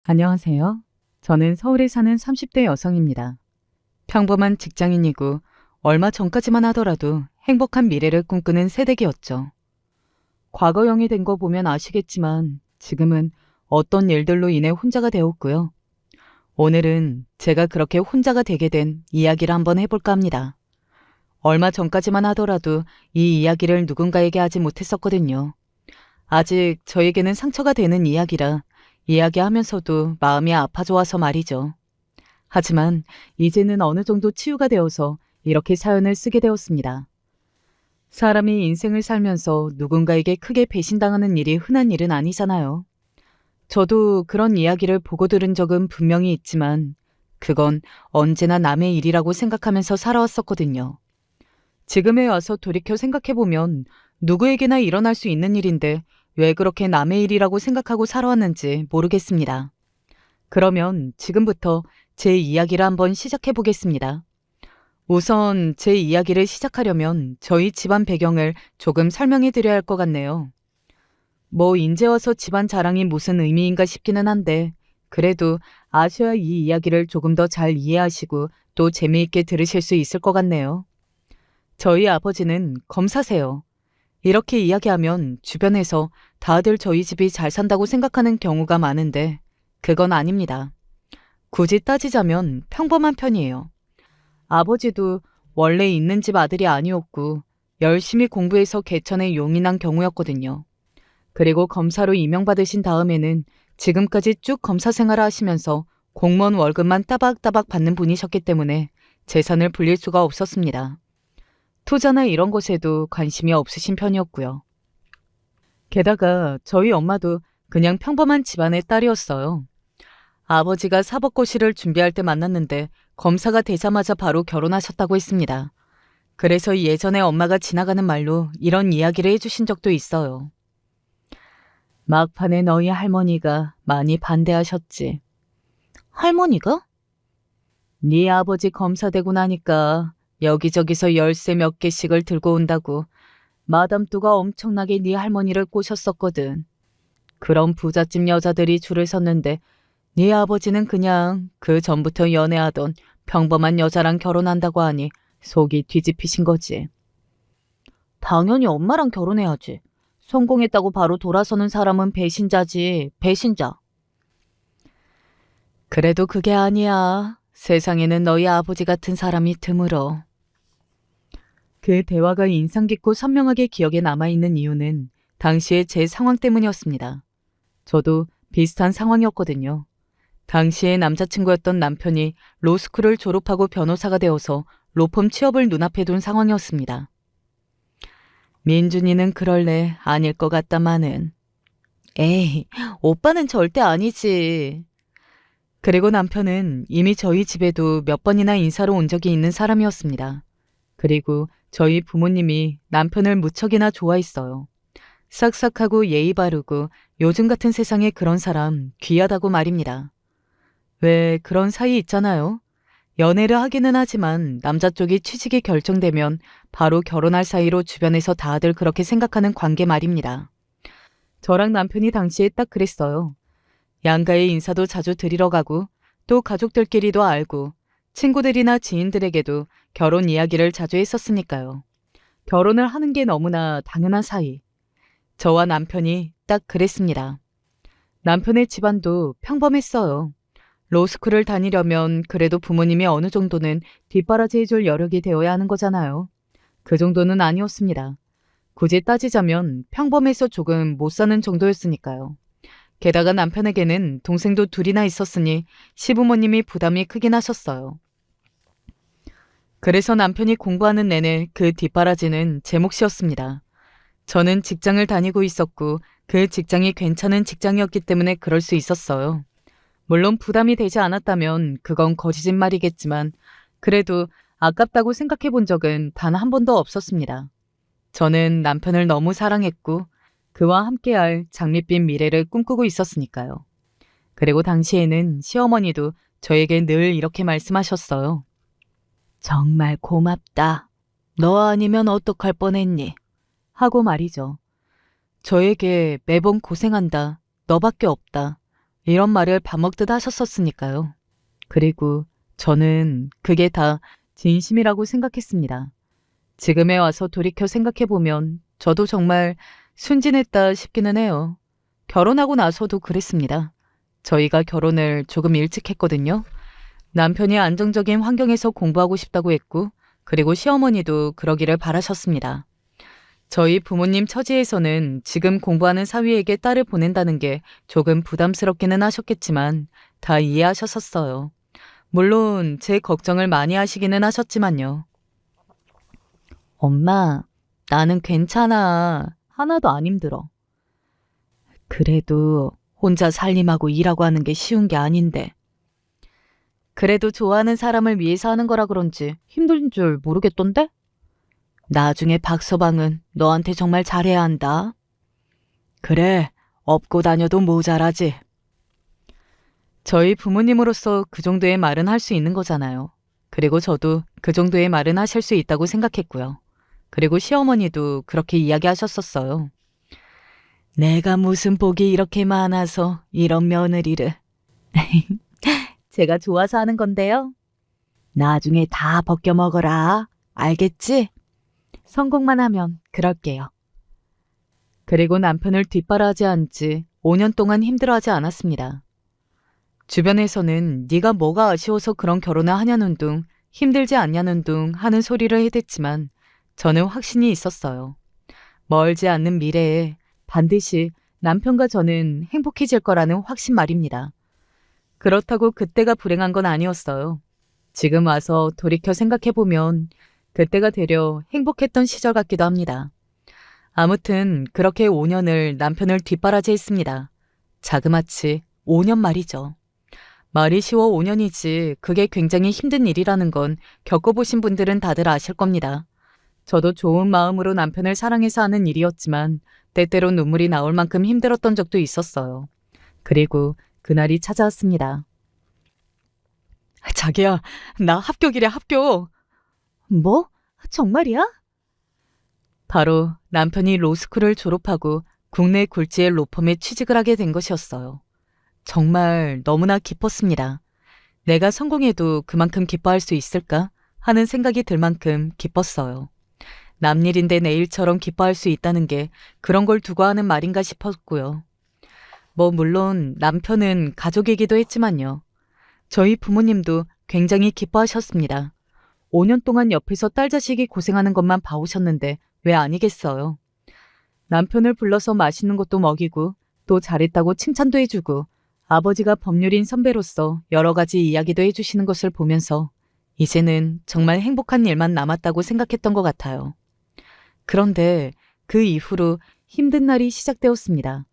안녕하세요. 저는 서울에 사는 30대 여성입니다. 평범한 직장인이고 얼마 전까지만 하더라도 행복한 미래를 꿈꾸는 새댁이었죠. 과거형이 된 거 보면 아시겠지만 지금은 어떤 일들로 인해 혼자가 되었고요. 오늘은 제가 그렇게 혼자가 되게 된 이야기를 한번 해볼까 합니다. 얼마 전까지만 하더라도 이 이야기를 누군가에게 하지 못했었거든요. 아직 저에게는 상처가 되는 이야기라 이야기하면서도 마음이 아파져와서 말이죠. 하지만 이제는 어느 정도 치유가 되어서 이렇게 사연을 쓰게 되었습니다. 사람이 인생을 살면서 누군가에게 크게 배신당하는 일이 흔한 일은 아니잖아요. 저도 그런 이야기를 보고 들은 적은 분명히 있지만 그건 언제나 남의 일이라고 생각하면서 살아왔었거든요. 지금에 와서 돌이켜 생각해보면 누구에게나 일어날 수 있는 일인데 왜 그렇게 남의 일이라고 생각하고 살아왔는지 모르겠습니다. 그러면 지금부터 제 이야기를 한번 시작해 보겠습니다. 우선 제 이야기를 시작하려면 저희 집안 배경을 조금 설명해 드려야 할 것 같네요. 뭐 인제 와서 집안 자랑이 무슨 의미인가 싶기는 한데 그래도 아셔야 이 이야기를 조금 더 잘 이해하시고 또 재미있게 들으실 수 있을 것 같네요. 저희 아버지는 검사세요. 이렇게 이야기하면 주변에서 다들 저희 집이 잘 산다고 생각하는 경우가 많은데 그건 아닙니다. 굳이 따지자면 평범한 편이에요. 아버지도 원래 있는 집 아들이 아니었고 열심히 공부해서 개천에 용이 난 경우였거든요. 그리고 검사로 임명받으신 다음에는 지금까지 쭉 검사 생활을 하시면서 공무원 월급만 따박따박 받는 분이셨기 때문에 재산을 불릴 수가 없었습니다. 투자나 이런 것에도 관심이 없으신 편이었고요. 게다가 저희 엄마도 그냥 평범한 집안의 딸이었어요. 아버지가 사법고시를 준비할 때 만났는데 검사가 되자마자 바로 결혼하셨다고 했습니다. 그래서 예전에 엄마가 지나가는 말로 이런 이야기를 해주신 적도 있어요. 막판에 너희 할머니가 많이 반대하셨지. 할머니가? 네 아버지 검사 되고 나니까 여기저기서 열쇠 몇 개씩을 들고 온다고 마담 뚜가 엄청나게 네 할머니를 꼬셨었거든. 그런 부잣집 여자들이 줄을 섰는데 네 아버지는 그냥 그 전부터 연애하던 평범한 여자랑 결혼한다고 하니 속이 뒤집히신 거지. 당연히 엄마랑 결혼해야지. 성공했다고 바로 돌아서는 사람은 배신자지, 배신자. 그래도 그게 아니야. 세상에는 너희 아버지 같은 사람이 드물어. 그 대화가 인상 깊고 선명하게 기억에 남아있는 이유는 당시의 제 상황 때문이었습니다. 저도 비슷한 상황이었거든요. 당시의 남자친구였던 남편이 로스쿨을 졸업하고 변호사가 되어서 로펌 취업을 눈앞에 둔 상황이었습니다. 민준이는 그럴래 아닐 것 같다마는. 에이, 오빠는 절대 아니지. 그리고 남편은 이미 저희 집에도 몇 번이나 인사로 온 적이 있는 사람이었습니다. 그리고 저희 부모님이 남편을 무척이나 좋아했어요. 싹싹하고 예의 바르고 요즘 같은 세상에 그런 사람 귀하다고 말입니다. 왜 그런 사이 있잖아요. 연애를 하기는 하지만 남자 쪽이 취직이 결정되면 바로 결혼할 사이로 주변에서 다들 그렇게 생각하는 관계 말입니다. 저랑 남편이 당시에 딱 그랬어요. 양가의 인사도 자주 드리러 가고 또 가족들끼리도 알고 친구들이나 지인들에게도 결혼 이야기를 자주 했었으니까요. 결혼을 하는 게 너무나 당연한 사이. 저와 남편이 딱 그랬습니다. 남편의 집안도 평범했어요. 로스쿨을 다니려면 그래도 부모님이 어느 정도는 뒷바라지 해줄 여력이 되어야 하는 거잖아요. 그 정도는 아니었습니다. 굳이 따지자면 평범해서 조금 못 사는 정도였으니까요. 게다가 남편에게는 동생도 둘이나 있었으니 시부모님이 부담이 크긴 하셨어요. 그래서 남편이 공부하는 내내 그 뒷바라지는 제 몫이었습니다. 저는 직장을 다니고 있었고 그 직장이 괜찮은 직장이었기 때문에 그럴 수 있었어요. 물론 부담이 되지 않았다면 그건 거짓말이겠지만 그래도 아깝다고 생각해 본 적은 단 한 번도 없었습니다. 저는 남편을 너무 사랑했고 그와 함께할 장밋빛 미래를 꿈꾸고 있었으니까요. 그리고 당시에는 시어머니도 저에게 늘 이렇게 말씀하셨어요. 정말 고맙다. 너 아니면 어떡할 뻔했니? 하고 말이죠. 저에게 매번 고생한다. 너밖에 없다. 이런 말을 밥 먹듯 하셨었으니까요. 그리고 저는 그게 다 진심이라고 생각했습니다. 지금에 와서 돌이켜 생각해보면 저도 정말 순진했다 싶기는 해요. 결혼하고 나서도 그랬습니다. 저희가 결혼을 조금 일찍 했거든요. 남편이 안정적인 환경에서 공부하고 싶다고 했고, 그리고 시어머니도 그러기를 바라셨습니다. 저희 부모님 처지에서는 지금 공부하는 사위에게 딸을 보낸다는 게 조금 부담스럽기는 하셨겠지만 다 이해하셨었어요. 물론 제 걱정을 많이 하시기는 하셨지만요. 엄마, 나는 괜찮아. 하나도 안 힘들어. 그래도 혼자 살림하고 일하고 하는 게 쉬운 게 아닌데. 그래도 좋아하는 사람을 위해서 하는 거라 그런지 힘든 줄 모르겠던데? 나중에 박서방은 너한테 정말 잘해야 한다. 그래, 업고 다녀도 모자라지. 저희 부모님으로서 그 정도의 말은 할 수 있는 거잖아요. 그리고 저도 그 정도의 말은 하실 수 있다고 생각했고요. 그리고 시어머니도 그렇게 이야기하셨었어요. 내가 무슨 복이 이렇게 많아서 이런 며느리를. 제가 좋아서 하는 건데요. 나중에 다 벗겨 먹어라. 알겠지? 성공만 하면 그럴게요. 그리고 남편을 뒷바라지 않지 5년 동안 힘들어하지 않았습니다. 주변에서는 네가 뭐가 아쉬워서 그런 결혼을 하냐는 둥, 힘들지 않냐는 둥 하는 소리를 해댔지만 저는 확신이 있었어요. 멀지 않는 미래에 반드시 남편과 저는 행복해질 거라는 확신 말입니다. 그렇다고 그때가 불행한 건 아니었어요. 지금 와서 돌이켜 생각해보면 그때가 되려 행복했던 시절 같기도 합니다. 아무튼 그렇게 5년을 남편을 뒷바라지했습니다. 자그마치 5년 말이죠. 말이 쉬워 5년이지 그게 굉장히 힘든 일이라는 건 겪어보신 분들은 다들 아실 겁니다. 저도 좋은 마음으로 남편을 사랑해서 하는 일이었지만 때때로 눈물이 나올 만큼 힘들었던 적도 있었어요. 그리고 그날이 찾아왔습니다. 자기야, 나 합격이래, 합격. 뭐? 정말이야? 바로 남편이 로스쿨을 졸업하고 국내 굴지의 로펌에 취직을 하게 된 것이었어요. 정말 너무나 기뻤습니다. 내가 성공해도 그만큼 기뻐할 수 있을까 하는 생각이 들 만큼 기뻤어요. 남일인데 내일처럼 기뻐할 수 있다는 게 그런 걸 두고 하는 말인가 싶었고요. 물론 남편은 가족이기도 했지만요. 저희 부모님도 굉장히 기뻐하셨습니다. 5년 동안 옆에서 딸 자식이 고생하는 것만 봐오셨는데 왜 아니겠어요. 남편을 불러서 맛있는 것도 먹이고 또 잘했다고 칭찬도 해주고 아버지가 법률인 선배로서 여러 가지 이야기도 해주시는 것을 보면서 이제는 정말 행복한 일만 남았다고 생각했던 것 같아요. 그런데 그 이후로 힘든 날이 시작되었습니다.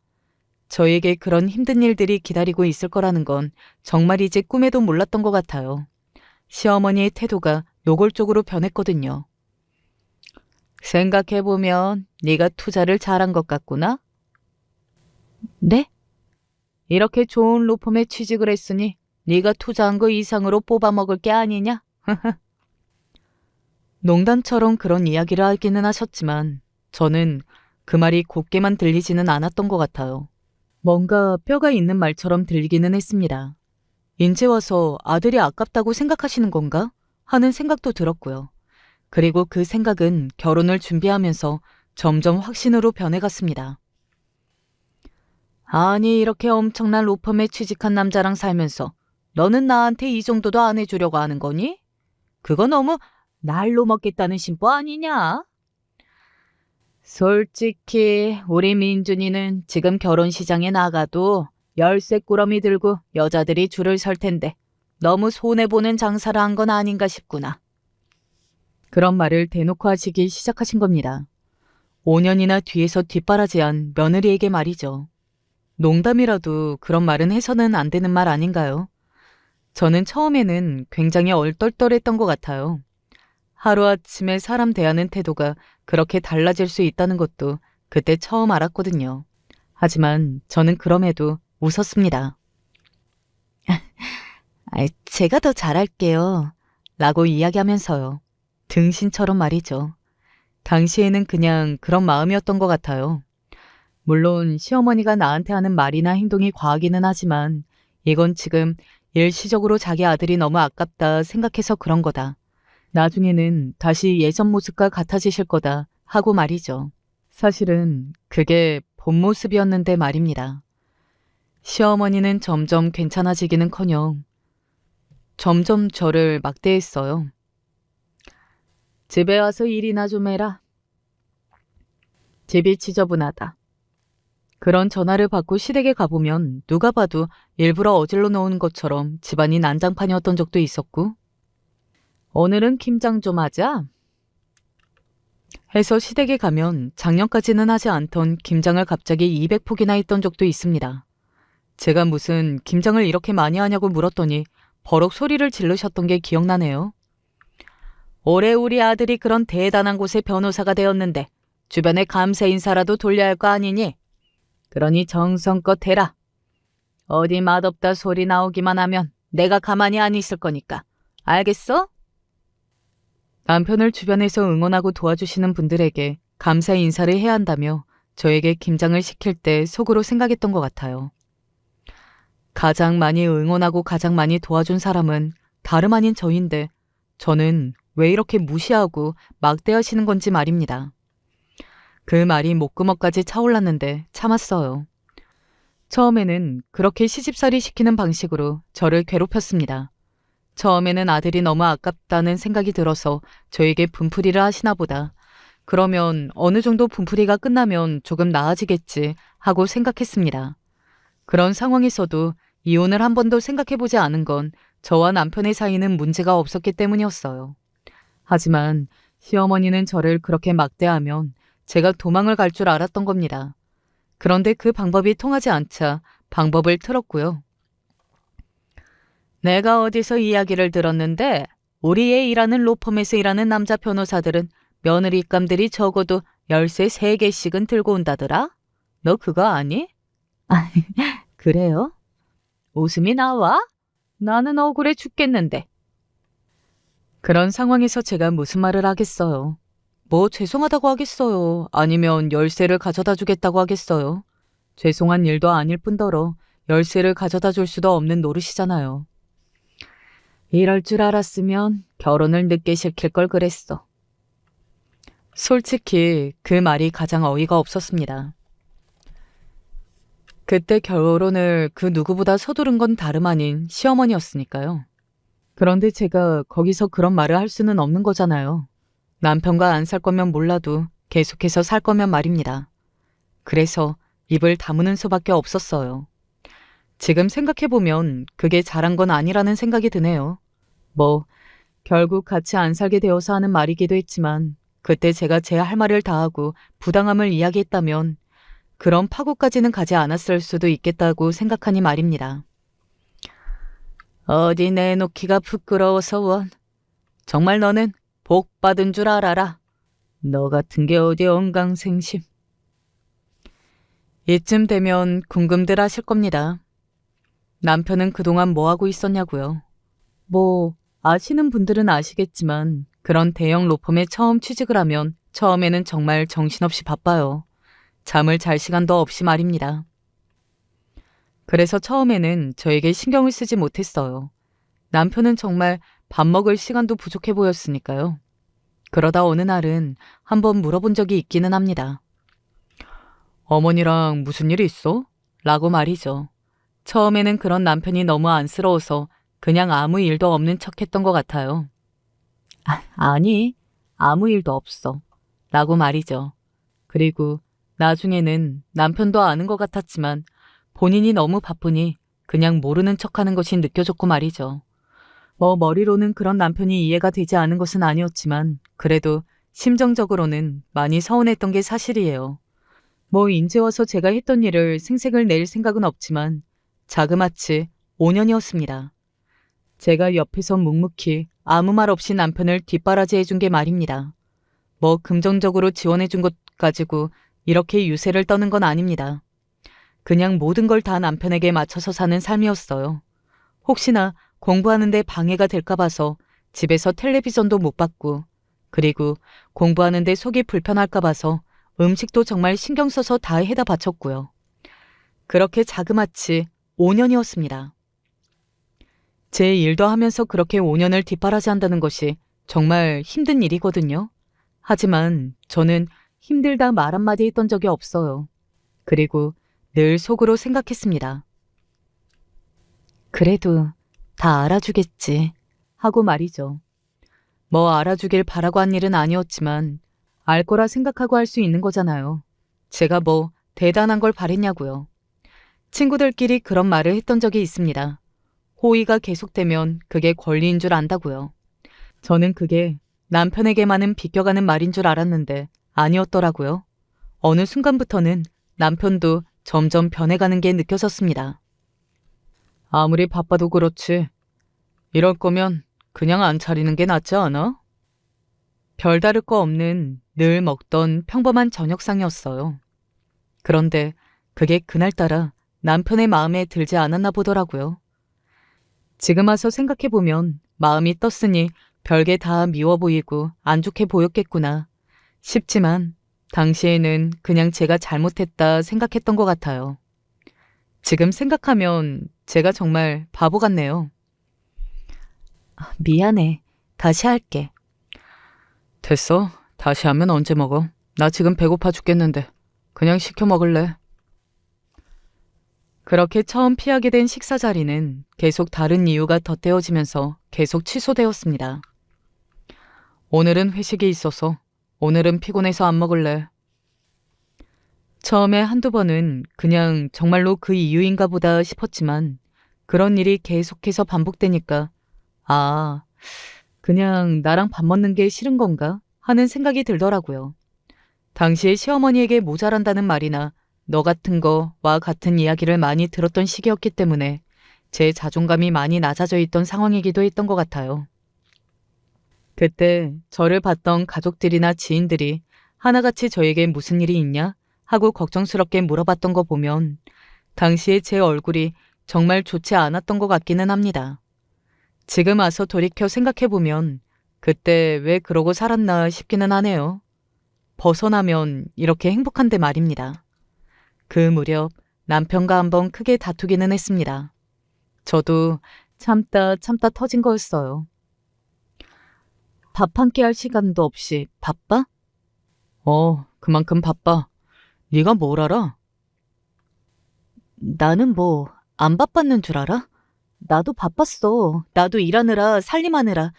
저에게 그런 힘든 일들이 기다리고 있을 거라는 건 정말이지 꿈에도 몰랐던 것 같아요. 시어머니의 태도가 노골적으로 변했거든요. 생각해보면 네가 투자를 잘한 것 같구나? 네? 이렇게 좋은 로펌에 취직을 했으니 네가 투자한 거 이상으로 뽑아먹을 게 아니냐? 농담처럼 그런 이야기를 하기는 하셨지만 저는 그 말이 곱게만 들리지는 않았던 것 같아요. 뭔가 뼈가 있는 말처럼 들리기는 했습니다. 인제 와서 아들이 아깝다고 생각하시는 건가? 하는 생각도 들었고요. 그리고 그 생각은 결혼을 준비하면서 점점 확신으로 변해갔습니다. 아니 이렇게 엄청난 로펌에 취직한 남자랑 살면서 너는 나한테 이 정도도 안 해주려고 하는 거니? 그거 너무 날로 먹겠다는 심보 아니냐? 솔직히 우리 민준이는 지금 결혼 시장에 나가도 열쇠 꾸러미 들고 여자들이 줄을 설 텐데 너무 손해보는 장사를 한 건 아닌가 싶구나. 그런 말을 대놓고 하시기 시작하신 겁니다. 5년이나 뒤에서 뒷바라지한 며느리에게 말이죠. 농담이라도 그런 말은 해서는 안 되는 말 아닌가요? 저는 처음에는 굉장히 얼떨떨했던 것 같아요. 하루아침에 사람 대하는 태도가 그렇게 달라질 수 있다는 것도 그때 처음 알았거든요. 하지만 저는 그럼에도 웃었습니다. 제가 더 잘할게요. 라고 이야기하면서요. 등신처럼 말이죠. 당시에는 그냥 그런 마음이었던 것 같아요. 물론 시어머니가 나한테 하는 말이나 행동이 과하기는 하지만 이건 지금 일시적으로 자기 아들이 너무 아깝다 생각해서 그런 거다. 나중에는 다시 예전 모습과 같아지실 거다 하고 말이죠. 사실은 그게 본 모습이었는데 말입니다. 시어머니는 점점 괜찮아지기는커녕 점점 저를 막대했어요. 집에 와서 일이나 좀 해라. 집이 지저분하다. 그런 전화를 받고 시댁에 가보면 누가 봐도 일부러 어질러 놓은 것처럼 집안이 난장판이었던 적도 있었고, 오늘은 김장 좀 하자 해서 시댁에 가면 작년까지는 하지 않던 김장을 갑자기 200폭이나 했던 적도 있습니다. 제가 무슨 김장을 이렇게 많이 하냐고 물었더니 버럭 소리를 지르셨던 게 기억나네요. 올해 우리 아들이 그런 대단한 곳에 변호사가 되었는데 주변에 감사 인사라도 돌려야 할 거 아니니? 그러니 정성껏 해라. 어디 맛없다 소리 나오기만 하면 내가 가만히 안 있을 거니까. 알겠어? 남편을 주변에서 응원하고 도와주시는 분들에게 감사 인사를 해야 한다며 저에게 김장을 시킬 때 속으로 생각했던 것 같아요. 가장 많이 응원하고 가장 많이 도와준 사람은 다름 아닌 저인데 저는 왜 이렇게 무시하고 막대하시는 건지 말입니다. 그 말이 목구멍까지 차올랐는데 참았어요. 처음에는 그렇게 시집살이 시키는 방식으로 저를 괴롭혔습니다. 처음에는 아들이 너무 아깝다는 생각이 들어서 저에게 분풀이를 하시나 보다. 그러면 어느 정도 분풀이가 끝나면 조금 나아지겠지 하고 생각했습니다. 그런 상황에서도 이혼을 한 번도 생각해보지 않은 건 저와 남편의 사이는 문제가 없었기 때문이었어요. 하지만 시어머니는 저를 그렇게 막대하면 제가 도망을 갈 줄 알았던 겁니다. 그런데 그 방법이 통하지 않자 방법을 틀었고요. 내가 어디서 이야기를 들었는데 우리의 일하는 로펌에서 일하는 남자 변호사들은 며느리감들이 적어도 열쇠 3개씩은 들고 온다더라? 너 그거 아니? 아, 그래요? 웃음이 나와? 나는 억울해 죽겠는데. 그런 상황에서 제가 무슨 말을 하겠어요. 뭐 죄송하다고 하겠어요. 아니면 열쇠를 가져다 주겠다고 하겠어요. 죄송한 일도 아닐 뿐더러 열쇠를 가져다 줄 수도 없는 노릇이잖아요. 이럴 줄 알았으면 결혼을 늦게 시킬 걸 그랬어. 솔직히 그 말이 가장 어이가 없었습니다. 그때 결혼을 그 누구보다 서두른 건 다름 아닌 시어머니였으니까요. 그런데 제가 거기서 그런 말을 할 수는 없는 거잖아요. 남편과 안 살 거면 몰라도 계속해서 살 거면 말입니다. 그래서 입을 다무는 수밖에 없었어요. 지금 생각해보면 그게 잘한 건 아니라는 생각이 드네요. 뭐 결국 같이 안 살게 되어서 하는 말이기도 했지만 그때 제가 제 할 말을 다하고 부당함을 이야기했다면 그런 파국까지는 가지 않았을 수도 있겠다고 생각하니 말입니다. 어디 내놓기가 부끄러워서 원. 정말 너는 복 받은 줄 알아라. 너 같은 게 어디 언강생심. 이쯤 되면 궁금들 하실 겁니다. 남편은 그동안 뭐 하고 있었냐고요. 뭐 아시는 분들은 아시겠지만 그런 대형 로펌에 처음 취직을 하면 처음에는 정말 정신없이 바빠요. 잠을 잘 시간도 없이 말입니다. 그래서 처음에는 저에게 신경을 쓰지 못했어요. 남편은 정말 밥 먹을 시간도 부족해 보였으니까요. 그러다 어느 날은 한번 물어본 적이 있기는 합니다. 어머니랑 무슨 일이 있어? 라고 말이죠. 처음에는 그런 남편이 너무 안쓰러워서 그냥 아무 일도 없는 척했던 것 같아요. 아니, 아무 일도 없어. 라고 말이죠. 그리고 나중에는 남편도 아는 것 같았지만 본인이 너무 바쁘니 그냥 모르는 척하는 것이 느껴졌고 말이죠. 뭐 머리로는 그런 남편이 이해가 되지 않은 것은 아니었지만 그래도 심정적으로는 많이 서운했던 게 사실이에요. 뭐 이제 와서 제가 했던 일을 생색을 낼 생각은 없지만 자그마치 5년이었습니다. 제가 옆에서 묵묵히 아무 말 없이 남편을 뒷바라지 해준 게 말입니다. 뭐 긍정적으로 지원해준 것 가지고 이렇게 유세를 떠는 건 아닙니다. 그냥 모든 걸 다 남편에게 맞춰서 사는 삶이었어요. 혹시나 공부하는 데 방해가 될까 봐서 집에서 텔레비전도 못 봤고, 그리고 공부하는 데 속이 불편할까 봐서 음식도 정말 신경 써서 다 해다 바쳤고요. 그렇게 자그마치 5년이었습니다. 제 일도 하면서 그렇게 5년을 뒷바라지한다는 것이 정말 힘든 일이거든요. 하지만 저는 힘들다 말 한마디 했던 적이 없어요. 그리고 늘 속으로 생각했습니다. 그래도 다 알아주겠지 하고 말이죠. 뭐 알아주길 바라고 한 일은 아니었지만 알 거라 생각하고 할 수 있는 거잖아요. 제가 뭐 대단한 걸 바랬냐고요. 친구들끼리 그런 말을 했던 적이 있습니다. 호의가 계속되면 그게 권리인 줄 안다고요. 저는 그게 남편에게만은 비껴가는 말인 줄 알았는데 아니었더라고요. 어느 순간부터는 남편도 점점 변해가는 게 느껴졌습니다. 아무리 바빠도 그렇지. 이럴 거면 그냥 안 차리는 게 낫지 않아? 별다를 거 없는 늘 먹던 평범한 저녁상이었어요. 그런데 그게 그날따라 남편의 마음에 들지 않았나 보더라고요. 지금 와서 생각해보면 마음이 떴으니 별게 다 미워 보이고 안 좋게 보였겠구나 싶지만 당시에는 그냥 제가 잘못했다 생각했던 것 같아요. 지금 생각하면 제가 정말 바보 같네요. 미안해. 다시 할게. 됐어. 다시 하면 언제 먹어? 나 지금 배고파 죽겠는데. 그냥 시켜 먹을래. 그렇게 처음 피하게 된 식사 자리는 계속 다른 이유가 덧대어지면서 계속 취소되었습니다. 오늘은 회식이 있어서 오늘은 피곤해서 안 먹을래. 처음에 한두 번은 그냥 정말로 그 이유인가 보다 싶었지만 그런 일이 계속해서 반복되니까 아, 그냥 나랑 밥 먹는 게 싫은 건가 하는 생각이 들더라고요. 당시에 시어머니에게 모자란다는 말이나 너 같은 거와 같은 이야기를 많이 들었던 시기였기 때문에 제 자존감이 많이 낮아져 있던 상황이기도 했던 것 같아요. 그때 저를 봤던 가족들이나 지인들이 하나같이 저에게 무슨 일이 있냐 하고 걱정스럽게 물어봤던 거 보면 당시에 제 얼굴이 정말 좋지 않았던 것 같기는 합니다. 지금 와서 돌이켜 생각해보면 그때 왜 그러고 살았나 싶기는 하네요. 벗어나면 이렇게 행복한데 말입니다. 그 무렵 남편과 한번 크게 다투기는 했습니다. 저도 참다 터진 거였어요. 밥 한 끼 할 시간도 없이 바빠? 그만큼 바빠. 네가 뭘 알아? 나는 뭐 안 바빴는 줄 알아? 나도 바빴어. 나도 일하느라 살림하느라.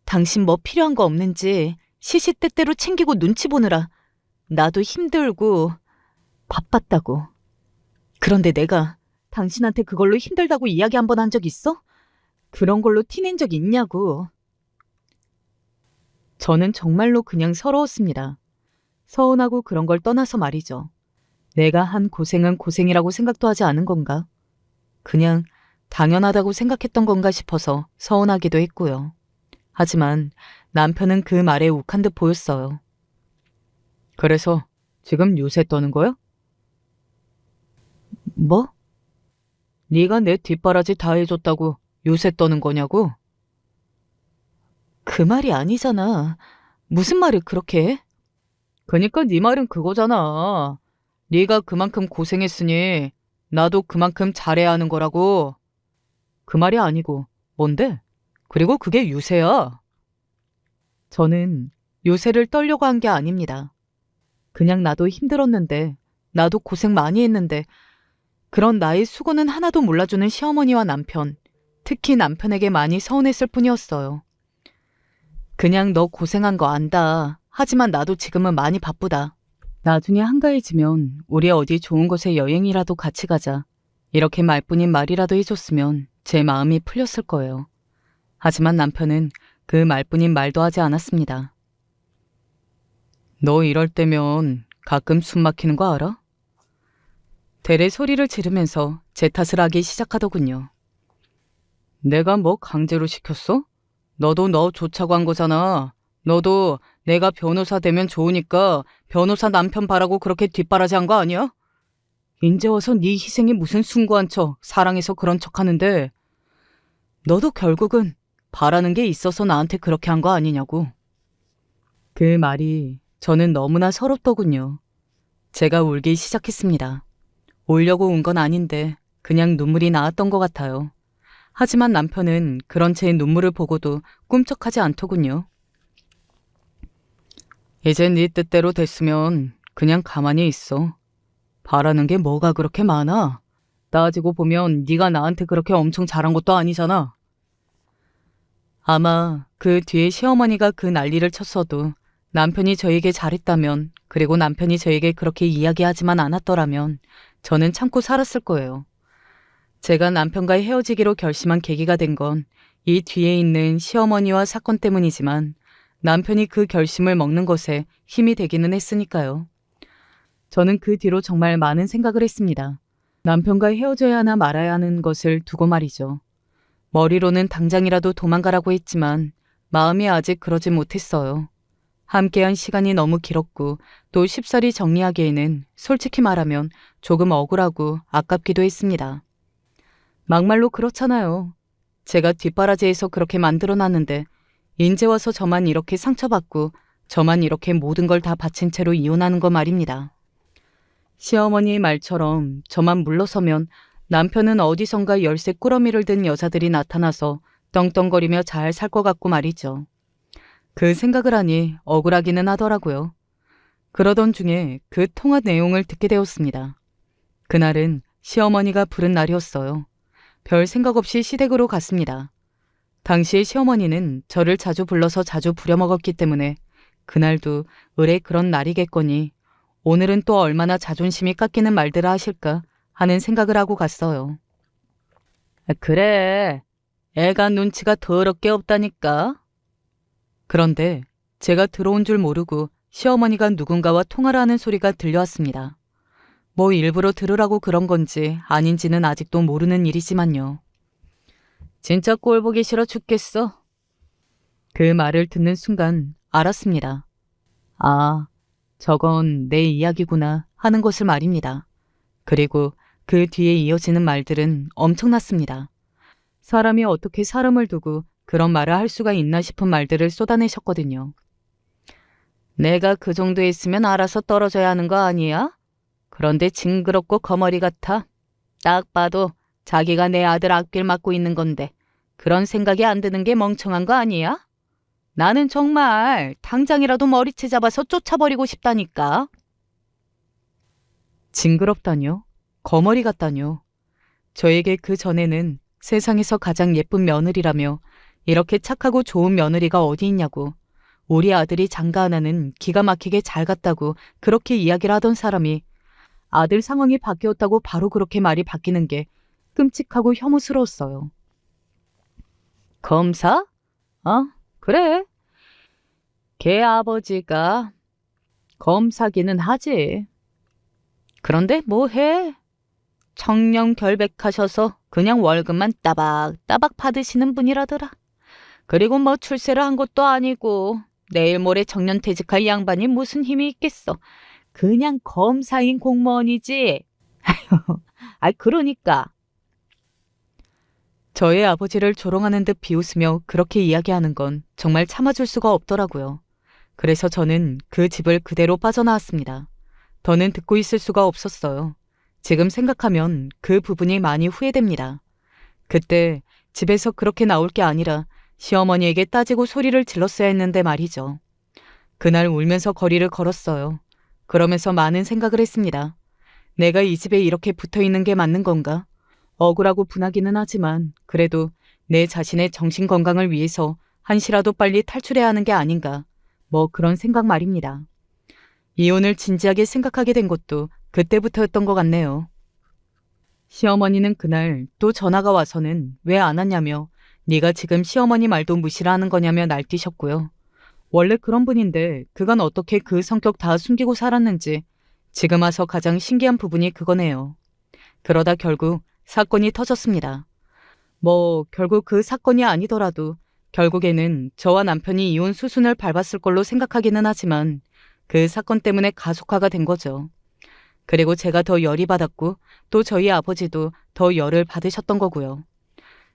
당신 뭐 필요한 거 없는지 시시때때로 챙기고 눈치 보느라 나도 힘들고 바빴다고. 그런데 내가 당신한테 그걸로 힘들다고 이야기 한 번 한 적 있어? 그런 걸로 티낸 적 있냐고. 저는 정말로 그냥 서러웠습니다. 서운하고 그런 걸 떠나서 말이죠. 내가 한 고생은 고생이라고 생각도 하지 않은 건가? 그냥 당연하다고 생각했던 건가 싶어서 서운하기도 했고요. 하지만 남편은 그 말에 욱한 듯 보였어요. 그래서 지금 요새 떠는 거야? 뭐? 네가 내 뒷바라지 다 해줬다고 요새 떠는 거냐고? 그 말이 아니잖아. 무슨 말을 그렇게 해? 그니까 네 말은 그거잖아. 네가 그만큼 고생했으니 나도 그만큼 잘해야 하는 거라고. 그 말이 아니고 뭔데? 그리고 그게 유세야. 저는 요새를 떨려고 한 게 아닙니다. 그냥 나도 힘들었는데 나도 고생 많이 했는데 그런 나의 수고는 하나도 몰라주는 시어머니와 남편, 특히 남편에게 많이 서운했을 뿐이었어요. 그냥 너 고생한 거 안다. 하지만 나도 지금은 많이 바쁘다. 나중에 한가해지면 우리 어디 좋은 곳에 여행이라도 같이 가자. 이렇게 말뿐인 말이라도 해줬으면 제 마음이 풀렸을 거예요. 하지만 남편은 그 말뿐인 말도 하지 않았습니다. 너 이럴 때면 가끔 숨 막히는 거 알아? 대래 소리를 지르면서 제 탓을 하기 시작하더군요. 내가 뭐 강제로 시켰어? 너도 너 좋자고 한 거잖아. 너도 내가 변호사 되면 좋으니까 변호사 남편 바라고 그렇게 뒷바라지 한 거 아니야? 인제 와서 네 희생이 무슨 숭고한 척 사랑해서 그런 척 하는데 너도 결국은 바라는 게 있어서 나한테 그렇게 한 거 아니냐고. 그 말이 저는 너무나 서럽더군요. 제가 울기 시작했습니다. 울려고 운 건 아닌데 그냥 눈물이 나왔던 것 같아요. 하지만 남편은 그런 제 눈물을 보고도 꿈쩍하지 않더군요. 이제 네 뜻대로 됐으면 그냥 가만히 있어. 바라는 게 뭐가 그렇게 많아? 따지고 보면 네가 나한테 그렇게 엄청 잘한 것도 아니잖아. 아마 그 뒤에 시어머니가 그 난리를 쳤어도 남편이 저에게 잘했다면, 그리고 남편이 저에게 그렇게 이야기하지만 않았더라면 저는 참고 살았을 거예요. 제가 남편과 헤어지기로 결심한 계기가 된 건 이 뒤에 있는 시어머니와 사건 때문이지만 남편이 그 결심을 먹는 것에 힘이 되기는 했으니까요. 저는 그 뒤로 정말 많은 생각을 했습니다. 남편과 헤어져야 하나 말아야 하는 것을 두고 말이죠. 머리로는 당장이라도 도망가라고 했지만 마음이 아직 그러지 못했어요. 함께한 시간이 너무 길었고 또 쉽사리 정리하기에는 솔직히 말하면 조금 억울하고 아깝기도 했습니다. 막말로 그렇잖아요. 제가 뒷바라지에서 그렇게 만들어놨는데 인제 와서 저만 이렇게 상처받고 저만 이렇게 모든 걸 다 바친 채로 이혼하는 거 말입니다. 시어머니의 말처럼 저만 물러서면 남편은 어디선가 열쇠 꾸러미를 든 여자들이 나타나서 떵떵거리며 잘 살 것 같고 말이죠. 그 생각을 하니 억울하기는 하더라고요. 그러던 중에 그 통화 내용을 듣게 되었습니다. 그날은 시어머니가 부른 날이었어요. 별 생각 없이 시댁으로 갔습니다. 당시에 시어머니는 저를 자주 불러서 자주 부려먹었기 때문에 그날도 의뢰 그런 날이겠거니 오늘은 또 얼마나 자존심이 깎이는 말들을 하실까 하는 생각을 하고 갔어요. 그래, 애가 눈치가 더럽게 없다니까. 그런데 제가 들어온 줄 모르고 시어머니가 누군가와 통화를 하는 소리가 들려왔습니다. 뭐 일부러 들으라고 그런 건지 아닌지는 아직도 모르는 일이지만요. 진짜 꼴 보기 싫어 죽겠어. 그 말을 듣는 순간 알았습니다. 아, 저건 내 이야기구나 하는 것을 말입니다. 그리고 그 뒤에 이어지는 말들은 엄청났습니다. 사람이 어떻게 사람을 두고 그런 말을 할 수가 있나 싶은 말들을 쏟아내셨거든요. 내가 그 정도 있으면 알아서 떨어져야 하는 거 아니야? 그런데 징그럽고 거머리 같아. 딱 봐도 자기가 내 아들 앞길 막고 있는 건데 그런 생각이 안 드는 게 멍청한 거 아니야? 나는 정말 당장이라도 머리채 잡아서 쫓아버리고 싶다니까. 징그럽다뇨? 거머리 같다뇨? 저에게 그 전에는 세상에서 가장 예쁜 며느리라며 이렇게 착하고 좋은 며느리가 어디 있냐고, 우리 아들이 장가 하나는 기가 막히게 잘 갔다고 그렇게 이야기를 하던 사람이 아들 상황이 바뀌었다고 바로 그렇게 말이 바뀌는 게 끔찍하고 혐오스러웠어요. 검사? 그래. 걔 아버지가 검사기는 하지. 그런데 뭐 해? 청렴 결백하셔서 그냥 월급만 따박따박 받으시는 분이라더라. 그리고 뭐 출세를 한 것도 아니고 내일 모레 정년퇴직할 양반이 무슨 힘이 있겠어. 그냥 검사인 공무원이지. 그러니까. 저의 아버지를 조롱하는 듯 비웃으며 그렇게 이야기하는 건 정말 참아줄 수가 없더라고요. 그래서 저는 그 집을 그대로 빠져나왔습니다. 더는 듣고 있을 수가 없었어요. 지금 생각하면 그 부분이 많이 후회됩니다. 그때 집에서 그렇게 나올 게 아니라 시어머니에게 따지고 소리를 질렀어야 했는데 말이죠. 그날 울면서 거리를 걸었어요. 그러면서 많은 생각을 했습니다. 내가 이 집에 이렇게 붙어있는 게 맞는 건가? 억울하고 분하기는 하지만 그래도 내 자신의 정신 건강을 위해서 한시라도 빨리 탈출해야 하는 게 아닌가. 뭐 그런 생각 말입니다. 이혼을 진지하게 생각하게 된 것도 그때부터였던 것 같네요. 시어머니는 그날 또 전화가 와서는 왜 안 왔냐며 네가 지금 시어머니 말도 무시를 하는 거냐며 날뛰셨고요. 원래 그런 분인데 그간 어떻게 그 성격 다 숨기고 살았는지 지금 와서 가장 신기한 부분이 그거네요. 그러다 결국 사건이 터졌습니다. 뭐 결국 그 사건이 아니더라도 결국에는 저와 남편이 이혼 수순을 밟았을 걸로 생각하기는 하지만 그 사건 때문에 가속화가 된 거죠. 그리고 제가 더 열이 받았고 또 저희 아버지도 더 열을 받으셨던 거고요.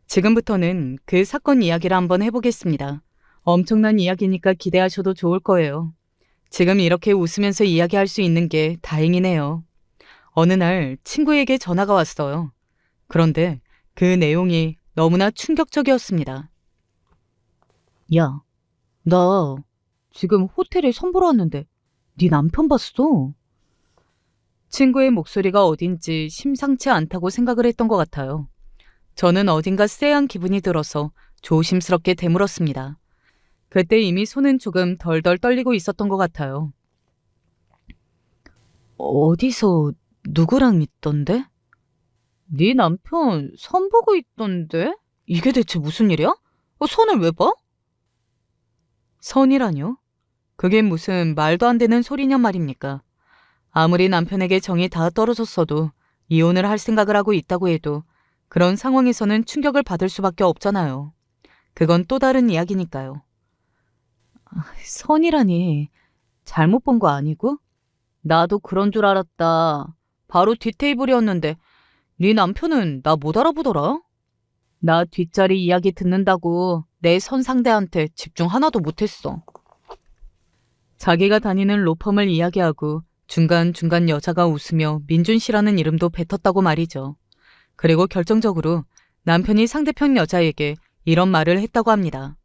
지금부터는 그 사건 이야기를 한번 해보겠습니다. 엄청난 이야기니까 기대하셔도 좋을 거예요. 지금 이렇게 웃으면서 이야기할 수 있는 게 다행이네요. 어느 날 친구에게 전화가 왔어요. 그런데 그 내용이 너무나 충격적이었습니다. 야, 나 지금 호텔에 선보러 왔는데 네 남편 봤어. 친구의 목소리가 어딘지 심상치 않다고 생각을 했던 것 같아요. 저는 어딘가 쎄한 기분이 들어서 조심스럽게 되물었습니다. 그때 이미 손은 조금 덜덜 떨리고 있었던 것 같아요. 어디서 누구랑 있던데? 네 남편 선 보고 있던데? 이게 대체 무슨 일이야? 선을 왜 봐? 선이라뇨? 그게 무슨 말도 안 되는 소리냔 말입니까? 아무리 남편에게 정이 다 떨어졌어도 이혼을 할 생각을 하고 있다고 해도 그런 상황에서는 충격을 받을 수밖에 없잖아요. 그건 또 다른 이야기니까요. 선이라니, 잘못 본 거 아니고? 나도 그런 줄 알았다. 바로 뒷테이블이었는데 네 남편은 나 못 알아보더라. 나 뒷자리 이야기 듣는다고 내 선 상대한테 집중 하나도 못했어. 자기가 다니는 로펌을 이야기하고 중간중간 여자가 웃으며 민준 씨라는 이름도 뱉었다고 말이죠. 그리고 결정적으로 남편이 상대편 여자에게 이런 말을 했다고 합니다.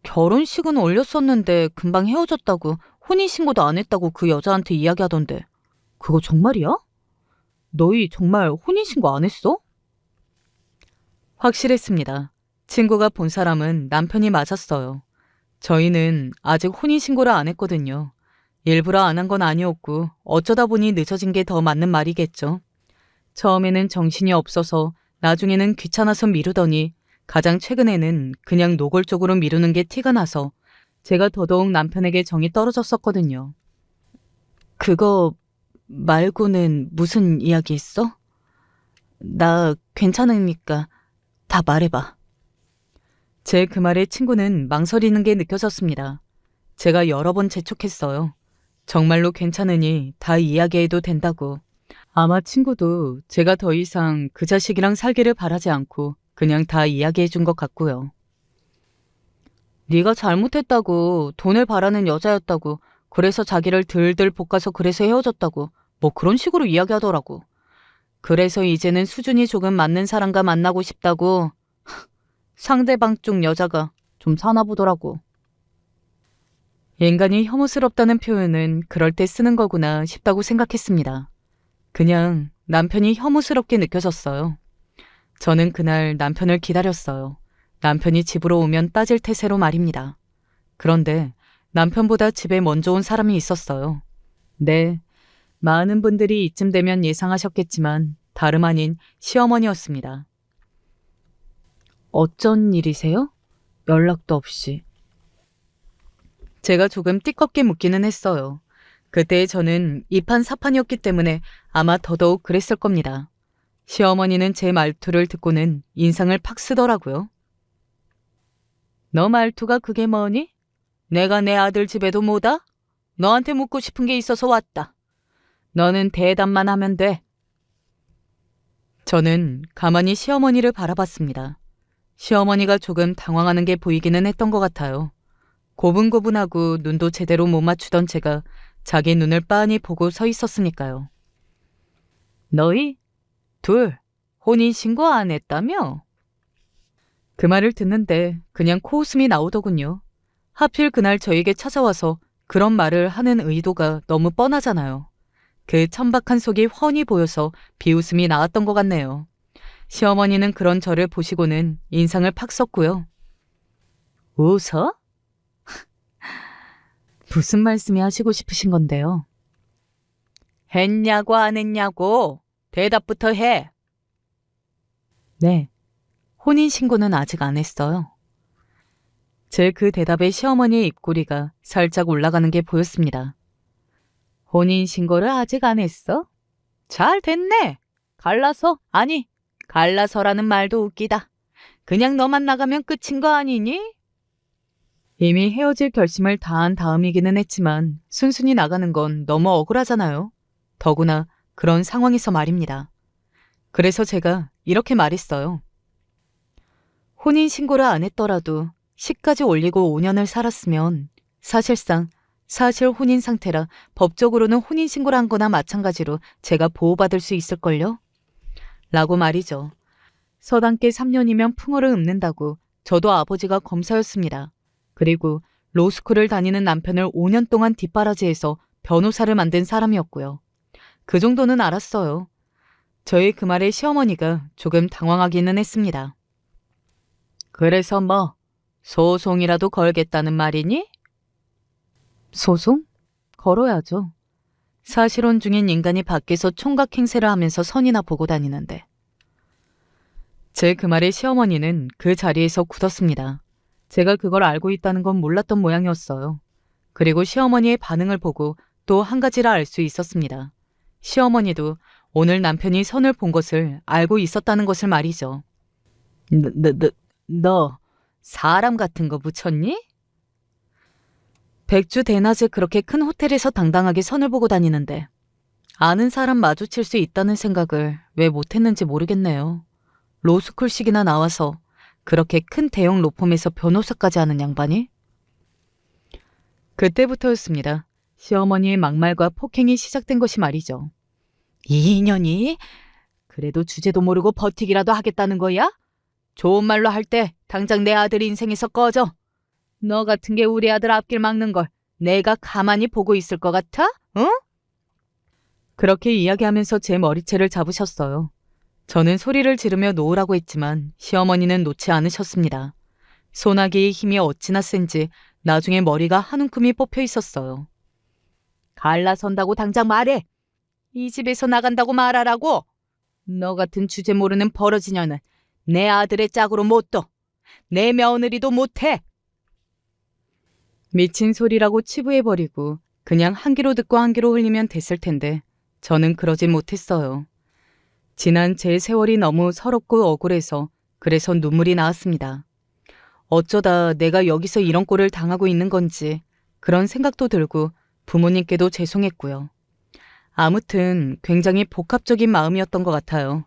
결혼식은 올렸었는데 금방 헤어졌다고 혼인신고도 안 했다고 그 여자한테 이야기하던데 그거 정말이야? 너희 정말 혼인신고 안 했어? 확실했습니다. 친구가 본 사람은 남편이 맞았어요. 저희는 아직 혼인신고를 안 했거든요. 일부러 안 한 건 아니었고 어쩌다 보니 늦어진 게 더 맞는 말이겠죠. 처음에는 정신이 없어서 나중에는 귀찮아서 미루더니 가장 최근에는 그냥 노골적으로 미루는 게 티가 나서 제가 더더욱 남편에게 정이 떨어졌었거든요. 그거 말고는 무슨 이야기 있어? 나 괜찮으니까 다 말해봐. 제 그 말에 친구는 망설이는 게 느껴졌습니다. 제가 여러 번 재촉했어요. 정말로 괜찮으니 다 이야기해도 된다고. 아마 친구도 제가 더 이상 그 자식이랑 살기를 바라지 않고 그냥 다 이야기해 준 것 같고요. 네가 잘못했다고, 돈을 바라는 여자였다고, 그래서 자기를 들들 볶아서 그래서 헤어졌다고 뭐 그런 식으로 이야기하더라고. 그래서 이제는 수준이 조금 맞는 사람과 만나고 싶다고 상대방 쪽 여자가 좀 사나 보더라고. 인간이 혐오스럽다는 표현은 그럴 때 쓰는 거구나 싶다고 생각했습니다. 그냥 남편이 혐오스럽게 느껴졌어요. 저는 그날 남편을 기다렸어요. 남편이 집으로 오면 따질 태세로 말입니다. 그런데 남편보다 집에 먼저 온 사람이 있었어요. 네, 많은 분들이 이쯤 되면 예상하셨겠지만 다름 아닌 시어머니였습니다. 어쩐 일이세요? 연락도 없이. 제가 조금 띠껍게 묻기는 했어요. 그때 저는 이판사판이었기 때문에 아마 더더욱 그랬을 겁니다. 시어머니는 제 말투를 듣고는 인상을 팍 쓰더라고요. 너 말투가 그게 뭐니? 내가 내 아들 집에도 못 와? 너한테 묻고 싶은 게 있어서 왔다. 너는 대답만 하면 돼. 저는 가만히 시어머니를 바라봤습니다. 시어머니가 조금 당황하는 게 보이기는 했던 것 같아요. 고분고분하고 눈도 제대로 못 맞추던 제가 자기 눈을 빤히 보고 서 있었으니까요. 너희 둘 혼인신고 안 했다며? 그 말을 듣는데 그냥 코웃음이 나오더군요. 하필 그날 저에게 찾아와서 그런 말을 하는 의도가 너무 뻔하잖아요. 그 천박한 속이 훤히 보여서 비웃음이 나왔던 것 같네요. 시어머니는 그런 저를 보시고는 인상을 팍 썼고요. 웃어? 무슨 말씀이 하시고 싶으신 건데요? 했냐고 안 했냐고 대답부터 해. 네, 혼인신고는 아직 안 했어요. 제 그 대답에 시어머니의 입꼬리가 살짝 올라가는 게 보였습니다. 혼인신고를 아직 안 했어? 잘 됐네. 갈라서라는 말도 웃기다. 그냥 너만 나가면 끝인 거 아니니? 이미 헤어질 결심을 다한 다음이기는 했지만 순순히 나가는 건 너무 억울하잖아요. 더구나 그런 상황에서 말입니다. 그래서 제가 이렇게 말했어요. 혼인신고를 안 했더라도 시까지 올리고 5년을 살았으면 사실상 사실 혼인 상태라 법적으로는 혼인신고를 한 거나 마찬가지로 제가 보호받을 수 있을걸요? 라고 말이죠. 서당계 3년이면 풍어를 읊는다고 저도 아버지가 검사였습니다. 그리고 로스쿨을 다니는 남편을 5년 동안 뒷바라지해서 변호사를 만든 사람이었고요. 그 정도는 알았어요. 저의 그 말에 시어머니가 조금 당황하기는 했습니다. 그래서 뭐 소송이라도 걸겠다는 말이니? 소송? 걸어야죠. 사실혼 중인 인간이 밖에서 총각 행세를 하면서 선이나 보고 다니는데. 제 그 말에 시어머니는 그 자리에서 굳었습니다. 제가 그걸 알고 있다는 건 몰랐던 모양이었어요. 그리고 시어머니의 반응을 보고 또 한 가지를 알 수 있었습니다. 시어머니도 오늘 남편이 선을 본 것을 알고 있었다는 것을 말이죠. 너 사람 같은 거 붙였니? 백주 대낮에 그렇게 큰 호텔에서 당당하게 선을 보고 다니는데 아는 사람 마주칠 수 있다는 생각을 왜 못했는지 모르겠네요. 로스쿨식이나 나와서 그렇게 큰 대형 로펌에서 변호사까지 하는 양반이? 그때부터였습니다. 시어머니의 막말과 폭행이 시작된 것이 말이죠. 이 인연이? 그래도 주제도 모르고 버티기라도 하겠다는 거야? 좋은 말로 할 때 당장 내 아들 인생에서 꺼져. 너 같은 게 우리 아들 앞길 막는 걸 내가 가만히 보고 있을 것 같아? 응? 그렇게 이야기하면서 제 머리채를 잡으셨어요. 저는 소리를 지르며 놓으라고 했지만 시어머니는 놓지 않으셨습니다. 소나기의 힘이 어찌나 센지 나중에 머리가 한 움큼이 뽑혀 있었어요. 갈라선다고 당장 말해. 이 집에서 나간다고 말하라고. 너 같은 주제 모르는 버러지녀는 내 아들의 짝으로 못 둬. 내 며느리도 못해. 미친 소리라고 치부해버리고 그냥 한 귀로 듣고 한 귀로 흘리면 됐을 텐데 저는 그러지 못했어요. 지난 제 세월이 너무 서럽고 억울해서 그래서 눈물이 나왔습니다. 어쩌다 내가 여기서 이런 꼴을 당하고 있는 건지 그런 생각도 들고 부모님께도 죄송했고요. 아무튼 굉장히 복합적인 마음이었던 것 같아요.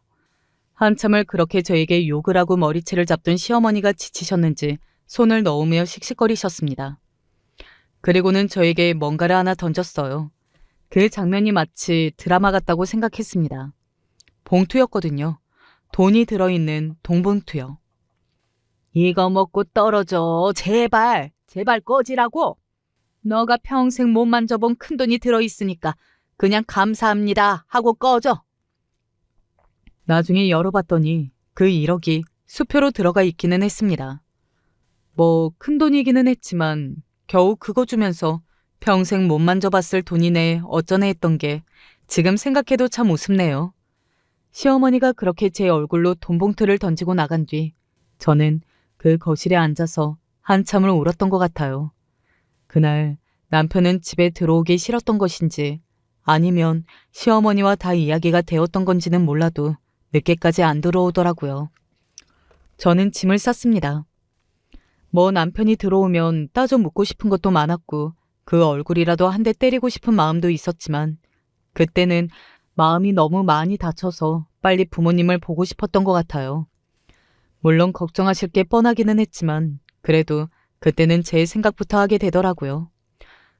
한참을 그렇게 저에게 욕을 하고 머리채를 잡던 시어머니가 지치셨는지 손을 넣으며 씩씩거리셨습니다. 그리고는 저에게 뭔가를 하나 던졌어요. 그 장면이 마치 드라마 같다고 생각했습니다. 봉투였거든요. 돈이 들어있는 돈봉투요. 이거 먹고 떨어져. 제발, 제발 꺼지라고. 너가 평생 못 만져본 큰돈이 들어있으니까 그냥 감사합니다 하고 꺼져. 나중에 열어봤더니 그 1억이 수표로 들어가 있기는 했습니다. 뭐 큰돈이기는 했지만 겨우 그거 주면서 평생 못 만져봤을 돈이네 어쩌네 했던 게 지금 생각해도 참 우습네요. 시어머니가 그렇게 제 얼굴로 돈봉투를 던지고 나간 뒤 저는 그 거실에 앉아서 한참을 울었던 것 같아요. 그날 남편은 집에 들어오기 싫었던 것인지 아니면 시어머니와 다 이야기가 되었던 건지는 몰라도 늦게까지 안 들어오더라고요. 저는 짐을 쌌습니다. 뭐 남편이 들어오면 따져 묻고 싶은 것도 많았고 그 얼굴이라도 한 대 때리고 싶은 마음도 있었지만 그때는 마음이 너무 많이 다쳐서 빨리 부모님을 보고 싶었던 것 같아요. 물론 걱정하실 게 뻔하기는 했지만 그래도 그때는 제 생각부터 하게 되더라고요.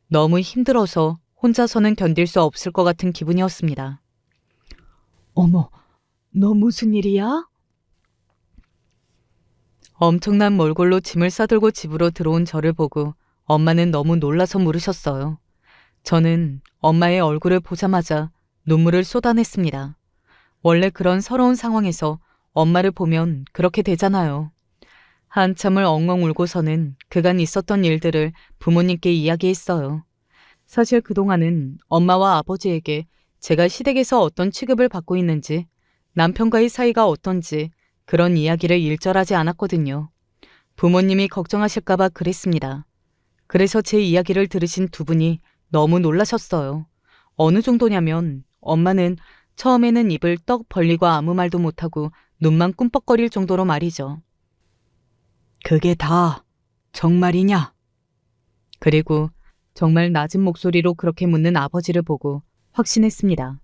너무 힘들어서 혼자서는 견딜 수 없을 것 같은 기분이었습니다. 어머, 너 무슨 일이야? 엄청난 몰골로 짐을 싸들고 집으로 들어온 저를 보고 엄마는 너무 놀라서 물으셨어요. 저는 엄마의 얼굴을 보자마자 눈물을 쏟아냈습니다. 원래 그런 서러운 상황에서 엄마를 보면 그렇게 되잖아요. 한참을 엉엉 울고서는 그간 있었던 일들을 부모님께 이야기했어요. 사실 그동안은 엄마와 아버지에게 제가 시댁에서 어떤 취급을 받고 있는지, 남편과의 사이가 어떤지 그런 이야기를 일절하지 않았거든요. 부모님이 걱정하실까봐 그랬습니다. 그래서 제 이야기를 들으신 두 분이 너무 놀라셨어요. 어느 정도냐면 엄마는 처음에는 입을 떡 벌리고 아무 말도 못하고 눈만 꿈뻑거릴 정도로 말이죠. 그게 다 정말이냐? 그리고 정말 낮은 목소리로 그렇게 묻는 아버지를 보고 확신했습니다.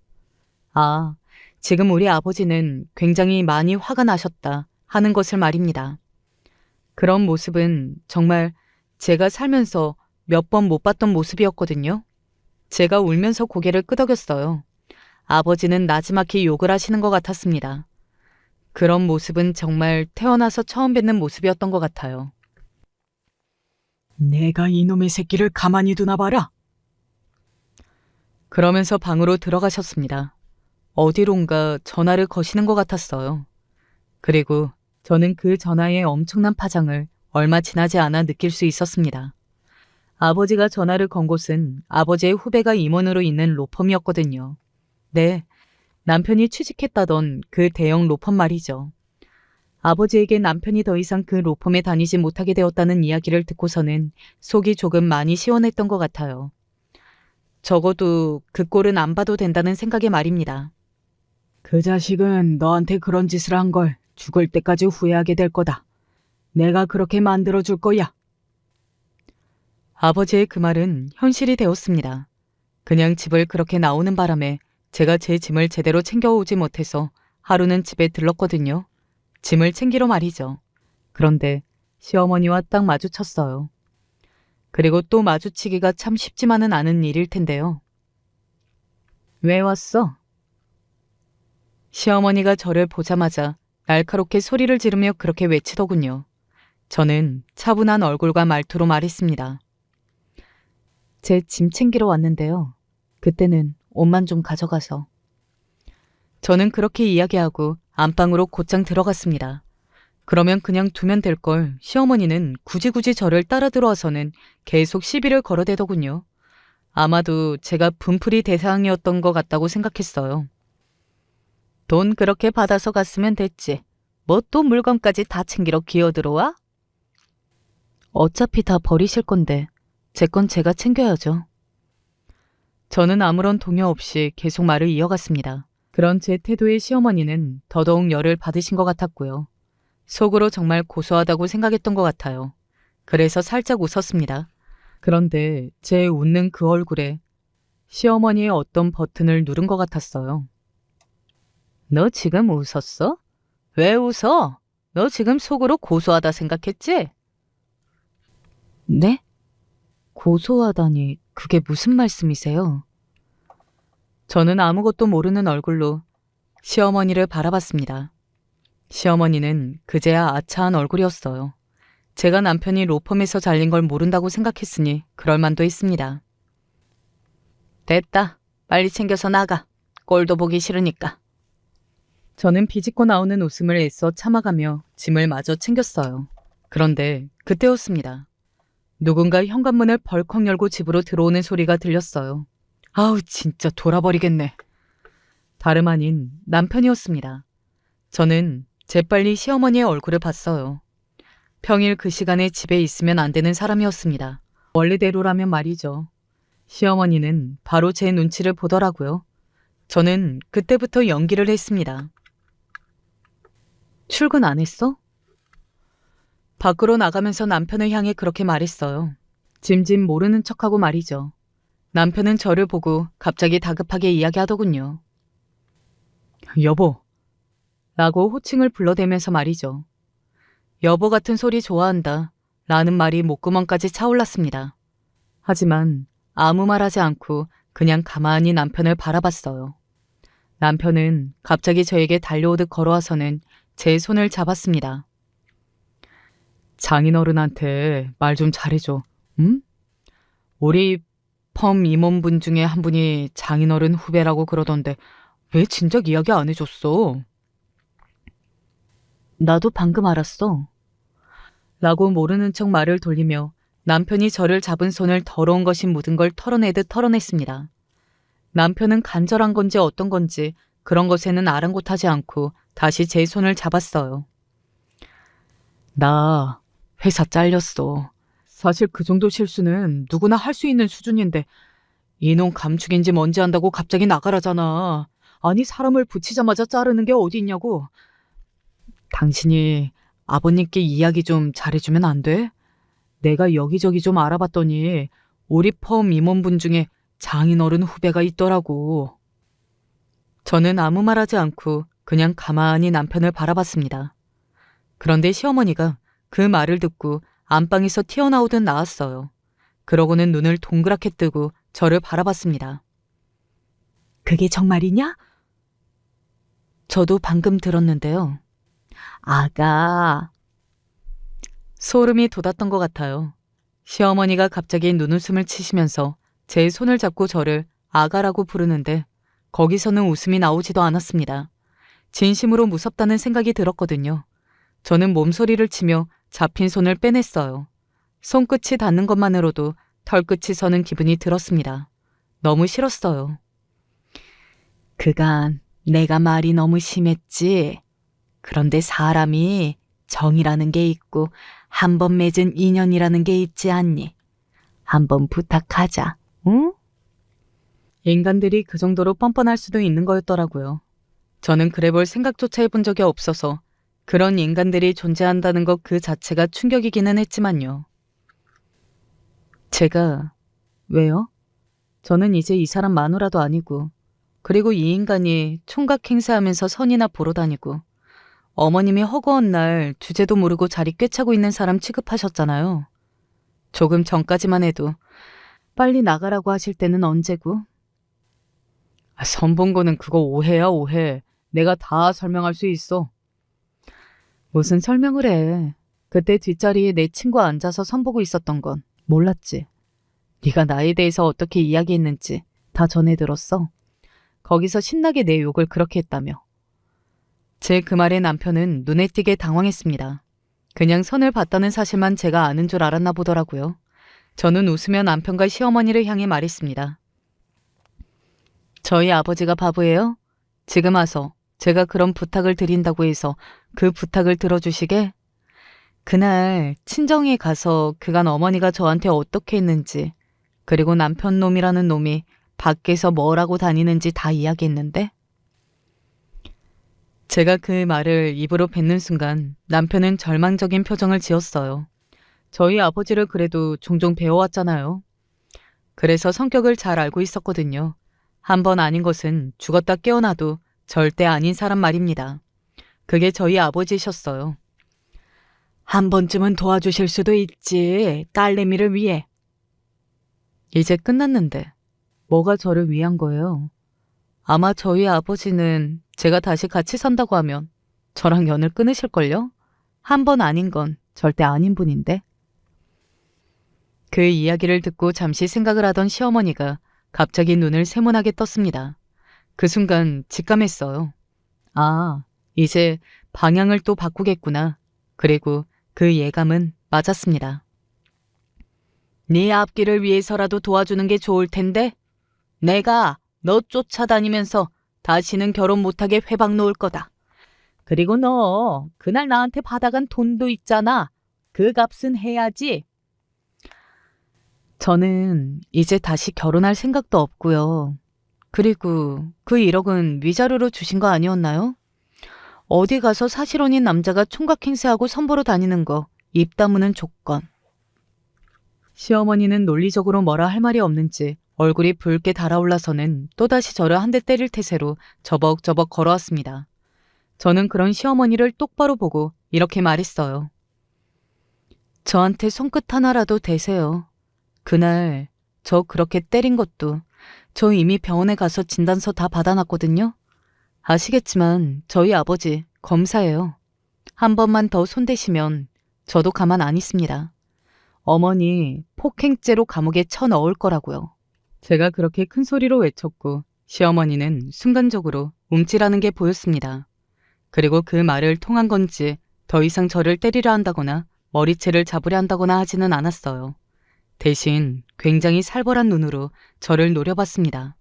아, 지금 우리 아버지는 굉장히 많이 화가 나셨다 하는 것을 말입니다. 그런 모습은 정말 제가 살면서 몇 번 못 봤던 모습이었거든요. 제가 울면서 고개를 끄덕였어요. 아버지는 나지막히 욕을 하시는 것 같았습니다. 그런 모습은 정말 태어나서 처음 뵙는 모습이었던 것 같아요. 내가 이놈의 새끼를 가만히 두나 봐라. 그러면서 방으로 들어가셨습니다. 어디론가 전화를 거시는 것 같았어요. 그리고 저는 그 전화의 엄청난 파장을 얼마 지나지 않아 느낄 수 있었습니다. 아버지가 전화를 건 곳은 아버지의 후배가 임원으로 있는 로펌이었거든요. 네, 남편이 취직했다던 그 대형 로펌 말이죠. 아버지에게 남편이 더 이상 그 로펌에 다니지 못하게 되었다는 이야기를 듣고서는 속이 조금 많이 시원했던 것 같아요. 적어도 그 꼴은 안 봐도 된다는 생각에 말입니다. 그 자식은 너한테 그런 짓을 한 걸 죽을 때까지 후회하게 될 거다. 내가 그렇게 만들어줄 거야. 아버지의 그 말은 현실이 되었습니다. 그냥 집을 그렇게 나오는 바람에 제가 제 짐을 제대로 챙겨오지 못해서 하루는 집에 들렀거든요. 짐을 챙기러 말이죠. 그런데 시어머니와 딱 마주쳤어요. 그리고 또 마주치기가 참 쉽지만은 않은 일일 텐데요. 왜 왔어? 시어머니가 저를 보자마자 날카롭게 소리를 지르며 그렇게 외치더군요. 저는 차분한 얼굴과 말투로 말했습니다. 제 짐 챙기러 왔는데요. 그때는 옷만 좀 가져가서. 저는 그렇게 이야기하고 안방으로 곧장 들어갔습니다. 그러면 그냥 두면 될 걸 시어머니는 굳이 저를 따라 들어와서는 계속 시비를 걸어대더군요. 아마도 제가 분풀이 대상이었던 것 같다고 생각했어요. 돈 그렇게 받아서 갔으면 됐지. 뭐 또 물건까지 다 챙기러 기어들어와? 어차피 다 버리실 건데 제 건 제가 챙겨야죠. 저는 아무런 동요 없이 계속 말을 이어갔습니다. 그런 제 태도에 시어머니는 더더욱 열을 받으신 것 같았고요. 속으로 정말 고소하다고 생각했던 것 같아요. 그래서 살짝 웃었습니다. 그런데 제 웃는 그 얼굴에 시어머니의 어떤 버튼을 누른 것 같았어요. 너 지금 웃었어? 왜 웃어? 너 지금 속으로 고소하다 생각했지? 네? 고소하다니 그게 무슨 말씀이세요? 저는 아무것도 모르는 얼굴로 시어머니를 바라봤습니다. 시어머니는 그제야 아차한 얼굴이었어요. 제가 남편이 로펌에서 잘린 걸 모른다고 생각했으니 그럴 만도 했습니다. 됐다. 빨리 챙겨서 나가. 꼴도 보기 싫으니까. 저는 비집고 나오는 웃음을 애써 참아가며 짐을 마저 챙겼어요. 그런데 그때였습니다. 누군가 현관문을 벌컥 열고 집으로 들어오는 소리가 들렸어요. 아우 진짜 돌아버리겠네. 다름 아닌 남편이었습니다. 저는 재빨리 시어머니의 얼굴을 봤어요. 평일 그 시간에 집에 있으면 안 되는 사람이었습니다. 원래대로라면 말이죠. 시어머니는 바로 제 눈치를 보더라고요. 저는 그때부터 연기를 했습니다. 출근 안 했어? 밖으로 나가면서 남편을 향해 그렇게 말했어요. 짐짐 모르는 척하고 말이죠. 남편은 저를 보고 갑자기 다급하게 이야기하더군요. 여보, 라고 호칭을 불러대면서 말이죠. 여보 같은 소리 좋아한다 라는 말이 목구멍까지 차올랐습니다. 하지만 아무 말하지 않고 그냥 가만히 남편을 바라봤어요. 남편은 갑자기 저에게 달려오듯 걸어와서는 제 손을 잡았습니다. 장인어른한테 말 좀 잘해줘. 응? 우리 펌 임원분 중에 한 분이 장인어른 후배라고 그러던데 왜 진작 이야기 안 해줬어? 나도 방금 알았어. 라고 모르는 척 말을 돌리며 남편이 저를 잡은 손을 더러운 것이 묻은 걸 털어내듯 털어냈습니다. 남편은 간절한 건지 어떤 건지 그런 것에는 아랑곳하지 않고 다시 제 손을 잡았어요. 나 회사 잘렸어. 사실 그 정도 실수는 누구나 할 수 있는 수준인데 이놈 감축인지 뭔지 안다고 갑자기 나가라잖아. 아니 사람을 붙이자마자 자르는 게 어디 있냐고. 당신이 아버님께 이야기 좀 잘해주면 안 돼? 내가 여기저기 좀 알아봤더니 우리 펌 임원분 중에 장인어른 후배가 있더라고. 저는 아무 말하지 않고 그냥 가만히 남편을 바라봤습니다. 그런데 시어머니가 그 말을 듣고 안방에서 튀어나오듯 나왔어요. 그러고는 눈을 동그랗게 뜨고 저를 바라봤습니다. 그게 정말이냐? 저도 방금 들었는데요. 아가, 소름이 돋았던 것 같아요. 시어머니가 갑자기 눈웃음을 치시면서 제 손을 잡고 저를 아가라고 부르는데 거기서는 웃음이 나오지도 않았습니다. 진심으로 무섭다는 생각이 들었거든요. 저는 몸소리를 치며 잡힌 손을 빼냈어요. 손끝이 닿는 것만으로도 털끝이 서는 기분이 들었습니다. 너무 싫었어요. 그간 내가 말이 너무 심했지. 그런데 사람이 정이라는 게 있고 한 번 맺은 인연이라는 게 있지 않니? 한번 부탁하자, 응? 인간들이 그 정도로 뻔뻔할 수도 있는 거였더라고요. 저는 그래 볼 생각조차 해본 적이 없어서 그런 인간들이 존재한다는 것 그 자체가 충격이기는 했지만요. 제가 왜요? 저는 이제 이 사람 마누라도 아니고 그리고 이 인간이 총각 행세하면서 선이나 보러 다니고 어머님이 허구한 날 주제도 모르고 자리 꿰차고 있는 사람 취급하셨잖아요. 조금 전까지만 해도 빨리 나가라고 하실 때는 언제고? 선본거는 그거 오해야 오해. 내가 다 설명할 수 있어. 무슨 설명을 해. 그때 뒷자리에 내 친구가 앉아서 선보고 있었던 건 몰랐지. 네가 나에 대해서 어떻게 이야기했는지 다 전해 들었어. 거기서 신나게 내 욕을 그렇게 했다며. 제 그 말에 남편은 눈에 띄게 당황했습니다. 그냥 선을 봤다는 사실만 제가 아는 줄 알았나 보더라고요. 저는 웃으며 남편과 시어머니를 향해 말했습니다. 저희 아버지가 바보예요? 지금 와서 제가 그런 부탁을 드린다고 해서 그 부탁을 들어주시게? 그날 친정에 가서 그간 어머니가 저한테 어떻게 했는지 그리고 남편 놈이라는 놈이 밖에서 뭐라고 다니는지 다 이야기했는데 제가 그 말을 입으로 뱉는 순간 남편은 절망적인 표정을 지었어요. 저희 아버지를 그래도 종종 배워왔잖아요. 그래서 성격을 잘 알고 있었거든요. 한 번 아닌 것은 죽었다 깨어나도 절대 아닌 사람 말입니다. 그게 저희 아버지셨어요. 한 번쯤은 도와주실 수도 있지, 딸내미를 위해. 이제 끝났는데 뭐가 저를 위한 거예요? 아마 저희 아버지는 제가 다시 같이 산다고 하면 저랑 연을 끊으실걸요? 한 번 아닌 건 절대 아닌 분인데. 그 이야기를 듣고 잠시 생각을 하던 시어머니가 갑자기 눈을 세모나게 떴습니다. 그 순간 직감했어요. 아, 이제 방향을 또 바꾸겠구나. 그리고 그 예감은 맞았습니다. 네 앞길을 위해서라도 도와주는 게 좋을 텐데 내가 너 쫓아다니면서 다시는 결혼 못하게 회방 놓을 거다. 그리고 너 그날 나한테 받아간 돈도 있잖아. 그 값은 해야지. 저는 이제 다시 결혼할 생각도 없고요. 그리고 그 1억은 위자료로 주신 거 아니었나요? 어디 가서 사실혼인 남자가 총각 행세하고 선보러 다니는 거 입 다무는 조건. 시어머니는 논리적으로 뭐라 할 말이 없는지 얼굴이 붉게 달아올라서는 또다시 저를 한 대 때릴 태세로 저벅저벅 걸어왔습니다. 저는 그런 시어머니를 똑바로 보고 이렇게 말했어요. 저한테 손끝 하나라도 대세요. 그날 저 그렇게 때린 것도 저 이미 병원에 가서 진단서 다 받아놨거든요. 아시겠지만 저희 아버지 검사예요. 한 번만 더 손대시면 저도 가만 안 있습니다. 어머니 폭행죄로 감옥에 쳐넣을 거라고요. 제가 그렇게 큰 소리로 외쳤고 시어머니는 순간적으로 움찔하는 게 보였습니다. 그리고 그 말을 통한 건지 더 이상 저를 때리려 한다거나 머리채를 잡으려 한다거나 하지는 않았어요. 대신 굉장히 살벌한 눈으로 저를 노려봤습니다.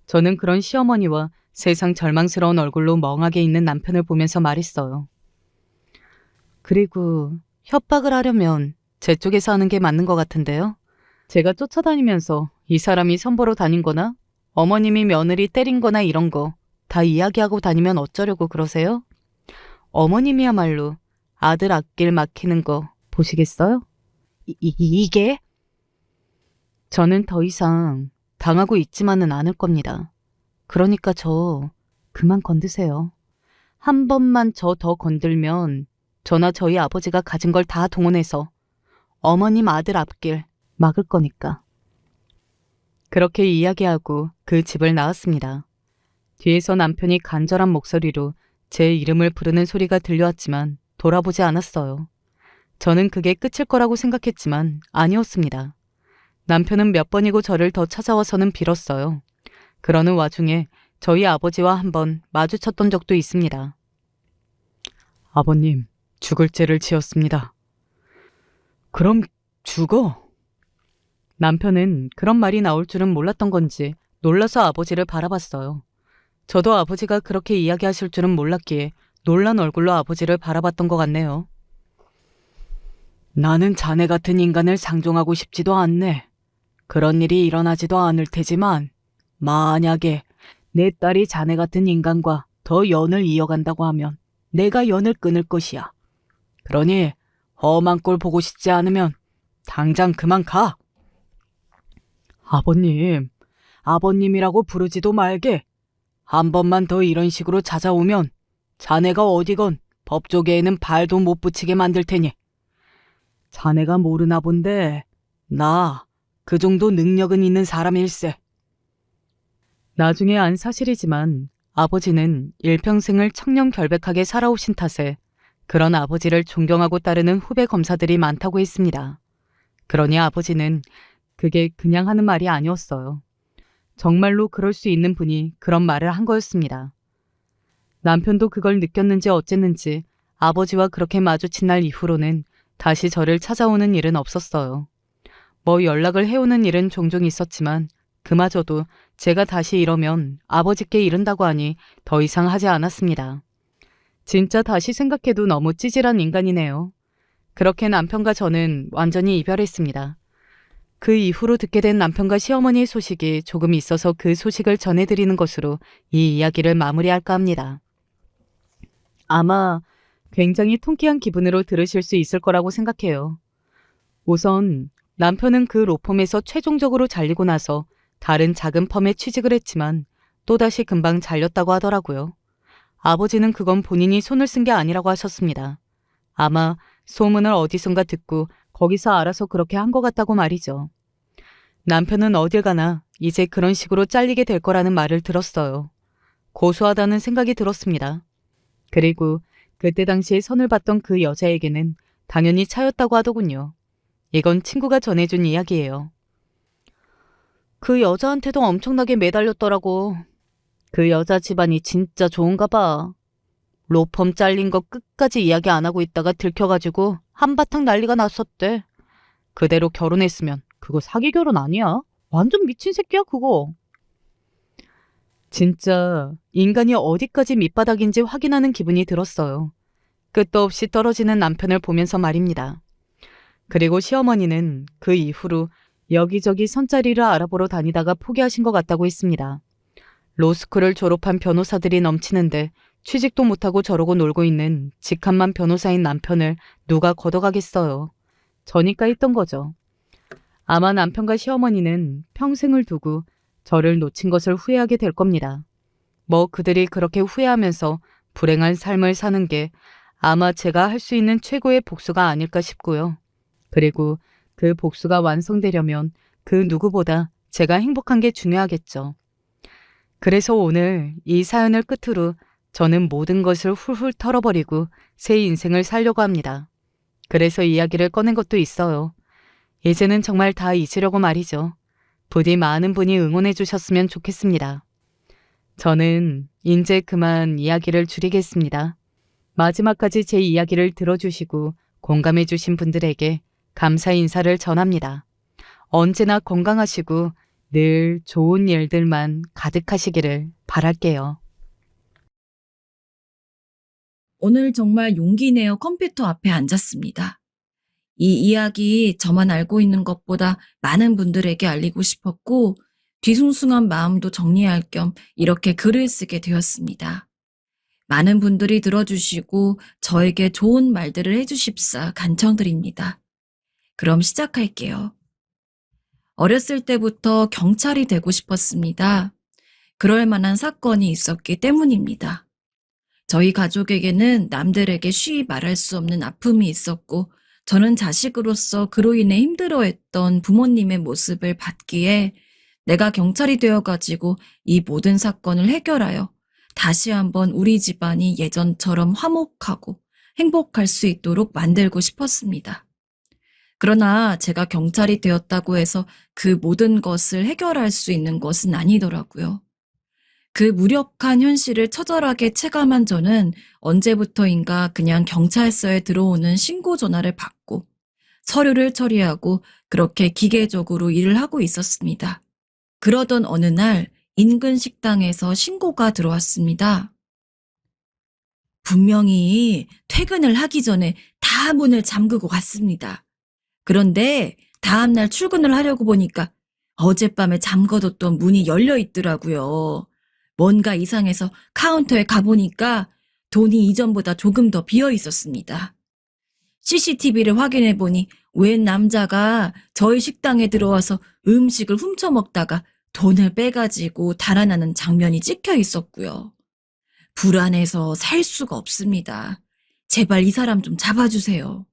저는 그런 시어머니와 세상 절망스러운 얼굴로 멍하게 있는 남편을 보면서 말했어요. 그리고 협박을 하려면 제 쪽에서 하는 게 맞는 것 같은데요. 제가 쫓아다니면서 이 사람이 선보러 다닌 거나 어머님이 며느리 때린 거나 이런 거 다 이야기하고 다니면 어쩌려고 그러세요? 어머님이야말로 아들 앞길 막히는 거 보시겠어요? 이게? 저는 더 이상 당하고 있지만은 않을 겁니다. 그러니까 저 그만 건드세요. 한 번만 저 더 건들면 저나 저희 아버지가 가진 걸 다 동원해서 어머님 아들 앞길 막을 거니까. 그렇게 이야기하고 그 집을 나왔습니다. 뒤에서 남편이 간절한 목소리로 제 이름을 부르는 소리가 들려왔지만 돌아보지 않았어요. 저는 그게 끝일 거라고 생각했지만 아니었습니다. 남편은 몇 번이고 저를 더 찾아와서는 빌었어요. 그러는 와중에 저희 아버지와 한번 마주쳤던 적도 있습니다. 아버님, 죽을 죄를 지었습니다. 그럼 죽어? 남편은 그런 말이 나올 줄은 몰랐던 건지 놀라서 아버지를 바라봤어요. 저도 아버지가 그렇게 이야기하실 줄은 몰랐기에 놀란 얼굴로 아버지를 바라봤던 것 같네요. 나는 자네 같은 인간을 상종하고 싶지도 않네. 그런 일이 일어나지도 않을 테지만 만약에 내 딸이 자네 같은 인간과 더 연을 이어간다고 하면 내가 연을 끊을 것이야. 그러니 험한 꼴 보고 싶지 않으면 당장 그만 가. 아버님, 아버님이라고 부르지도 말게. 한 번만 더 이런 식으로 찾아오면 자네가 어디건 법조계에는 발도 못 붙이게 만들 테니. 자네가 모르나 본데 나 그 정도 능력은 있는 사람일세. 나중에 안 사실이지만 아버지는 일평생을 청렴결백하게 살아오신 탓에 그런 아버지를 존경하고 따르는 후배 검사들이 많다고 했습니다. 그러니 아버지는 그게 그냥 하는 말이 아니었어요. 정말로 그럴 수 있는 분이 그런 말을 한 거였습니다. 남편도 그걸 느꼈는지 어쨌는지 아버지와 그렇게 마주친 날 이후로는 다시 저를 찾아오는 일은 없었어요. 뭐 연락을 해오는 일은 종종 있었지만 그마저도 제가 다시 이러면 아버지께 이른다고 하니 더 이상 하지 않았습니다. 진짜 다시 생각해도 너무 찌질한 인간이네요. 그렇게 남편과 저는 완전히 이별했습니다. 그 이후로 듣게 된 남편과 시어머니의 소식이 조금 있어서 그 소식을 전해드리는 것으로 이 이야기를 마무리할까 합니다. 아마 굉장히 통쾌한 기분으로 들으실 수 있을 거라고 생각해요. 우선 남편은 그 로펌에서 최종적으로 잘리고 나서 다른 작은 펌에 취직을 했지만 또다시 금방 잘렸다고 하더라고요. 아버지는 그건 본인이 손을 쓴 게 아니라고 하셨습니다. 아마 소문을 어디선가 듣고 거기서 알아서 그렇게 한 것 같다고 말이죠. 남편은 어딜 가나 이제 그런 식으로 잘리게 될 거라는 말을 들었어요. 고소하다는 생각이 들었습니다. 그리고 그때 당시에 선을 봤던 그 여자에게는 당연히 차였다고 하더군요. 이건 친구가 전해준 이야기예요. 그 여자한테도 엄청나게 매달렸더라고. 그 여자 집안이 진짜 좋은가 봐. 로펌 잘린 거 끝까지 이야기 안 하고 있다가 들켜가지고 한바탕 난리가 났었대. 그대로 결혼했으면 그거 사기 결혼 아니야? 완전 미친 새끼야 그거. 진짜 인간이 어디까지 밑바닥인지 확인하는 기분이 들었어요. 끝도 없이 떨어지는 남편을 보면서 말입니다. 그리고 시어머니는 그 이후로 여기저기 선자리를 알아보러 다니다가 포기하신 것 같다고 했습니다. 로스쿨을 졸업한 변호사들이 넘치는데 취직도 못하고 저러고 놀고 있는 직함만 변호사인 남편을 누가 걷어가겠어요. 저니까 했던 거죠. 아마 남편과 시어머니는 평생을 두고 저를 놓친 것을 후회하게 될 겁니다. 뭐 그들이 그렇게 후회하면서 불행한 삶을 사는 게 아마 제가 할 수 있는 최고의 복수가 아닐까 싶고요. 그리고 그 복수가 완성되려면 그 누구보다 제가 행복한 게 중요하겠죠. 그래서 오늘 이 사연을 끝으로 저는 모든 것을 훌훌 털어버리고 새 인생을 살려고 합니다. 그래서 이야기를 꺼낸 것도 있어요. 이제는 정말 다 잊으려고 말이죠. 부디 많은 분이 응원해 주셨으면 좋겠습니다. 저는 이제 그만 이야기를 줄이겠습니다. 마지막까지 제 이야기를 들어주시고 공감해 주신 분들에게 감사 인사를 전합니다. 언제나 건강하시고 늘 좋은 일들만 가득하시기를 바랄게요. 오늘 정말 용기 내어 컴퓨터 앞에 앉았습니다. 이 이야기 저만 알고 있는 것보다 많은 분들에게 알리고 싶었고, 뒤숭숭한 마음도 정리할 겸 이렇게 글을 쓰게 되었습니다. 많은 분들이 들어주시고 저에게 좋은 말들을 해주십사 간청드립니다. 그럼 시작할게요. 어렸을 때부터 경찰이 되고 싶었습니다. 그럴 만한 사건이 있었기 때문입니다. 저희 가족에게는 남들에게 쉬이 말할 수 없는 아픔이 있었고 저는 자식으로서 그로 인해 힘들어했던 부모님의 모습을 봤기에 내가 경찰이 되어가지고 이 모든 사건을 해결하여 다시 한번 우리 집안이 예전처럼 화목하고 행복할 수 있도록 만들고 싶었습니다. 그러나 제가 경찰이 되었다고 해서 그 모든 것을 해결할 수 있는 것은 아니더라고요. 그 무력한 현실을 처절하게 체감한 저는 언제부터인가 그냥 경찰서에 들어오는 신고 전화를 받고 서류를 처리하고 그렇게 기계적으로 일을 하고 있었습니다. 그러던 어느 날 인근 식당에서 신고가 들어왔습니다. 분명히 퇴근을 하기 전에 다 문을 잠그고 갔습니다. 그런데 다음날 출근을 하려고 보니까 어젯밤에 잠궈뒀던 문이 열려 있더라고요. 뭔가 이상해서 카운터에 가보니까 돈이 이전보다 조금 더 비어 있었습니다. CCTV를 확인해 보니 웬 남자가 저희 식당에 들어와서 음식을 훔쳐 먹다가 돈을 빼가지고 달아나는 장면이 찍혀 있었고요. 불안해서 살 수가 없습니다. 제발 이 사람 좀 잡아주세요.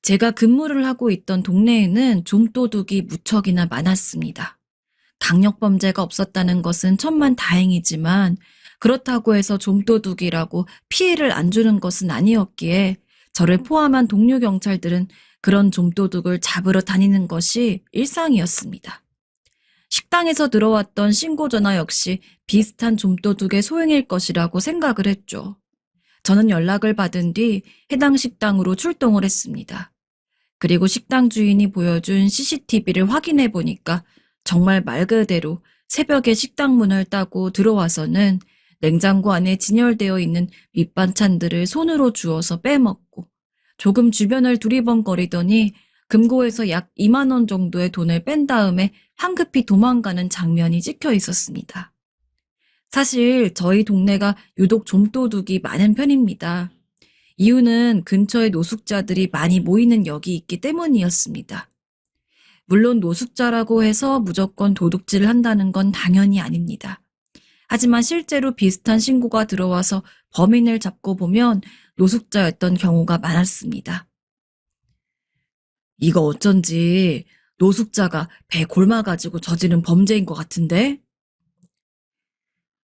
제가 근무를 하고 있던 동네에는 좀도둑이 무척이나 많았습니다. 강력범죄가 없었다는 것은 천만다행이지만 그렇다고 해서 좀도둑이라고 피해를 안 주는 것은 아니었기에 저를 포함한 동료 경찰들은 그런 좀도둑을 잡으러 다니는 것이 일상이었습니다. 식당에서 들어왔던 신고 전화 역시 비슷한 좀도둑의 소행일 것이라고 생각을 했죠. 저는 연락을 받은 뒤 해당 식당으로 출동을 했습니다. 그리고 식당 주인이 보여준 CCTV를 확인해 보니까 정말 말 그대로 새벽에 식당 문을 따고 들어와서는 냉장고 안에 진열되어 있는 밑반찬들을 손으로 주워서 빼먹고 조금 주변을 두리번거리더니 금고에서 약 2만 원 정도의 돈을 뺀 다음에 황급히 도망가는 장면이 찍혀 있었습니다. 사실 저희 동네가 유독 좀도둑이 많은 편입니다. 이유는 근처에 노숙자들이 많이 모이는 역이 있기 때문이었습니다. 물론 노숙자라고 해서 무조건 도둑질을 한다는 건 당연히 아닙니다. 하지만 실제로 비슷한 신고가 들어와서 범인을 잡고 보면 노숙자였던 경우가 많았습니다. 이거 어쩐지 노숙자가 배 골마가지고 저지른 범죄인 것 같은데?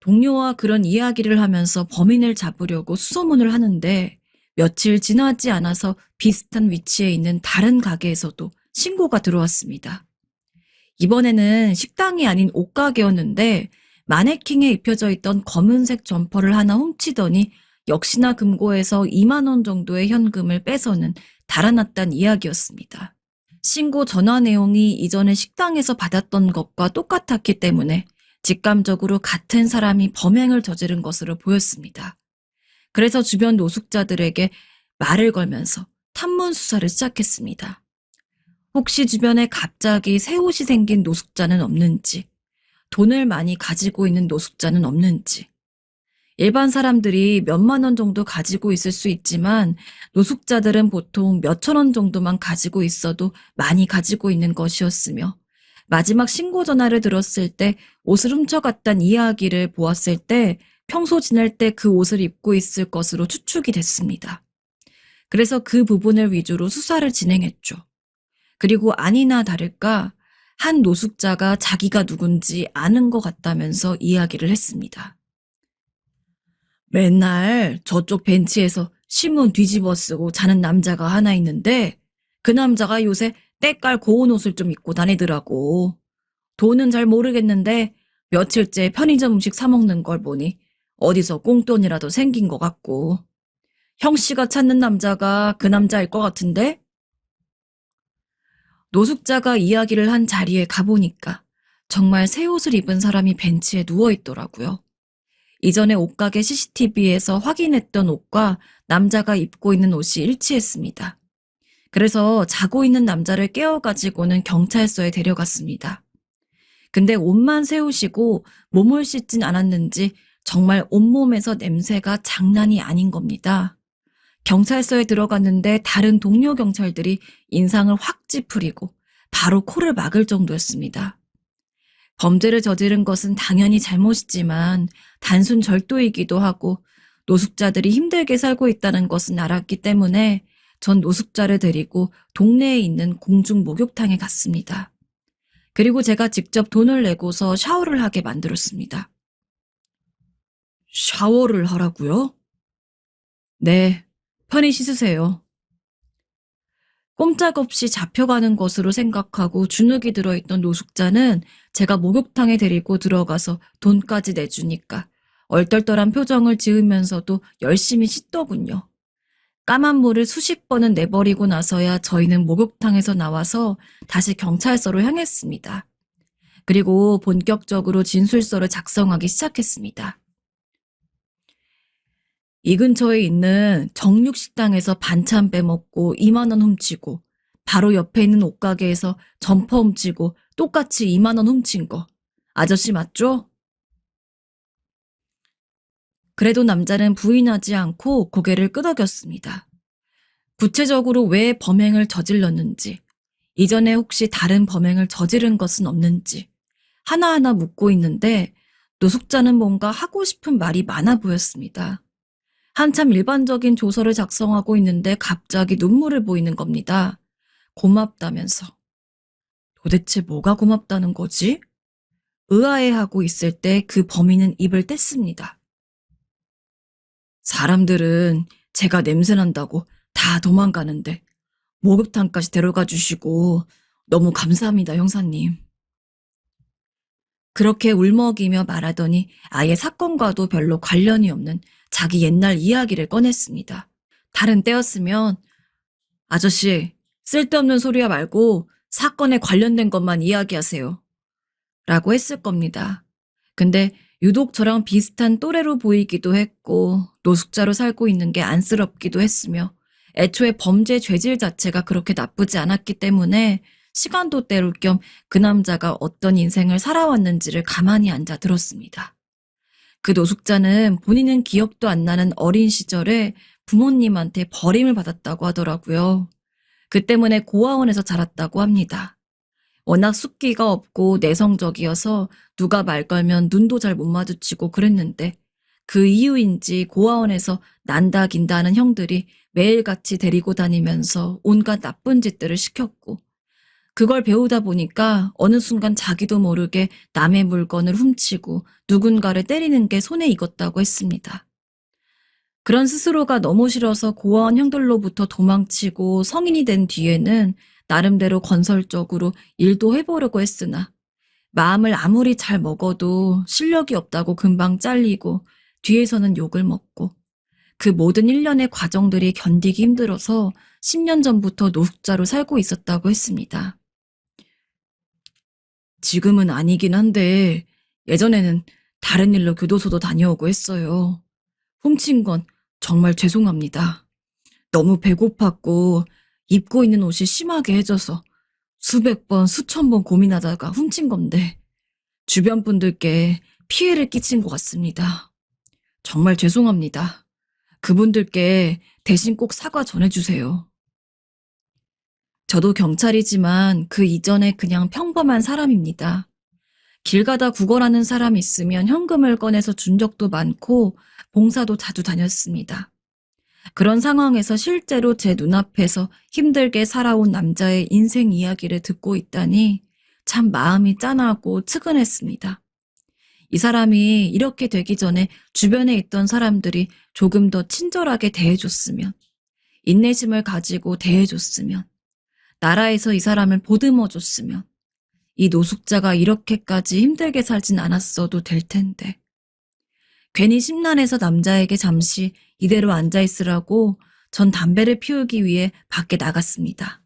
동료와 그런 이야기를 하면서 범인을 잡으려고 수소문을 하는데 며칠 지나지 않아서 비슷한 위치에 있는 다른 가게에서도 신고가 들어왔습니다. 이번에는 식당이 아닌 옷가게였는데 마네킹에 입혀져 있던 검은색 점퍼를 하나 훔치더니 역시나 금고에서 2만 원 정도의 현금을 빼서는 달아났다는 이야기였습니다. 신고 전화 내용이 이전에 식당에서 받았던 것과 똑같았기 때문에 직감적으로 같은 사람이 범행을 저지른 것으로 보였습니다. 그래서 주변 노숙자들에게 말을 걸면서 탐문 수사를 시작했습니다. 혹시 주변에 갑자기 새 옷이 생긴 노숙자는 없는지, 돈을 많이 가지고 있는 노숙자는 없는지, 일반 사람들이 몇만 원 정도 가지고 있을 수 있지만 노숙자들은 보통 몇천 원 정도만 가지고 있어도 많이 가지고 있는 것이었으며 마지막 신고 전화를 들었을 때 옷을 훔쳐갔다는 이야기를 보았을 때 평소 지낼 때 그 옷을 입고 있을 것으로 추측이 됐습니다. 그래서 그 부분을 위주로 수사를 진행했죠. 그리고 아니나 다를까 한 노숙자가 자기가 누군지 아는 것 같다면서 이야기를 했습니다. 맨날 저쪽 벤치에서 신문 뒤집어 쓰고 자는 남자가 하나 있는데 그 남자가 요새 때깔 고운 옷을 좀 입고 다니더라고. 돈은 잘 모르겠는데 며칠째 편의점 음식 사 먹는 걸 보니 어디서 꽁돈이라도 생긴 것 같고. 형씨가 찾는 남자가 그 남자일 것 같은데? 노숙자가 이야기를 한 자리에 가보니까 정말 새 옷을 입은 사람이 벤치에 누워있더라고요. 이전에 옷가게 CCTV에서 확인했던 옷과 남자가 입고 있는 옷이 일치했습니다. 그래서 자고 있는 남자를 깨워가지고는 경찰서에 데려갔습니다. 근데 옷만 새 옷이고 몸을 씻진 않았는지 정말 온몸에서 냄새가 장난이 아닌 겁니다. 경찰서에 들어갔는데 다른 동료 경찰들이 인상을 확 찌푸리고 바로 코를 막을 정도였습니다. 범죄를 저지른 것은 당연히 잘못이지만 단순 절도이기도 하고 노숙자들이 힘들게 살고 있다는 것은 알았기 때문에 전 노숙자를 데리고 동네에 있는 공중 목욕탕에 갔습니다. 그리고 제가 직접 돈을 내고서 샤워를 하게 만들었습니다. 샤워를 하라고요? 네, 편히 씻으세요. 꼼짝없이 잡혀가는 것으로 생각하고 주눅이 들어있던 노숙자는 제가 목욕탕에 데리고 들어가서 돈까지 내주니까 얼떨떨한 표정을 지으면서도 열심히 씻더군요. 까만 물을 수십 번은 내버리고 나서야 저희는 목욕탕에서 나와서 다시 경찰서로 향했습니다. 그리고 본격적으로 진술서를 작성하기 시작했습니다. 이 근처에 있는 정육식당에서 반찬 빼먹고 2만 원 훔치고 바로 옆에 있는 옷가게에서 점퍼 훔치고 똑같이 2만 원 훔친 거. 아저씨 맞죠? 그래도 남자는 부인하지 않고 고개를 끄덕였습니다. 구체적으로 왜 범행을 저질렀는지, 이전에 혹시 다른 범행을 저지른 것은 없는지 하나하나 묻고 있는데 노숙자는 뭔가 하고 싶은 말이 많아 보였습니다. 한참 일반적인 조서를 작성하고 있는데 갑자기 눈물을 보이는 겁니다. 고맙다면서. 도대체 뭐가 고맙다는 거지? 의아해하고 있을 때 그 범인은 입을 뗐습니다. 사람들은 제가 냄새난다고 다 도망가는데 목욕탕까지 데려가 주시고 너무 감사합니다, 형사님. 그렇게 울먹이며 말하더니 아예 사건과도 별로 관련이 없는 자기 옛날 이야기를 꺼냈습니다. 다른 때였으면 아저씨, 쓸데없는 소리야 말고 사건에 관련된 것만 이야기하세요. 라고 했을 겁니다. 근데 유독 저랑 비슷한 또래로 보이기도 했고 노숙자로 살고 있는 게 안쓰럽기도 했으며 애초에 범죄 죄질 자체가 그렇게 나쁘지 않았기 때문에 시간도 때울 겸 그 남자가 어떤 인생을 살아왔는지를 가만히 앉아 들었습니다. 그 노숙자는 본인은 기억도 안 나는 어린 시절에 부모님한테 버림을 받았다고 하더라고요. 그 때문에 고아원에서 자랐다고 합니다. 워낙 숫기가 없고 내성적이어서 누가 말 걸면 눈도 잘 못 마주치고 그랬는데 그 이유인지 고아원에서 난다 긴다 하는 형들이 매일같이 데리고 다니면서 온갖 나쁜 짓들을 시켰고 그걸 배우다 보니까 어느 순간 자기도 모르게 남의 물건을 훔치고 누군가를 때리는 게 손에 익었다고 했습니다. 그런 스스로가 너무 싫어서 고아원 형들로부터 도망치고 성인이 된 뒤에는 나름대로 건설적으로 일도 해보려고 했으나 마음을 아무리 잘 먹어도 실력이 없다고 금방 잘리고 뒤에서는 욕을 먹고 그 모든 일련의 과정들이 견디기 힘들어서 10년 전부터 노숙자로 살고 있었다고 했습니다. 지금은 아니긴 한데 예전에는 다른 일로 교도소도 다녀오고 했어요. 훔친 건 정말 죄송합니다. 너무 배고팠고 입고 있는 옷이 심하게 해져서 수백 번, 수천 번 고민하다가 훔친 건데 주변 분들께 피해를 끼친 것 같습니다. 정말 죄송합니다. 그분들께 대신 꼭 사과 전해주세요. 저도 경찰이지만 그 이전에 그냥 평범한 사람입니다. 길 가다 구걸하는 사람 있으면 현금을 꺼내서 준 적도 많고 봉사도 자주 다녔습니다. 그런 상황에서 실제로 제 눈앞에서 힘들게 살아온 남자의 인생 이야기를 듣고 있다니 참 마음이 짠하고 측은했습니다. 이 사람이 이렇게 되기 전에 주변에 있던 사람들이 조금 더 친절하게 대해줬으면, 인내심을 가지고 대해줬으면, 나라에서 이 사람을 보듬어줬으면, 이 노숙자가 이렇게까지 힘들게 살진 않았어도 될 텐데. 괜히 심란해서 남자에게 잠시 이대로 앉아있으라고 전 담배를 피우기 위해 밖에 나갔습니다.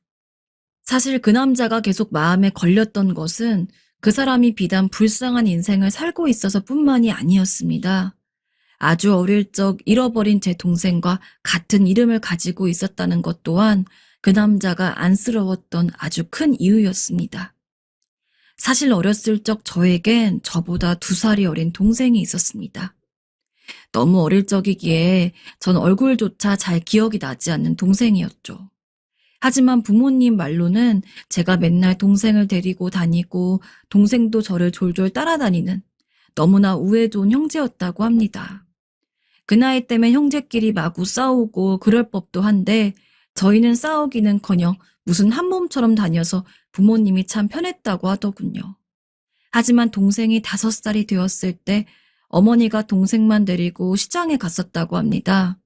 사실 그 남자가 계속 마음에 걸렸던 것은 그 사람이 비단 불쌍한 인생을 살고 있어서 뿐만이 아니었습니다. 아주 어릴 적 잃어버린 제 동생과 같은 이름을 가지고 있었다는 것 또한 그 남자가 안쓰러웠던 아주 큰 이유였습니다. 사실 어렸을 적 저에겐 저보다 2살이 어린 동생이 있었습니다. 너무 어릴 적이기에 전 얼굴조차 잘 기억이 나지 않는 동생이었죠. 하지만 부모님 말로는 제가 맨날 동생을 데리고 다니고 동생도 저를 졸졸 따라다니는 너무나 우애 좋은 형제였다고 합니다. 그 나이 때면 형제끼리 마구 싸우고 그럴 법도 한데 저희는 싸우기는커녕 무슨 한 몸처럼 다녀서 부모님이 참 편했다고 하더군요. 하지만 동생이 5살이 되었을 때 어머니가 동생만 데리고 시장에 갔었다고 합니다.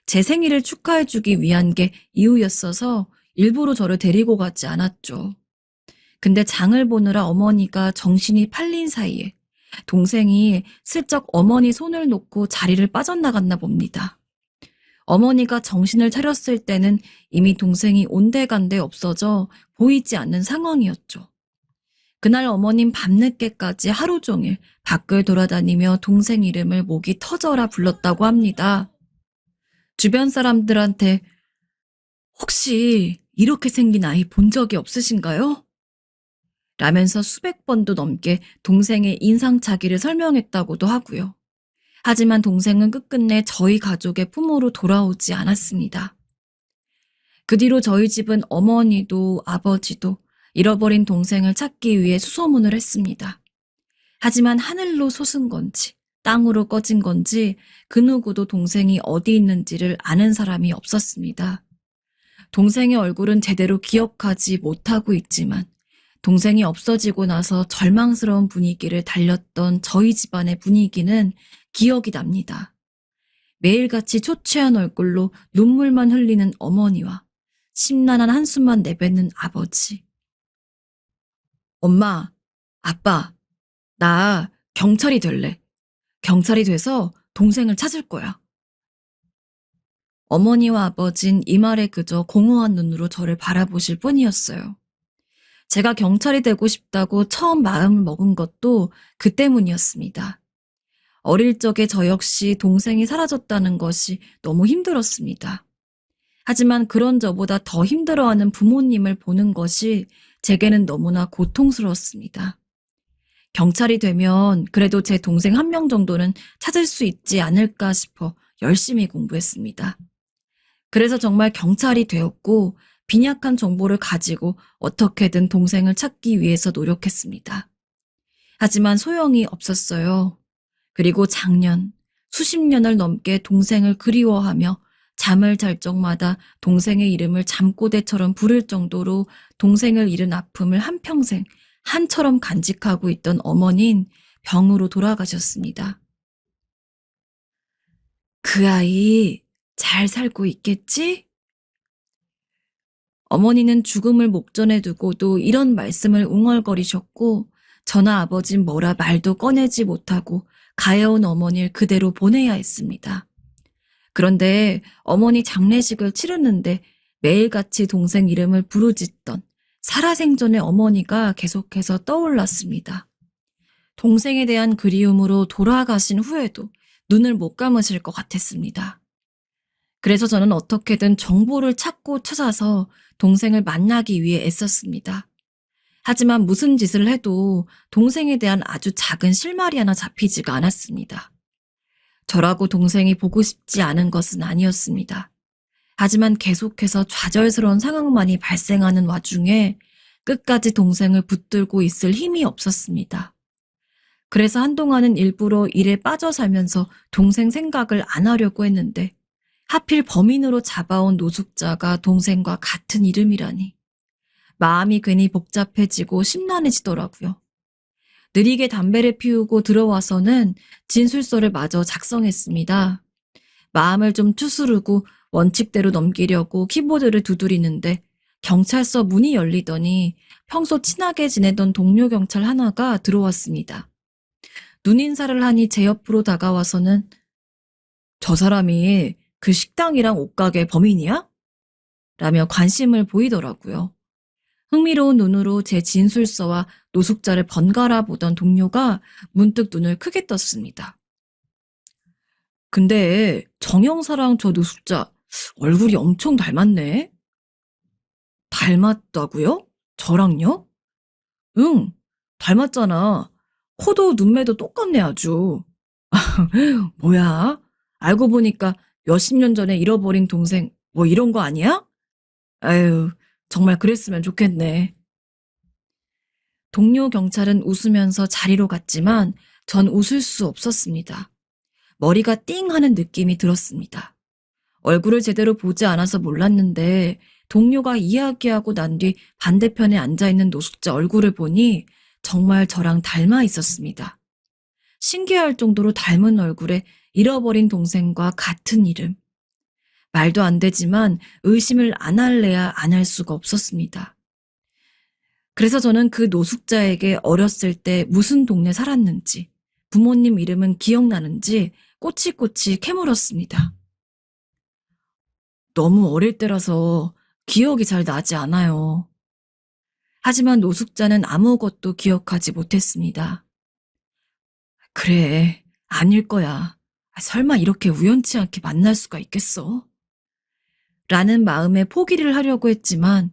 제 생일을 축하해주기 위한 게 이유였어서 일부러 저를 데리고 가지 않았죠. 근데 장을 보느라 어머니가 정신이 팔린 사이에 동생이 슬쩍 어머니 손을 놓고 자리를 빠져나갔나 봅니다. 어머니가 정신을 차렸을 때는 이미 동생이 온데간데 없어져 보이지 않는 상황이었죠. 그날 어머님 밤늦게까지 하루 종일 밖을 돌아다니며 동생 이름을 목이 터져라 불렀다고 합니다. 주변 사람들한테 혹시 이렇게 생긴 아이 본 적이 없으신가요? 라면서 수백 번도 넘게 동생의 인상착의를 설명했다고도 하고요. 하지만 동생은 끝끝내 저희 가족의 품으로 돌아오지 않았습니다. 그 뒤로 저희 집은 어머니도 아버지도 잃어버린 동생을 찾기 위해 수소문을 했습니다. 하지만 하늘로 솟은 건지 땅으로 꺼진 건지 그 누구도 동생이 어디 있는지를 아는 사람이 없었습니다. 동생의 얼굴은 제대로 기억하지 못하고 있지만 동생이 없어지고 나서 절망스러운 분위기를 달렸던 저희 집안의 분위기는 기억이 납니다. 매일같이 초췌한 얼굴로 눈물만 흘리는 어머니와 심란한 한숨만 내뱉는 아버지. 엄마, 아빠, 나 경찰이 될래. 경찰이 돼서 동생을 찾을 거야. 어머니와 아버진 이 말에 그저 공허한 눈으로 저를 바라보실 뿐이었어요. 제가 경찰이 되고 싶다고 처음 마음을 먹은 것도 그 때문이었습니다. 어릴 적에 저 역시 동생이 사라졌다는 것이 너무 힘들었습니다. 하지만 그런 저보다 더 힘들어하는 부모님을 보는 것이 제게는 너무나 고통스러웠습니다. 경찰이 되면 그래도 제 동생 1명 정도는 찾을 수 있지 않을까 싶어 열심히 공부했습니다. 그래서 정말 경찰이 되었고 빈약한 정보를 가지고 어떻게든 동생을 찾기 위해서 노력했습니다. 하지만 소용이 없었어요. 그리고 작년, 수십 년을 넘게 동생을 그리워하며 잠을 잘 적마다 동생의 이름을 잠꼬대처럼 부를 정도로 동생을 잃은 아픔을 한평생 한처럼 간직하고 있던 어머니는 병으로 돌아가셨습니다. 그 아이 잘 살고 있겠지? 어머니는 죽음을 목전에 두고도 이런 말씀을 웅얼거리셨고 저나 아버진 뭐라 말도 꺼내지 못하고 가여운 어머니를 그대로 보내야 했습니다. 그런데 어머니 장례식을 치르는데 매일같이 동생 이름을 부르짖던 살아생전의 어머니가 계속해서 떠올랐습니다. 동생에 대한 그리움으로 돌아가신 후에도 눈을 못 감으실 것 같았습니다. 그래서 저는 어떻게든 정보를 찾고 찾아서 동생을 만나기 위해 애썼습니다. 하지만 무슨 짓을 해도 동생에 대한 아주 작은 실마리 하나 잡히지가 않았습니다. 저라고 동생이 보고 싶지 않은 것은 아니었습니다. 하지만 계속해서 좌절스러운 상황만이 발생하는 와중에 끝까지 동생을 붙들고 있을 힘이 없었습니다. 그래서 한동안은 일부러 일에 빠져 살면서 동생 생각을 안 하려고 했는데 하필 범인으로 잡아온 노숙자가 동생과 같은 이름이라니. 마음이 괜히 복잡해지고 심란해지더라고요. 느리게 담배를 피우고 들어와서는 진술서를 마저 작성했습니다. 마음을 좀 추스르고 원칙대로 넘기려고 키보드를 두드리는데 경찰서 문이 열리더니 평소 친하게 지내던 동료 경찰 하나가 들어왔습니다. 눈인사를 하니 제 옆으로 다가와서는 저 사람이 그 식당이랑 옷가게 범인이야? 라며 관심을 보이더라고요. 흥미로운 눈으로 제 진술서와 노숙자를 번갈아 보던 동료가 문득 눈을 크게 떴습니다. 근데 정영사랑 저 노숙자 얼굴이 엄청 닮았네. 닮았다고요? 저랑요? 응, 닮았잖아. 코도 눈매도 똑같네 아주. 뭐야? 알고 보니까 몇십 년 전에 잃어버린 동생 뭐 이런 거 아니야? 아유, 정말 그랬으면 좋겠네. 동료 경찰은 웃으면서 자리로 갔지만 전 웃을 수 없었습니다. 머리가 띵 하는 느낌이 들었습니다. 얼굴을 제대로 보지 않아서 몰랐는데 동료가 이야기하고 난 뒤 반대편에 앉아있는 노숙자 얼굴을 보니 정말 저랑 닮아 있었습니다. 신기할 정도로 닮은 얼굴에 잃어버린 동생과 같은 이름. 말도 안 되지만 의심을 안 할래야 안 할 수가 없었습니다. 그래서 저는 그 노숙자에게 어렸을 때 무슨 동네 살았는지, 부모님 이름은 기억나는지 꼬치꼬치 캐물었습니다. 너무 어릴 때라서 기억이 잘 나지 않아요. 하지만 노숙자는 아무것도 기억하지 못했습니다. 그래, 아닐 거야. 설마 이렇게 우연치 않게 만날 수가 있겠어? 라는 마음에 포기를 하려고 했지만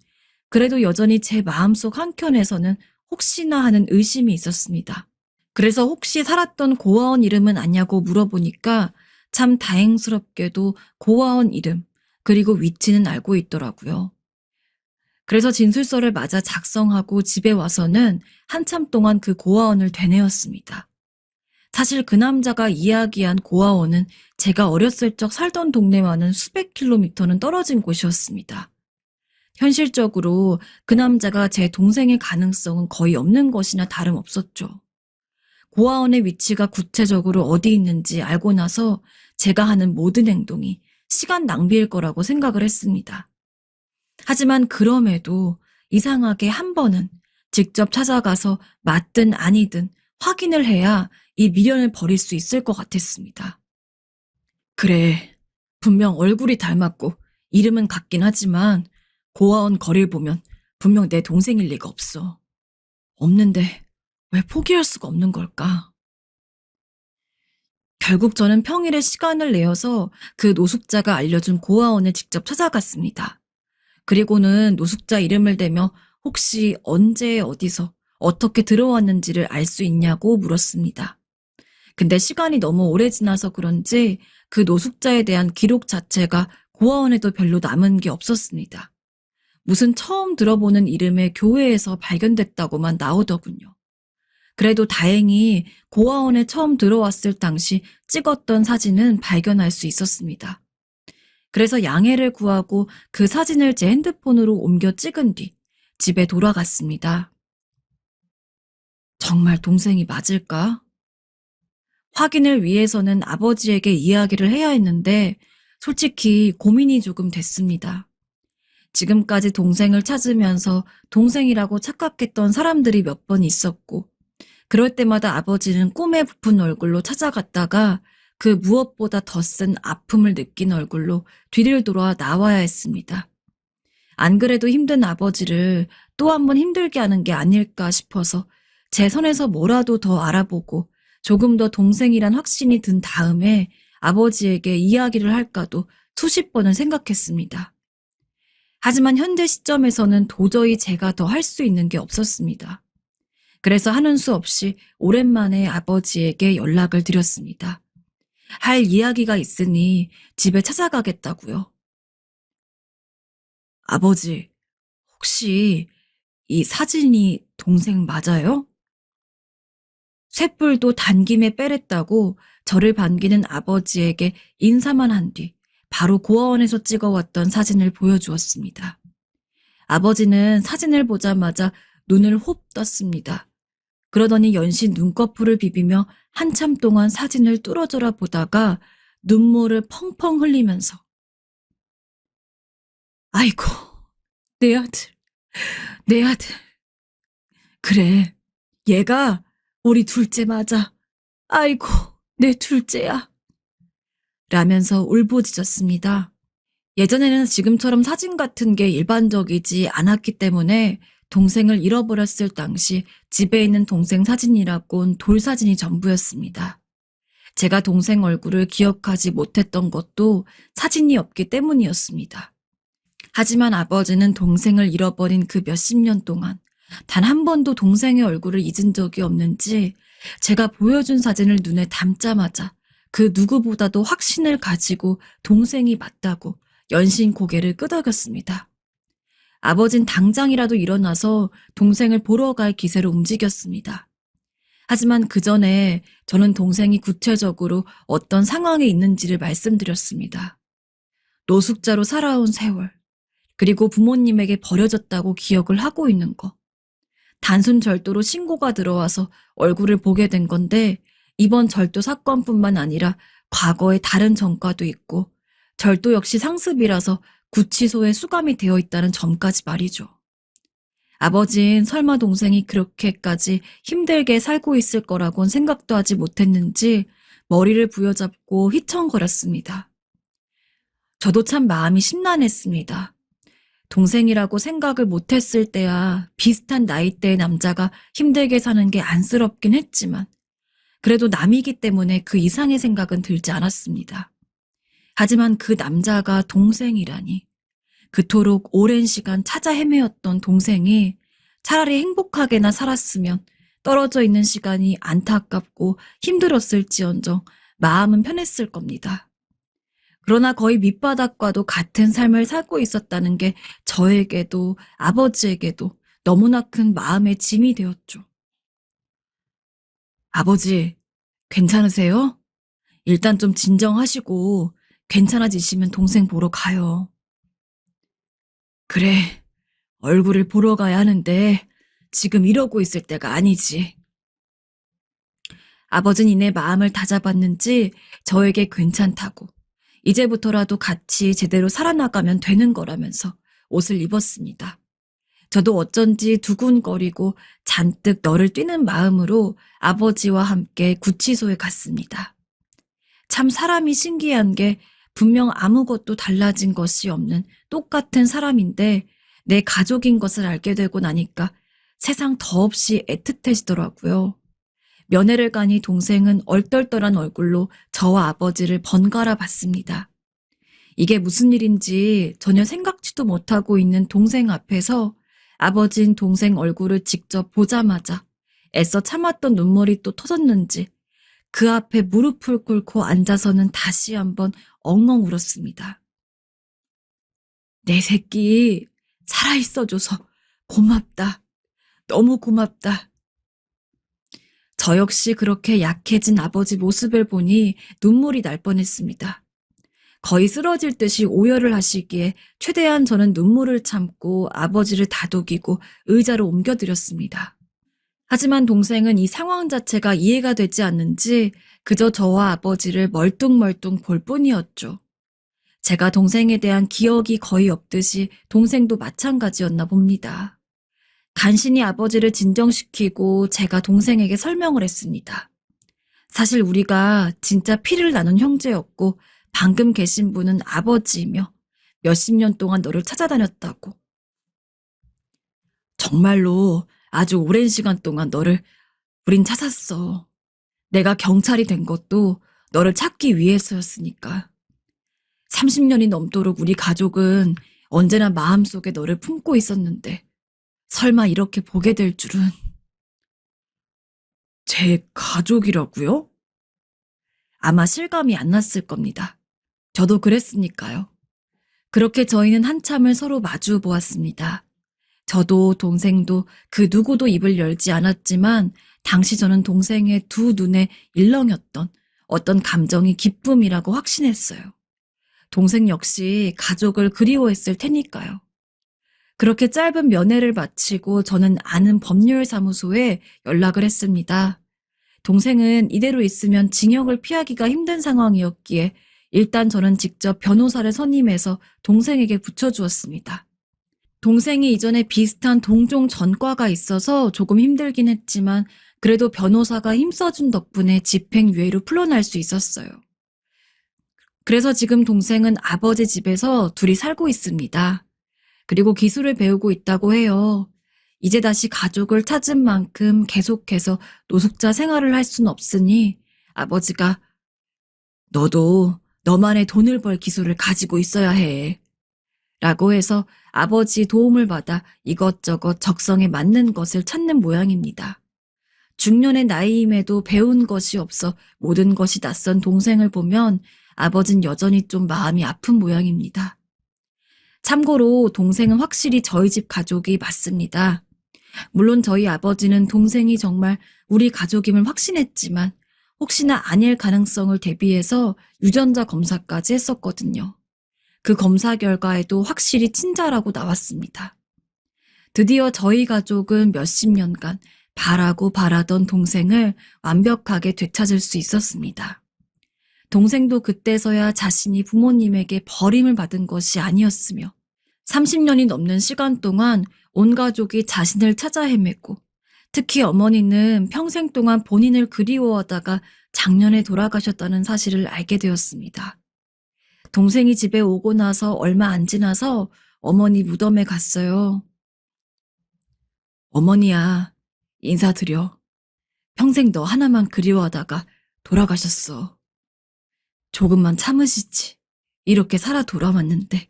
그래도 여전히 제 마음속 한켠에서는 혹시나 하는 의심이 있었습니다. 그래서 혹시 살았던 고아원 이름은 아냐고 물어보니까 참 다행스럽게도 고아원 이름 그리고 위치는 알고 있더라고요. 그래서 진술서를 맞아 작성하고 집에 와서는 한참 동안 그 고아원을 되뇌었습니다. 사실 그 남자가 이야기한 고아원은 제가 어렸을 적 살던 동네와는 수백 킬로미터는 떨어진 곳이었습니다. 현실적으로 그 남자가 제 동생일 가능성은 거의 없는 것이나 다름없었죠. 고아원의 위치가 구체적으로 어디 있는지 알고 나서 제가 하는 모든 행동이 시간 낭비일 거라고 생각을 했습니다. 하지만 그럼에도 이상하게 한 번은 직접 찾아가서 맞든 아니든 확인을 해야 이 미련을 버릴 수 있을 것 같았습니다. 그래, 분명 얼굴이 닮았고 이름은 같긴 하지만 고아원 거리를 보면 분명 내 동생일 리가 없어. 없는데 왜 포기할 수가 없는 걸까? 결국 저는 평일에 시간을 내어서 그 노숙자가 알려준 고아원에 직접 찾아갔습니다. 그리고는 노숙자 이름을 대며 혹시 언제 어디서 어떻게 들어왔는지를 알 수 있냐고 물었습니다. 근데 시간이 너무 오래 지나서 그런지 그 노숙자에 대한 기록 자체가 고아원에도 별로 남은 게 없었습니다. 무슨 처음 들어보는 이름의 교회에서 발견됐다고만 나오더군요. 그래도 다행히 고아원에 처음 들어왔을 당시 찍었던 사진은 발견할 수 있었습니다. 그래서 양해를 구하고 그 사진을 제 핸드폰으로 옮겨 찍은 뒤 집에 돌아갔습니다. 정말 동생이 맞을까? 확인을 위해서는 아버지에게 이야기를 해야 했는데 솔직히 고민이 조금 됐습니다. 지금까지 동생을 찾으면서 동생이라고 착각했던 사람들이 몇 번 있었고 그럴 때마다 아버지는 꿈에 부푼 얼굴로 찾아갔다가 그 무엇보다 더 센 아픔을 느낀 얼굴로 뒤를 돌아 나와야 했습니다. 안 그래도 힘든 아버지를 또 한 번 힘들게 하는 게 아닐까 싶어서 제 선에서 뭐라도 더 알아보고 조금 더 동생이란 확신이 든 다음에 아버지에게 이야기를 할까도 수십 번을 생각했습니다. 하지만 현재 시점에서는 도저히 제가 더 할 수 있는 게 없었습니다. 그래서 하는 수 없이 오랜만에 아버지에게 연락을 드렸습니다. 할 이야기가 있으니 집에 찾아가겠다고요. 아버지, 혹시 이 사진이 동생 맞아요? 쇳불도 단김에 빼랬다고 저를 반기는 아버지에게 인사만 한 뒤 바로 고아원에서 찍어왔던 사진을 보여주었습니다. 아버지는 사진을 보자마자 눈을 홉 떴습니다. 그러더니 연신 눈꺼풀을 비비며 한참 동안 사진을 뚫어져라 보다가 눈물을 펑펑 흘리면서 아이고, 내 아들, 내 아들. 그래, 얘가 우리 둘째 맞아. 아이고, 내 둘째야. 라면서 울부짖었습니다. 예전에는 지금처럼 사진 같은 게 일반적이지 않았기 때문에 동생을 잃어버렸을 당시 집에 있는 동생 사진이라곤 돌사진이 전부였습니다. 제가 동생 얼굴을 기억하지 못했던 것도 사진이 없기 때문이었습니다. 하지만 아버지는 동생을 잃어버린 그 몇십 년 동안 단 한 번도 동생의 얼굴을 잊은 적이 없는지 제가 보여준 사진을 눈에 담자마자 그 누구보다도 확신을 가지고 동생이 맞다고 연신 고개를 끄덕였습니다. 아버진 당장이라도 일어나서 동생을 보러 갈 기세로 움직였습니다. 하지만 그 전에 저는 동생이 구체적으로 어떤 상황에 있는지를 말씀드렸습니다. 노숙자로 살아온 세월, 그리고 부모님에게 버려졌다고 기억을 하고 있는 거. 단순 절도로 신고가 들어와서 얼굴을 보게 된 건데 이번 절도 사건뿐만 아니라 과거에 다른 전과도 있고 절도 역시 상습이라서 구치소에 수감이 되어 있다는 점까지 말이죠. 아버진 설마 동생이 그렇게까지 힘들게 살고 있을 거라곤 생각도 하지 못했는지 머리를 부여잡고 휘청거렸습니다. 저도 참 마음이 심란했습니다. 동생이라고 생각을 못했을 때야 비슷한 나이대의 남자가 힘들게 사는 게 안쓰럽긴 했지만 그래도 남이기 때문에 그 이상의 생각은 들지 않았습니다. 하지만 그 남자가 동생이라니, 그토록 오랜 시간 찾아 헤매었던 동생이 차라리 행복하게나 살았으면 떨어져 있는 시간이 안타깝고 힘들었을지언정 마음은 편했을 겁니다. 그러나 거의 밑바닥과도 같은 삶을 살고 있었다는 게 저에게도 아버지에게도 너무나 큰 마음의 짐이 되었죠. 아버지, 괜찮으세요? 일단 좀 진정하시고 괜찮아지시면 동생 보러 가요. 그래, 얼굴을 보러 가야 하는데 지금 이러고 있을 때가 아니지. 아버지는 이내 마음을 다잡았는지 저에게 괜찮다고 이제부터라도 같이 제대로 살아나가면 되는 거라면서 옷을 입었습니다. 저도 어쩐지 두근거리고 잔뜩 너를 뛰는 마음으로 아버지와 함께 구치소에 갔습니다. 참 사람이 신기한 게 분명 아무것도 달라진 것이 없는 똑같은 사람인데 내 가족인 것을 알게 되고 나니까 세상 더없이 애틋해지더라고요. 면회를 가니 동생은 얼떨떨한 얼굴로 저와 아버지를 번갈아 봤습니다. 이게 무슨 일인지 전혀 생각지도 못하고 있는 동생 앞에서 아버진 동생 얼굴을 직접 보자마자 애써 참았던 눈물이 또 터졌는지 그 앞에 무릎을 꿇고 앉아서는 다시 한번 엉엉 울었습니다. 내 새끼 살아있어줘서 고맙다. 너무 고맙다. 저 역시 그렇게 약해진 아버지 모습을 보니 눈물이 날 뻔했습니다. 거의 쓰러질 듯이 오열을 하시기에 최대한 저는 눈물을 참고 아버지를 다독이고 의자로 옮겨드렸습니다. 하지만 동생은 이 상황 자체가 이해가 되지 않는지 그저 저와 아버지를 멀뚱멀뚱 볼 뿐이었죠. 제가 동생에 대한 기억이 거의 없듯이 동생도 마찬가지였나 봅니다. 간신히 아버지를 진정시키고 제가 동생에게 설명을 했습니다. 사실 우리가 진짜 피를 나눈 형제였고 방금 계신 분은 아버지이며 몇십 년 동안 너를 찾아다녔다고. 정말로 아주 오랜 시간 동안 우린 찾았어. 내가 경찰이 된 것도 너를 찾기 위해서였으니까. 30년이 넘도록 우리 가족은 언제나 마음속에 너를 품고 있었는데 설마 이렇게 보게 될 줄은. 제 가족이라고요? 아마 실감이 안 났을 겁니다. 저도 그랬으니까요. 그렇게 저희는 한참을 서로 마주 보았습니다. 저도 동생도 그 누구도 입을 열지 않았지만 당시 저는 동생의 두 눈에 일렁였던 어떤 감정이 기쁨이라고 확신했어요. 동생 역시 가족을 그리워했을 테니까요. 그렇게 짧은 면회를 마치고 저는 아는 법률사무소에 연락을 했습니다. 동생은 이대로 있으면 징역을 피하기가 힘든 상황이었기에 일단 저는 직접 변호사를 선임해서 동생에게 붙여주었습니다. 동생이 이전에 비슷한 동종 전과가 있어서 조금 힘들긴 했지만 그래도 변호사가 힘써준 덕분에 집행유예로 풀려날 수 있었어요. 그래서 지금 동생은 아버지 집에서 둘이 살고 있습니다. 그리고 기술을 배우고 있다고 해요. 이제 다시 가족을 찾은 만큼 계속해서 노숙자 생활을 할 수는 없으니 아버지가 너도 너만의 돈을 벌 기술을 가지고 있어야 해. 라고 해서 아버지 도움을 받아 이것저것 적성에 맞는 것을 찾는 모양입니다. 중년의 나이임에도 배운 것이 없어 모든 것이 낯선 동생을 보면 아버진 여전히 좀 마음이 아픈 모양입니다. 참고로 동생은 확실히 저희 집 가족이 맞습니다. 물론 저희 아버지는 동생이 정말 우리 가족임을 확신했지만 혹시나 아닐 가능성을 대비해서 유전자 검사까지 했었거든요. 그 검사 결과에도 확실히 친자라고 나왔습니다. 드디어 저희 가족은 몇십 년간 바라고 바라던 동생을 완벽하게 되찾을 수 있었습니다. 동생도 그때서야 자신이 부모님에게 버림을 받은 것이 아니었으며 30년이 넘는 시간 동안 온 가족이 자신을 찾아 헤매고 특히 어머니는 평생 동안 본인을 그리워하다가 작년에 돌아가셨다는 사실을 알게 되었습니다. 동생이 집에 오고 나서 얼마 안 지나서 어머니 무덤에 갔어요. 어머니야, 인사드려. 평생 너 하나만 그리워하다가 돌아가셨어. 조금만 참으시지. 이렇게 살아 돌아왔는데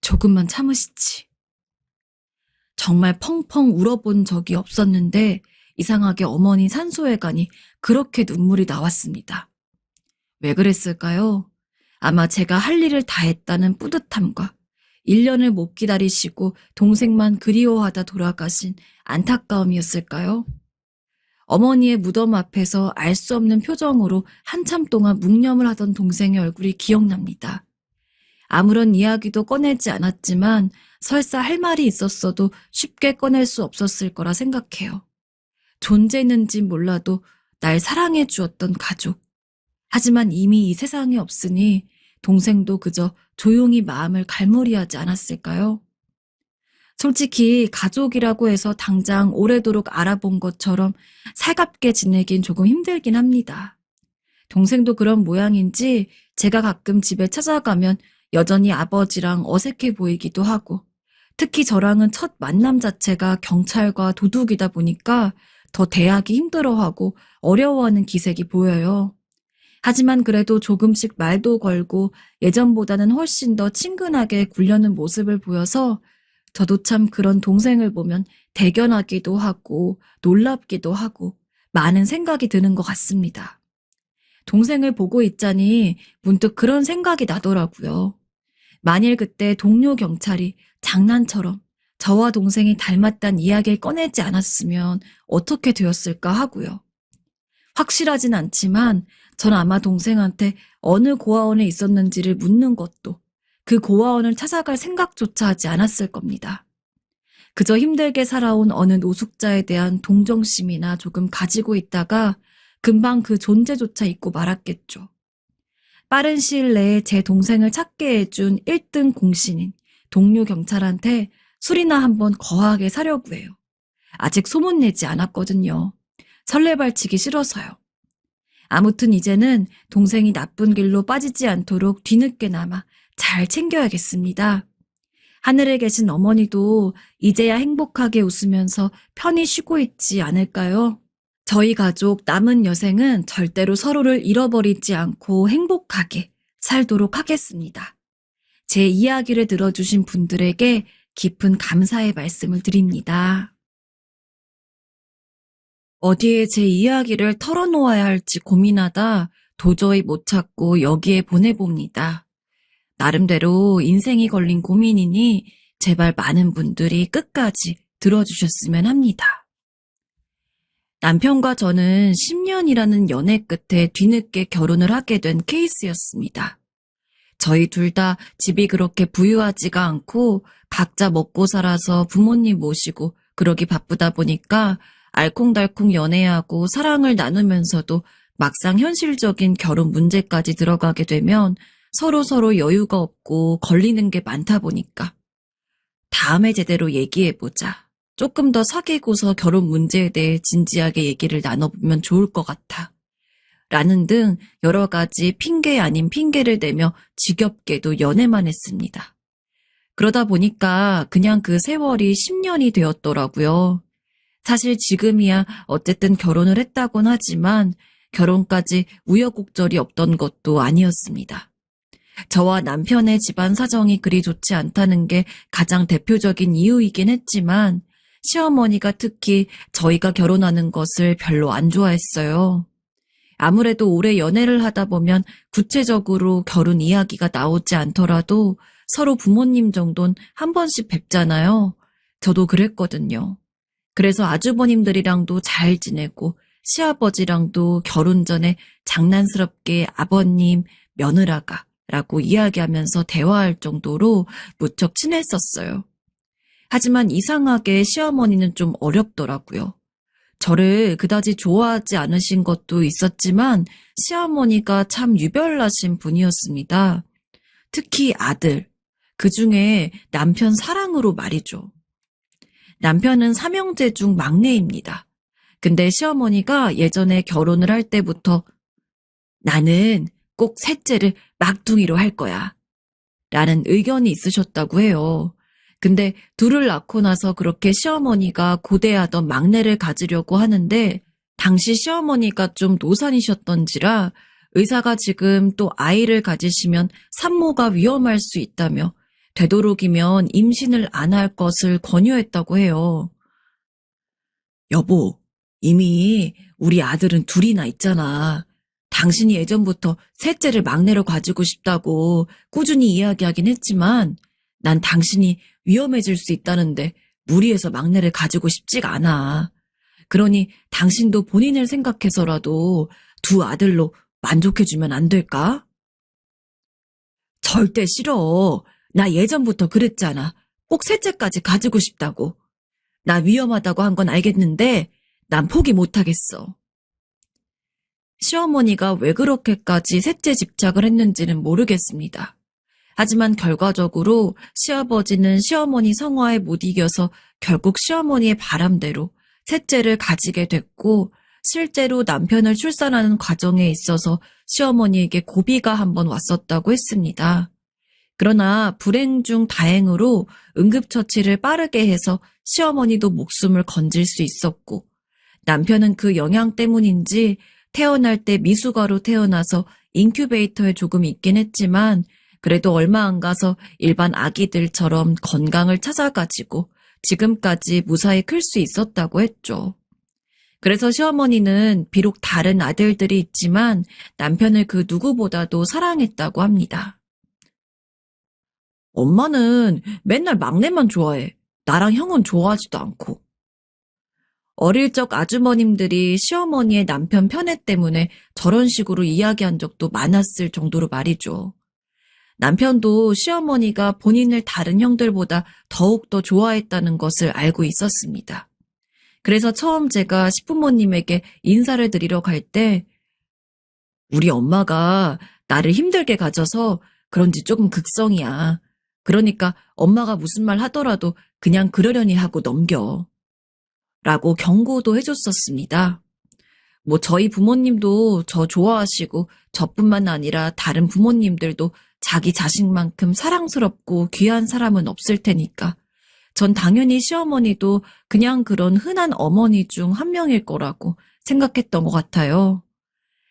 조금만 참으시지. 정말 펑펑 울어본 적이 없었는데 이상하게 어머니 산소에 가니 그렇게 눈물이 나왔습니다. 왜 그랬을까요? 아마 제가 할 일을 다 했다는 뿌듯함과 1년을 못 기다리시고 동생만 그리워하다 돌아가신 안타까움이었을까요? 어머니의 무덤 앞에서 알 수 없는 표정으로 한참 동안 묵념을 하던 동생의 얼굴이 기억납니다. 아무런 이야기도 꺼내지 않았지만 설사 할 말이 있었어도 쉽게 꺼낼 수 없었을 거라 생각해요. 존재는지 몰라도 날 사랑해 주었던 가족. 하지만 이미 이 세상에 없으니 동생도 그저 조용히 마음을 갈무리하지 않았을까요? 솔직히 가족이라고 해서 당장 오래도록 알아본 것처럼 살갑게 지내긴 조금 힘들긴 합니다. 동생도 그런 모양인지 제가 가끔 집에 찾아가면 여전히 아버지랑 어색해 보이기도 하고 특히 저랑은 첫 만남 자체가 경찰과 도둑이다 보니까 더 대하기 힘들어하고 어려워하는 기색이 보여요. 하지만 그래도 조금씩 말도 걸고 예전보다는 훨씬 더 친근하게 굴려는 모습을 보여서 저도 참 그런 동생을 보면 대견하기도 하고 놀랍기도 하고 많은 생각이 드는 것 같습니다. 동생을 보고 있자니 문득 그런 생각이 나더라고요. 만일 그때 동료 경찰이 장난처럼 저와 동생이 닮았다는 이야기를 꺼내지 않았으면 어떻게 되었을까 하고요. 확실하진 않지만 전 아마 동생한테 어느 고아원에 있었는지를 묻는 것도 그 고아원을 찾아갈 생각조차 하지 않았을 겁니다. 그저 힘들게 살아온 어느 노숙자에 대한 동정심이나 조금 가지고 있다가 금방 그 존재조차 잊고 말았겠죠. 빠른 시일 내에 제 동생을 찾게 해준 1등 공신인 동료 경찰한테 술이나 한번 거하게 사려고 해요. 아직 소문내지 않았거든요. 설레발치기 싫어서요. 아무튼 이제는 동생이 나쁜 길로 빠지지 않도록 뒤늦게나마 잘 챙겨야겠습니다. 하늘에 계신 어머니도 이제야 행복하게 웃으면서 편히 쉬고 있지 않을까요? 저희 가족 남은 여생은 절대로 서로를 잃어버리지 않고 행복하게 살도록 하겠습니다. 제 이야기를 들어주신 분들에게 깊은 감사의 말씀을 드립니다. 어디에 제 이야기를 털어놓아야 할지 고민하다 도저히 못 찾고 여기에 보내봅니다. 나름대로 인생이 걸린 고민이니 제발 많은 분들이 끝까지 들어주셨으면 합니다. 남편과 저는 10년이라는 연애 끝에 뒤늦게 결혼을 하게 된 케이스였습니다. 저희 둘 다 집이 그렇게 부유하지가 않고 각자 먹고 살아서 부모님 모시고 그러기 바쁘다 보니까 알콩달콩 연애하고 사랑을 나누면서도 막상 현실적인 결혼 문제까지 들어가게 되면 서로 여유가 없고 걸리는 게 많다 보니까 다음에 제대로 얘기해보자. 조금 더 사귀고서 결혼 문제에 대해 진지하게 얘기를 나눠보면 좋을 것 같아. 라는 등 여러 가지 핑계 아닌 핑계를 대며 지겹게도 연애만 했습니다. 그러다 보니까 그냥 그 세월이 10년이 되었더라고요. 사실 지금이야 어쨌든 결혼을 했다곤 하지만 결혼까지 우여곡절이 없던 것도 아니었습니다. 저와 남편의 집안 사정이 그리 좋지 않다는 게 가장 대표적인 이유이긴 했지만 시어머니가 특히 저희가 결혼하는 것을 별로 안 좋아했어요. 아무래도 오래 연애를 하다 보면 구체적으로 결혼 이야기가 나오지 않더라도 서로 부모님 정도는 한 번씩 뵙잖아요. 저도 그랬거든요. 그래서 아주버님들이랑도 잘 지내고 시아버지랑도 결혼 전에 장난스럽게 아버님, 며느라가 라고 이야기하면서 대화할 정도로 무척 친했었어요. 하지만 이상하게 시어머니는 좀 어렵더라고요. 저를 그다지 좋아하지 않으신 것도 있었지만 시어머니가 참 유별나신 분이었습니다. 특히 아들, 그중에 남편 사랑으로 말이죠. 남편은 삼형제 중 막내입니다. 근데 시어머니가 예전에 결혼을 할 때부터 나는 꼭 셋째를 막둥이로 할 거야 라는 의견이 있으셨다고 해요. 근데 둘을 낳고 나서 그렇게 시어머니가 고대하던 막내를 가지려고 하는데 당시 시어머니가 좀 노산이셨던지라 의사가 지금 또 아이를 가지시면 산모가 위험할 수 있다며 되도록이면 임신을 안 할 것을 권유했다고 해요. 여보, 이미 우리 아들은 둘이나 있잖아. 당신이 예전부터 셋째를 막내로 가지고 싶다고 꾸준히 이야기하긴 했지만 난 당신이 위험해질 수 있다는데 무리해서 막내를 가지고 싶지가 않아. 그러니 당신도 본인을 생각해서라도 두 아들로 만족해주면 안 될까? 절대 싫어. 나 예전부터 그랬잖아. 꼭 셋째까지 가지고 싶다고. 나 위험하다고 한 건 알겠는데 난 포기 못하겠어. 시어머니가 왜 그렇게까지 셋째 집착을 했는지는 모르겠습니다. 하지만 결과적으로 시아버지는 시어머니 성화에 못 이겨서 결국 시어머니의 바람대로 셋째를 가지게 됐고 실제로 남편을 출산하는 과정에 있어서 시어머니에게 고비가 한번 왔었다고 했습니다. 그러나 불행 중 다행으로 응급처치를 빠르게 해서 시어머니도 목숨을 건질 수 있었고 남편은 그 영향 때문인지 태어날 때 미숙아로 태어나서 인큐베이터에 조금 있긴 했지만 그래도 얼마 안 가서 일반 아기들처럼 건강을 찾아가지고 지금까지 무사히 클 수 있었다고 했죠. 그래서 시어머니는 비록 다른 아들들이 있지만 남편을 그 누구보다도 사랑했다고 합니다. 엄마는 맨날 막내만 좋아해. 나랑 형은 좋아하지도 않고. 어릴 적 아주머님들이 시어머니의 남편 편애 때문에 저런 식으로 이야기한 적도 많았을 정도로 말이죠. 남편도 시어머니가 본인을 다른 형들보다 더욱더 좋아했다는 것을 알고 있었습니다. 그래서 처음 제가 시부모님에게 인사를 드리러 갈 때 우리 엄마가 나를 힘들게 가져서 그런지 조금 극성이야. 그러니까 엄마가 무슨 말 하더라도 그냥 그러려니 하고 넘겨. 라고 경고도 해줬었습니다. 뭐 저희 부모님도 저 좋아하시고 저뿐만 아니라 다른 부모님들도 자기 자식만큼 사랑스럽고 귀한 사람은 없을 테니까 전 당연히 시어머니도 그냥 그런 흔한 어머니 중 한 명일 거라고 생각했던 것 같아요.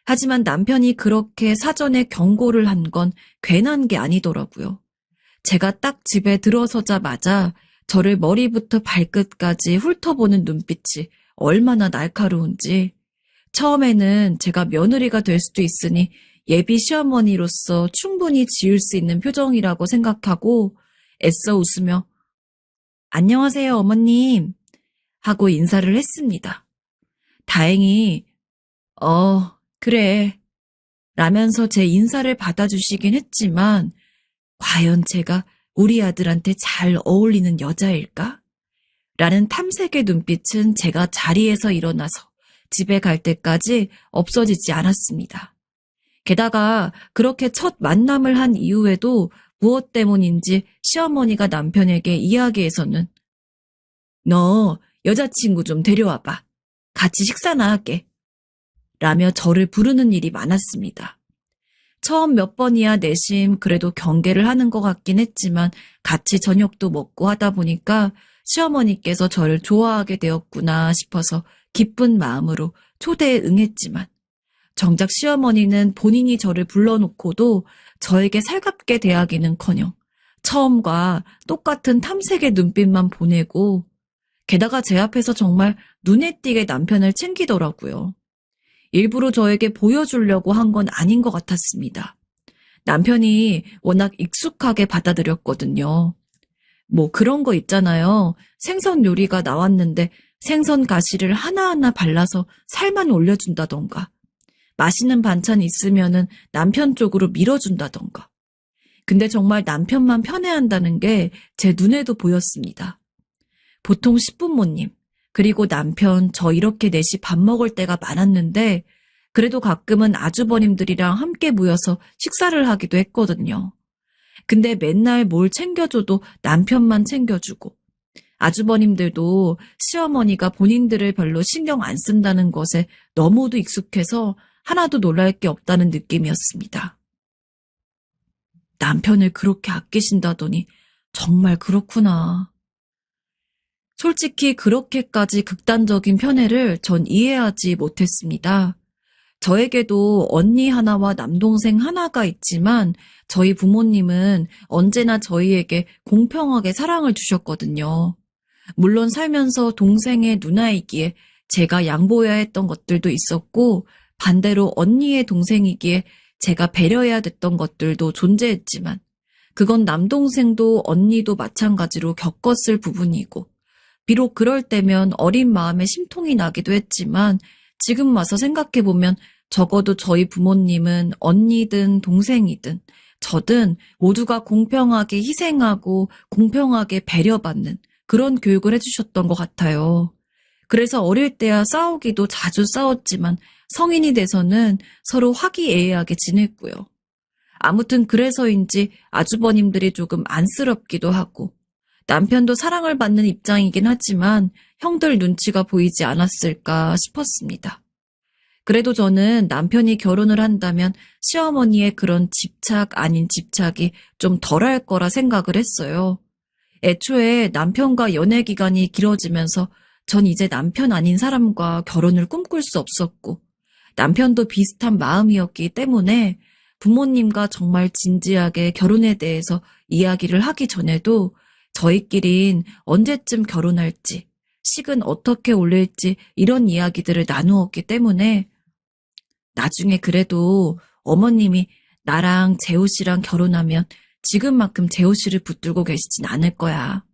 하지만 남편이 그렇게 사전에 경고를 한 건 괜한 게 아니더라고요. 제가 딱 집에 들어서자마자 저를 머리부터 발끝까지 훑어보는 눈빛이 얼마나 날카로운지 처음에는 제가 며느리가 될 수도 있으니 예비 시어머니로서 충분히 지을 수 있는 표정이라고 생각하고 애써 웃으며 안녕하세요 어머님 하고 인사를 했습니다. 다행히 그래 라면서 제 인사를 받아주시긴 했지만 과연 제가 우리 아들한테 잘 어울리는 여자일까? 라는 탐색의 눈빛은 제가 자리에서 일어나서 집에 갈 때까지 없어지지 않았습니다. 게다가 그렇게 첫 만남을 한 이후에도 무엇 때문인지 시어머니가 남편에게 이야기해서는 너 여자친구 좀 데려와봐. 같이 식사나 하게. 라며 저를 부르는 일이 많았습니다. 처음 몇 번이야 내심 그래도 경계를 하는 것 같긴 했지만 같이 저녁도 먹고 하다 보니까 시어머니께서 저를 좋아하게 되었구나 싶어서 기쁜 마음으로 초대에 응했지만 정작 시어머니는 본인이 저를 불러놓고도 저에게 살갑게 대하기는커녕 처음과 똑같은 탐색의 눈빛만 보내고 게다가 제 앞에서 정말 눈에 띄게 남편을 챙기더라고요. 일부러 저에게 보여주려고 한 건 아닌 것 같았습니다. 남편이 워낙 익숙하게 받아들였거든요. 뭐 그런 거 있잖아요. 생선 요리가 나왔는데 생선 가시를 하나하나 발라서 살만 올려준다던가 맛있는 반찬 있으면은 남편 쪽으로 밀어준다던가 근데 정말 남편만 편애한다는 게 제 눈에도 보였습니다. 보통 시부모님, 그리고 남편, 저 이렇게 넷이 밥 먹을 때가 많았는데 그래도 가끔은 아주버님들이랑 함께 모여서 식사를 하기도 했거든요. 근데 맨날 뭘 챙겨줘도 남편만 챙겨주고 아주버님들도 시어머니가 본인들을 별로 신경 안 쓴다는 것에 너무도 익숙해서 하나도 놀랄 게 없다는 느낌이었습니다. 남편을 그렇게 아끼신다더니 정말 그렇구나. 솔직히 그렇게까지 극단적인 편애를 전 이해하지 못했습니다. 저에게도 언니 하나와 남동생 하나가 있지만 저희 부모님은 언제나 저희에게 공평하게 사랑을 주셨거든요. 물론 살면서 동생의 누나이기에 제가 양보해야 했던 것들도 있었고 반대로 언니의 동생이기에 제가 배려해야 됐던 것들도 존재했지만 그건 남동생도 언니도 마찬가지로 겪었을 부분이고 비록 그럴 때면 어린 마음에 심통이 나기도 했지만 지금 와서 생각해보면 적어도 저희 부모님은 언니든 동생이든 저든 모두가 공평하게 희생하고 공평하게 배려받는 그런 교육을 해주셨던 것 같아요. 그래서 어릴 때야 싸우기도 자주 싸웠지만 성인이 돼서는 서로 화기애애하게 지냈고요. 아무튼 그래서인지 아주버님들이 조금 안쓰럽기도 하고 남편도 사랑을 받는 입장이긴 하지만 형들 눈치가 보이지 않았을까 싶었습니다. 그래도 저는 남편이 결혼을 한다면 시어머니의 그런 집착 아닌 집착이 좀 덜할 거라 생각을 했어요. 애초에 남편과 연애 기간이 길어지면서 전 이제 남편 아닌 사람과 결혼을 꿈꿀 수 없었고 남편도 비슷한 마음이었기 때문에 부모님과 정말 진지하게 결혼에 대해서 이야기를 하기 전에도 저희끼린 언제쯤 결혼할지, 식은 어떻게 올릴지 이런 이야기들을 나누었기 때문에 나중에 그래도 어머님이 나랑 재호 씨랑 결혼하면 지금만큼 재호 씨를 붙들고 계시진 않을 거야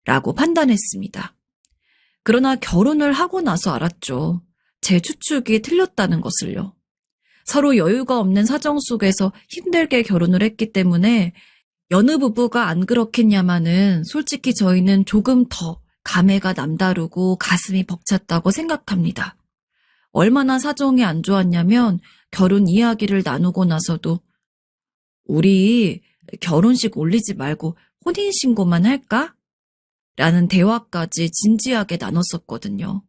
라고 판단했습니다. 그러나 결혼을 하고 나서 알았죠. 제 추측이 틀렸다는 것을요. 서로 여유가 없는 사정 속에서 힘들게 결혼을 했기 때문에 여느 부부가 안 그렇겠냐마는 솔직히 저희는 조금 더 감회가 남다르고 가슴이 벅찼다고 생각합니다. 얼마나 사정이 안 좋았냐면 결혼 이야기를 나누고 나서도 우리 결혼식 올리지 말고 혼인신고만 할까? 라는 대화까지 진지하게 나눴었거든요.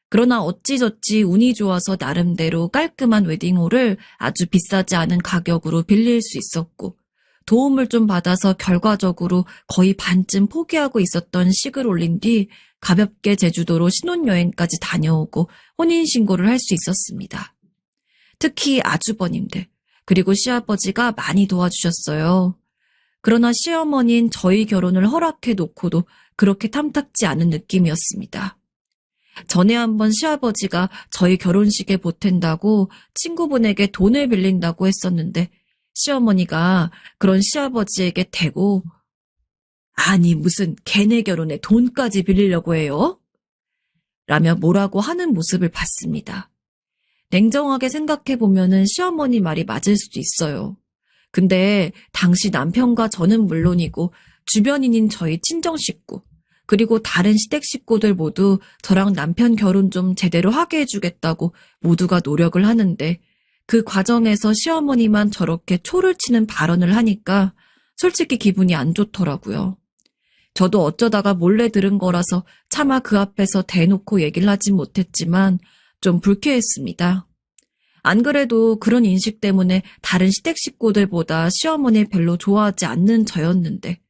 그러나 어찌저찌 운이 좋아서 나름대로 깔끔한 웨딩홀을 아주 비싸지 않은 가격으로 빌릴 수 있었고 도움을 좀 받아서 결과적으로 거의 반쯤 포기하고 있었던 식을 올린 뒤 가볍게 제주도로 신혼여행까지 다녀오고 혼인신고를 할 수 있었습니다. 특히 아주버님들 그리고 시아버지가 많이 도와주셨어요. 그러나 시어머니는 저희 결혼을 허락해 놓고도 그렇게 탐탁지 않은 느낌이었습니다. 전에 한번 시아버지가 저희 결혼식에 보탠다고 친구분에게 돈을 빌린다고 했었는데 시어머니가 그런 시아버지에게 대고 아니 무슨 걔네 결혼에 돈까지 빌리려고 해요? 라며 뭐라고 하는 모습을 봤습니다. 냉정하게 생각해보면 시어머니 말이 맞을 수도 있어요. 근데 당시 남편과 저는 물론이고 주변인인 저희 친정 식구 그리고 다른 시댁 식구들 모두 저랑 남편 결혼 좀 제대로 하게 해주겠다고 모두가 노력을 하는데 그 과정에서 시어머니만 저렇게 초를 치는 발언을 하니까 솔직히 기분이 안 좋더라고요. 저도 어쩌다가 몰래 들은 거라서 차마 그 앞에서 대놓고 얘기를 하진 못했지만 좀 불쾌했습니다. 안 그래도 그런 인식 때문에 다른 시댁 식구들보다 시어머니를 별로 좋아하지 않는 저였는데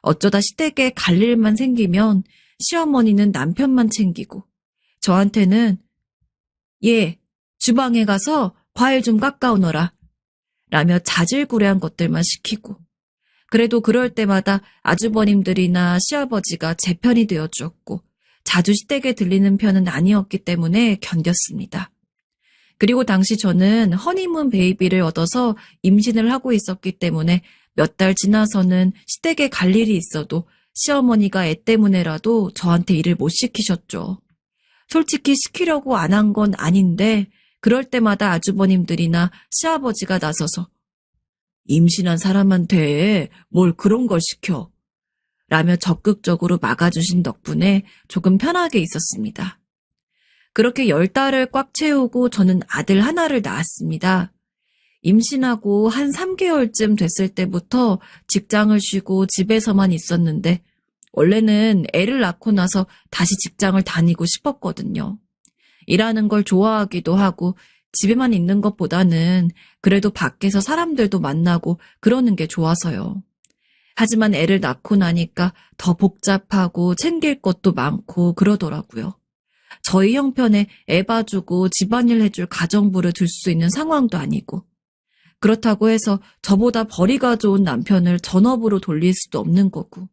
어쩌다 시댁에 갈 일만 생기면 시어머니는 남편만 챙기고 저한테는 얘 주방에 가서 과일 좀 깎아오너라 라며 자질구레한 것들만 시키고 그래도 그럴 때마다 아주버님들이나 시아버지가 제 편이 되어주었고 자주 시댁에 들리는 편은 아니었기 때문에 견뎠습니다. 그리고 당시 저는 허니문 베이비를 얻어서 임신을 하고 있었기 때문에 몇 달 지나서는 시댁에 갈 일이 있어도 시어머니가 애 때문에라도 저한테 일을 못 시키셨죠. 솔직히 시키려고 안 한 건 아닌데 그럴 때마다 아주버님들이나 시아버지가 나서서 임신한 사람한테 뭘 그런 걸 시켜. 라며 적극적으로 막아주신 덕분에 조금 편하게 있었습니다. 그렇게 10달을 꽉 채우고 저는 아들 하나를 낳았습니다. 임신하고 한 3개월쯤 됐을 때부터 직장을 쉬고 집에서만 있었는데 원래는 애를 낳고 나서 다시 직장을 다니고 싶었거든요. 일하는 걸 좋아하기도 하고 집에만 있는 것보다는 그래도 밖에서 사람들도 만나고 그러는 게 좋아서요. 하지만 애를 낳고 나니까 더 복잡하고 챙길 것도 많고 그러더라고요. 저희 형편에 애 봐주고 집안일 해줄 가정부를 들 수 있는 상황도 아니고 그렇다고 해서 저보다 벌이가 좋은 남편을 전업으로 돌릴 수도 없는 거고.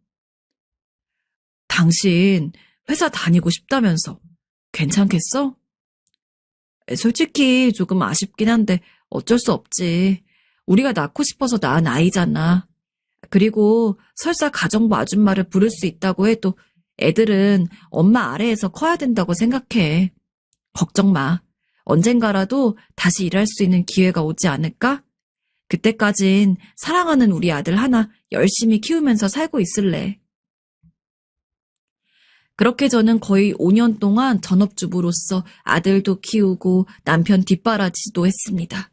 당신 회사 다니고 싶다면서 괜찮겠어? 솔직히 조금 아쉽긴 한데 어쩔 수 없지. 우리가 낳고 싶어서 낳은 아이잖아. 그리고 설사 가정부 아줌마를 부를 수 있다고 해도 애들은 엄마 아래에서 커야 된다고 생각해. 걱정 마. 언젠가라도 다시 일할 수 있는 기회가 오지 않을까? 그때까진 사랑하는 우리 아들 하나 열심히 키우면서 살고 있을래. 그렇게 저는 거의 5년 동안 전업주부로서 아들도 키우고 남편 뒷바라지도 했습니다.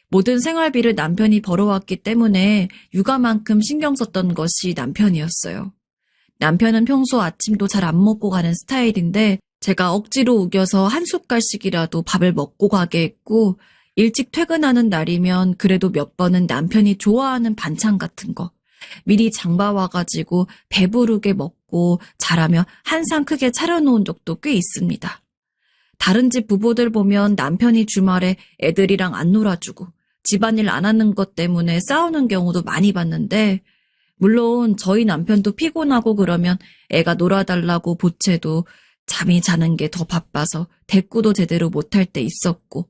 모든 생활비를 남편이 벌어왔기 때문에 육아만큼 신경 썼던 것이 남편이었어요. 남편은 평소 아침도 잘 안 먹고 가는 스타일인데 제가 억지로 우겨서 한 숟갈씩이라도 밥을 먹고 가게 했고 일찍 퇴근하는 날이면 그래도 몇 번은 남편이 좋아하는 반찬 같은 거 미리 장봐와가지고 배부르게 먹고 자라며 한 상 크게 차려놓은 적도 꽤 있습니다. 다른 집 부부들 보면 남편이 주말에 애들이랑 안 놀아주고 집안일 안 하는 것 때문에 싸우는 경우도 많이 봤는데 물론 저희 남편도 피곤하고 그러면 애가 놀아달라고 보채도 잠이 자는 게 더 바빠서 대꾸도 제대로 못할 때 있었고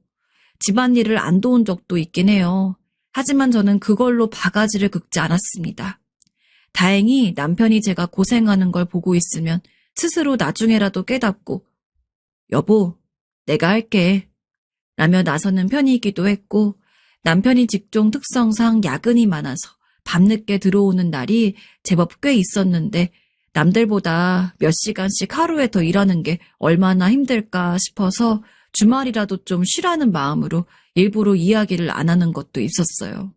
집안일을 안 도운 적도 있긴 해요. 하지만 저는 그걸로 바가지를 긁지 않았습니다. 다행히 남편이 제가 고생하는 걸 보고 있으면 스스로 나중에라도 깨닫고 여보, 내가 할게 라며 나서는 편이기도 했고 남편이 직종 특성상 야근이 많아서 밤늦게 들어오는 날이 제법 꽤 있었는데 남들보다 몇 시간씩 하루에 더 일하는 게 얼마나 힘들까 싶어서 주말이라도 좀 쉬라는 마음으로 일부러 이야기를 안 하는 것도 있었어요.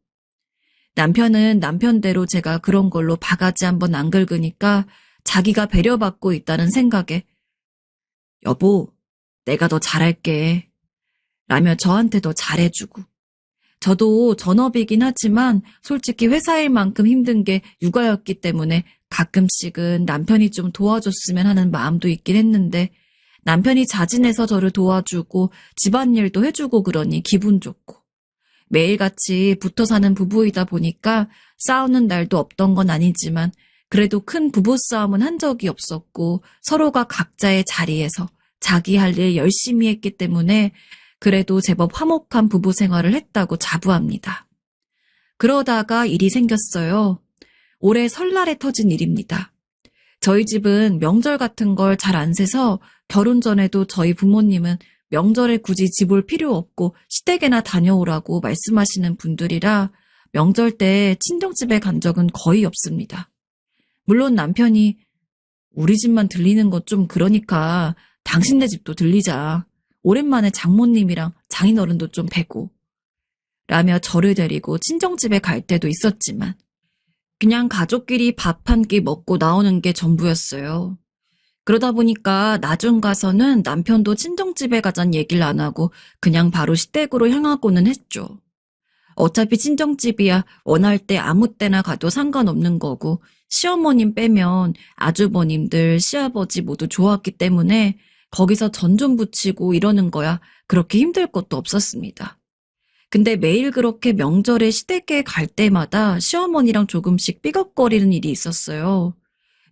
남편은 남편대로 제가 그런 걸로 바가지 한번 안 긁으니까 자기가 배려받고 있다는 생각에 여보, 내가 더 잘할게 라며 저한테 더 잘해주고 저도 전업이긴 하지만 솔직히 회사 일만큼 힘든 게 육아였기 때문에 가끔씩은 남편이 좀 도와줬으면 하는 마음도 있긴 했는데 남편이 자진해서 저를 도와주고 집안일도 해주고 그러니 기분 좋고 매일같이 붙어 사는 부부이다 보니까 싸우는 날도 없던 건 아니지만 그래도 큰 부부싸움은 한 적이 없었고 서로가 각자의 자리에서 자기 할 일 열심히 했기 때문에 그래도 제법 화목한 부부 생활을 했다고 자부합니다. 그러다가 일이 생겼어요. 올해 설날에 터진 일입니다. 저희 집은 명절 같은 걸 잘 안 세서 결혼 전에도 저희 부모님은 명절에 굳이 집 올 필요 없고 시댁에나 다녀오라고 말씀하시는 분들이라 명절 때 친정집에 간 적은 거의 없습니다. 물론 남편이 우리 집만 들리는 건 좀 그러니까 당신네 집도 들리자. 오랜만에 장모님이랑 장인어른도 좀 뵈고 라며 저를 데리고 친정집에 갈 때도 있었지만 그냥 가족끼리 밥 한 끼 먹고 나오는 게 전부였어요. 그러다 보니까 나중 가서는 남편도 친정집에 가잔 얘기를 안 하고 그냥 바로 시댁으로 향하고는 했죠. 어차피 친정집이야 원할 때 아무 때나 가도 상관없는 거고 시어머님 빼면 아주버님들, 시아버지 모두 좋았기 때문에 거기서 전 좀 붙이고 이러는 거야 그렇게 힘들 것도 없었습니다. 근데 매일 그렇게 명절에 시댁에 갈 때마다 시어머니랑 조금씩 삐걱거리는 일이 있었어요.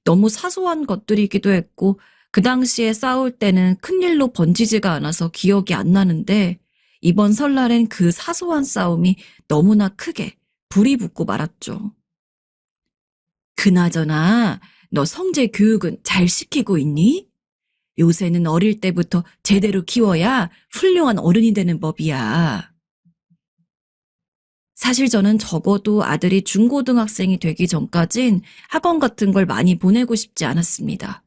너무 사소한 것들이기도 했고 그 당시에 싸울 때는 큰일로 번지지가 않아서 기억이 안 나는데 이번 설날엔 그 사소한 싸움이 너무나 크게 불이 붙고 말았죠. 그나저나 너 성재 교육은 잘 시키고 있니? 요새는 어릴 때부터 제대로 키워야 훌륭한 어른이 되는 법이야. 사실 저는 적어도 아들이 중고등학생이 되기 전까진 학원 같은 걸 많이 보내고 싶지 않았습니다.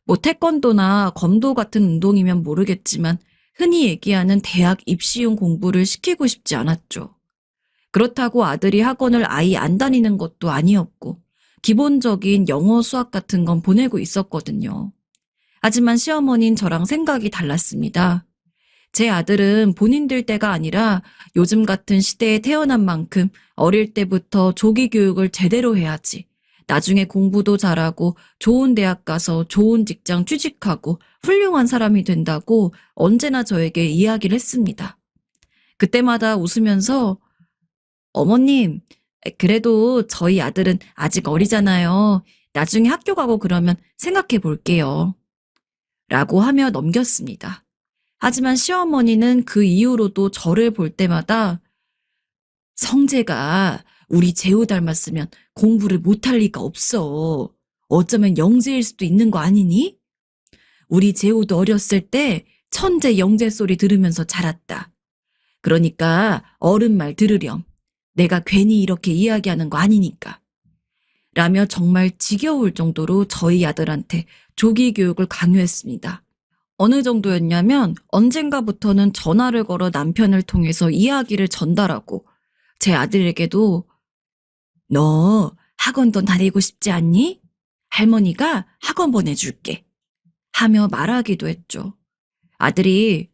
뭐 태권도나 검도 같은 운동이면 모르겠지만 흔히 얘기하는 대학 입시용 공부를 시키고 싶지 않았죠. 그렇다고 아들이 학원을 아예 안 다니는 것도 아니었고 기본적인 영어 수학 같은 건 보내고 있었거든요. 하지만 시어머니는 저랑 생각이 달랐습니다. 제 아들은 본인들 때가 아니라 요즘 같은 시대에 태어난 만큼 어릴 때부터 조기 교육을 제대로 해야지. 나중에 공부도 잘하고 좋은 대학 가서 좋은 직장 취직하고 훌륭한 사람이 된다고 언제나 저에게 이야기를 했습니다. 그때마다 웃으면서 어머님, 그래도 저희 아들은 아직 어리잖아요. 나중에 학교 가고 그러면 생각해 볼게요. 라고 하며 넘겼습니다. 하지만 시어머니는 그 이후로도 저를 볼 때마다 성재가 우리 재우 닮았으면 공부를 못할 리가 없어. 어쩌면 영재일 수도 있는 거 아니니? 우리 재우도 어렸을 때 천재 영재 소리 들으면서 자랐다. 그러니까 어른 말 들으렴. 내가 괜히 이렇게 이야기하는 거 아니니까. 라며 정말 지겨울 정도로 저희 아들한테 조기 교육을 강요했습니다. 어느 정도였냐면 언젠가부터는 전화를 걸어 남편을 통해서 이야기를 전달하고 제 아들에게도 너 학원도 다니고 싶지 않니? 할머니가 학원 보내줄게. 하며 말하기도 했죠. 아들이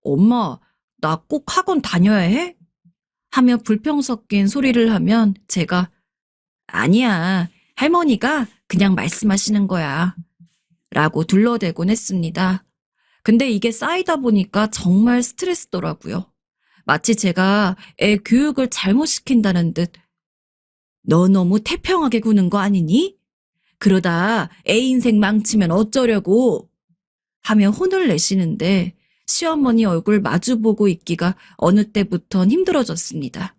엄마, 나 꼭 학원 다녀야 해? 하며 불평 섞인 소리를 하면 제가 아니야, 할머니가 그냥 말씀하시는 거야. 라고 둘러대곤 했습니다. 근데 이게 쌓이다 보니까 정말 스트레스더라고요. 마치 제가 애 교육을 잘못 시킨다는 듯 너 너무 태평하게 구는 거 아니니? 그러다 애 인생 망치면 어쩌려고? 하며 혼을 내시는데 시어머니 얼굴 마주보고 있기가 어느 때부턴 힘들어졌습니다.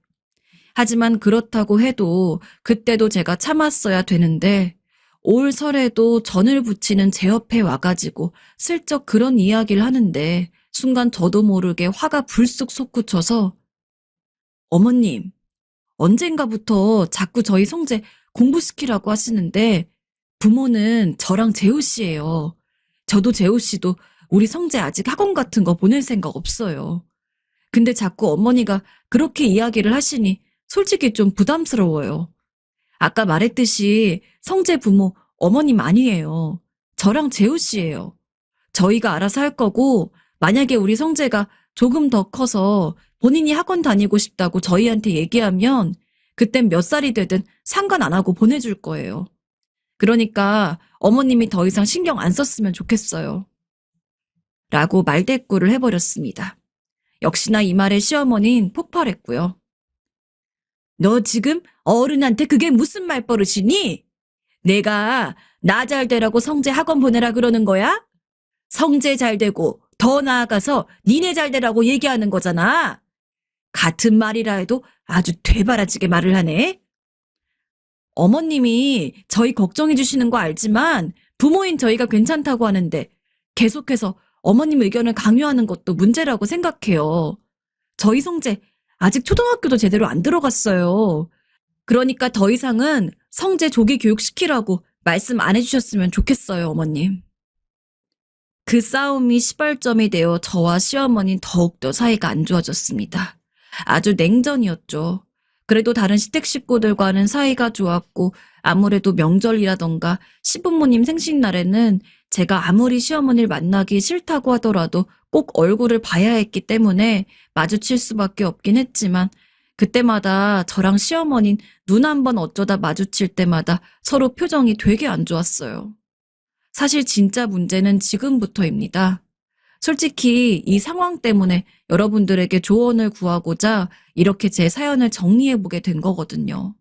하지만 그렇다고 해도 그때도 제가 참았어야 되는데 올 설에도 전을 부치는 제 옆에 와가지고 슬쩍 그런 이야기를 하는데 순간 저도 모르게 화가 불쑥 솟구쳐서 어머님, 언젠가부터 자꾸 저희 성재 공부시키라고 하시는데 부모는 저랑 재우 씨예요. 저도 재우 씨도 우리 성재 아직 학원 같은 거 보낼 생각 없어요. 근데 자꾸 어머니가 그렇게 이야기를 하시니 솔직히 좀 부담스러워요. 아까 말했듯이 성재 부모 어머님 아니에요. 저랑 재우 씨예요. 저희가 알아서 할 거고 만약에 우리 성재가 조금 더 커서 본인이 학원 다니고 싶다고 저희한테 얘기하면 그땐 몇 살이 되든 상관 안 하고 보내줄 거예요. 그러니까 어머님이 더 이상 신경 안 썼으면 좋겠어요. 라고 말대꾸를 해버렸습니다. 역시나 이 말에 시어머니는 폭발했고요. 너 지금 어른한테 그게 무슨 말버릇이니? 내가 나 잘 되라고 성재 학원 보내라 그러는 거야? 성재 잘 되고 더 나아가서 니네 잘 되라고 얘기하는 거잖아. 같은 말이라 해도 아주 되바라지게 말을 하네. 어머님이 저희 걱정해 주시는 거 알지만 부모인 저희가 괜찮다고 하는데 계속해서 어머님 의견을 강요하는 것도 문제라고 생각해요. 저희 성재 아직 초등학교도 제대로 안 들어갔어요. 그러니까 더 이상은 성재 조기 교육시키라고 말씀 안 해주셨으면 좋겠어요, 어머님. 그 싸움이 시발점이 되어 저와 시어머니는 더욱더 사이가 안 좋아졌습니다. 아주 냉전이었죠. 그래도 다른 시댁 식구들과는 사이가 좋았고 아무래도 명절이라던가 시부모님 생신날에는 제가 아무리 시어머니를 만나기 싫다고 하더라도 꼭 얼굴을 봐야 했기 때문에 마주칠 수밖에 없긴 했지만 그때마다 저랑 시어머니는 눈 한 번 어쩌다 마주칠 때마다 서로 표정이 되게 안 좋았어요. 사실 진짜 문제는 지금부터입니다. 솔직히 이 상황 때문에 여러분들에게 조언을 구하고자 이렇게 제 사연을 정리해보게 된 거거든요.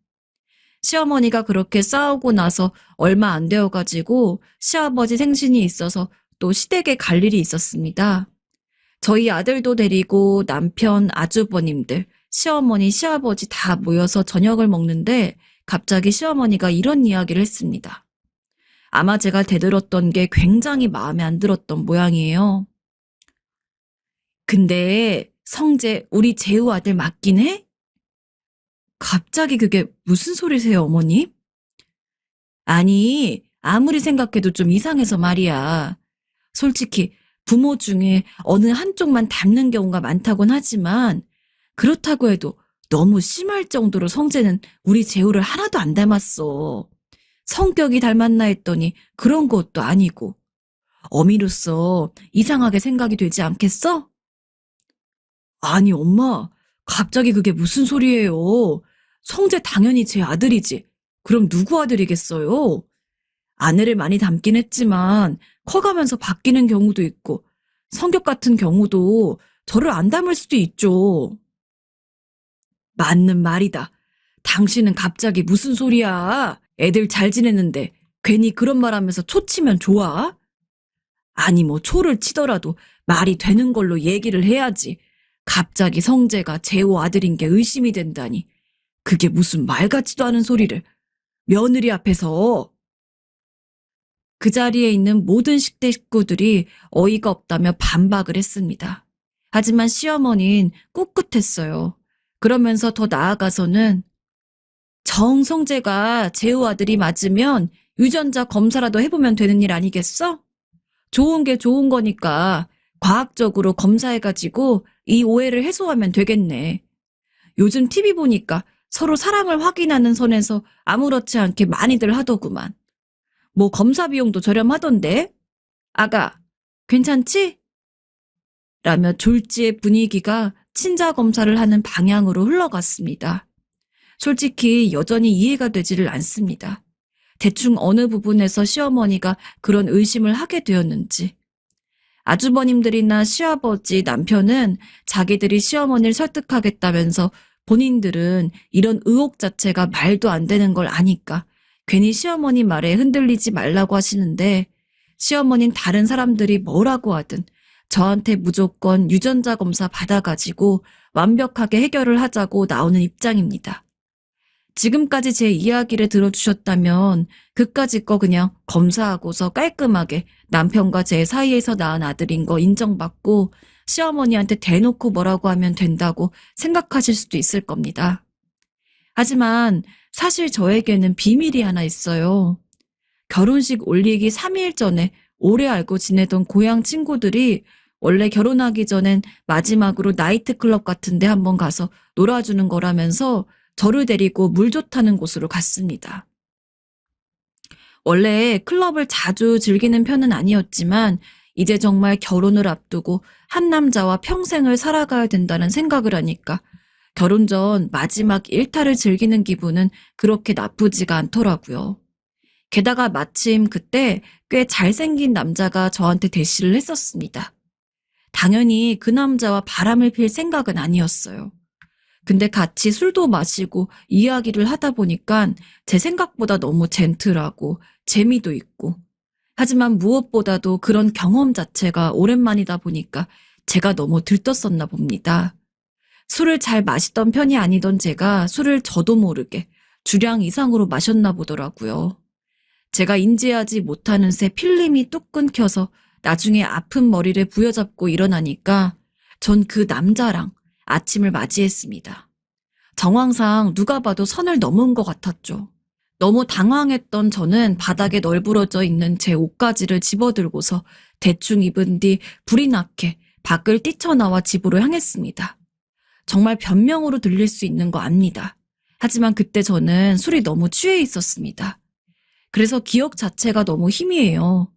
시어머니가 그렇게 싸우고 나서 얼마 안 되어가지고 시아버지 생신이 있어서 또 시댁에 갈 일이 있었습니다. 저희 아들도 데리고 남편, 아주버님들, 시어머니, 시아버지 다 모여서 저녁을 먹는데 갑자기 시어머니가 이런 이야기를 했습니다. 아마 제가 대들었던 게 굉장히 마음에 안 들었던 모양이에요. 근데 성재 우리 재우 아들 맞긴 해? 갑자기 그게 무슨 소리세요, 어머님? 아니, 아무리 생각해도 좀 이상해서 말이야. 솔직히 부모 중에 어느 한쪽만 닮는 경우가 많다곤 하지만 그렇다고 해도 너무 심할 정도로 성재는 우리 재호를 하나도 안 닮았어. 성격이 닮았나 했더니 그런 것도 아니고. 어미로서 이상하게 생각이 되지 않겠어? 아니, 엄마. 갑자기 그게 무슨 소리예요? 성재 당연히 제 아들이지. 그럼 누구 아들이겠어요? 아내를 많이 닮긴 했지만 커가면서 바뀌는 경우도 있고 성격 같은 경우도 저를 안 닮을 수도 있죠. 맞는 말이다. 당신은 갑자기 무슨 소리야? 애들 잘 지내는데 괜히 그런 말 하면서 초치면 좋아? 아니 뭐 초를 치더라도 말이 되는 걸로 얘기를 해야지. 갑자기 성재가 재호 아들인 게 의심이 된다니. 그게 무슨 말 같지도 않은 소리를 며느리 앞에서. 그 자리에 있는 모든 식대 식구들이 어이가 없다며 반박을 했습니다. 하지만 시어머니는 꿋꿋했어요. 그러면서 더 나아가서는 정성재가 재호 아들이 맞으면 유전자 검사라도 해보면 되는 일 아니겠어? 좋은 게 좋은 거니까 과학적으로 검사해가지고 이 오해를 해소하면 되겠네. 요즘 TV 보니까 서로 사랑을 확인하는 선에서 아무렇지 않게 많이들 하더구만. 뭐 검사 비용도 저렴하던데? 아가, 괜찮지? 라며 졸지의 분위기가 친자 검사를 하는 방향으로 흘러갔습니다. 솔직히 여전히 이해가 되지를 않습니다. 대충 어느 부분에서 시어머니가 그런 의심을 하게 되었는지. 아주버님들이나 시아버지 남편은 자기들이 시어머니를 설득하겠다면서 본인들은 이런 의혹 자체가 말도 안 되는 걸 아니까 괜히 시어머니 말에 흔들리지 말라고 하시는데 시어머니는 다른 사람들이 뭐라고 하든 저한테 무조건 유전자 검사 받아가지고 완벽하게 해결을 하자고 나오는 입장입니다. 지금까지 제 이야기를 들어주셨다면 그까짓 거 그냥 검사하고서 깔끔하게 남편과 제 사이에서 낳은 아들인 거 인정받고 시어머니한테 대놓고 뭐라고 하면 된다고 생각하실 수도 있을 겁니다. 하지만 사실 저에게는 비밀이 하나 있어요. 결혼식 올리기 3일 전에 오래 알고 지내던 고향 친구들이 원래 결혼하기 전엔 마지막으로 나이트클럽 같은 데 한번 가서 놀아주는 거라면서 저를 데리고 물 좋다는 곳으로 갔습니다. 원래 클럽을 자주 즐기는 편은 아니었지만 이제 정말 결혼을 앞두고 한 남자와 평생을 살아가야 된다는 생각을 하니까 결혼 전 마지막 일탈을 즐기는 기분은 그렇게 나쁘지가 않더라고요. 게다가 마침 그때 꽤 잘생긴 남자가 저한테 대시를 했었습니다. 당연히 그 남자와 바람을 필 생각은 아니었어요. 근데 같이 술도 마시고 이야기를 하다 보니까 제 생각보다 너무 젠틀하고 재미도 있고 하지만 무엇보다도 그런 경험 자체가 오랜만이다 보니까 제가 너무 들떴었나 봅니다. 술을 잘 마시던 편이 아니던 제가 술을 저도 모르게 주량 이상으로 마셨나 보더라고요. 제가 인지하지 못하는 새 필름이 뚝 끊겨서 나중에 아픈 머리를 부여잡고 일어나니까 전 그 남자랑 아침을 맞이했습니다. 정황상 누가 봐도 선을 넘은 것 같았죠. 너무 당황했던 저는 바닥에 널브러져 있는 제 옷가지를 집어들고서 대충 입은 뒤 불이 나게 밖을 뛰쳐나와 집으로 향했습니다. 정말 변명으로 들릴 수 있는 거 압니다. 하지만 그때 저는 술이 너무 취해 있었습니다. 그래서 기억 자체가 너무 희미해요.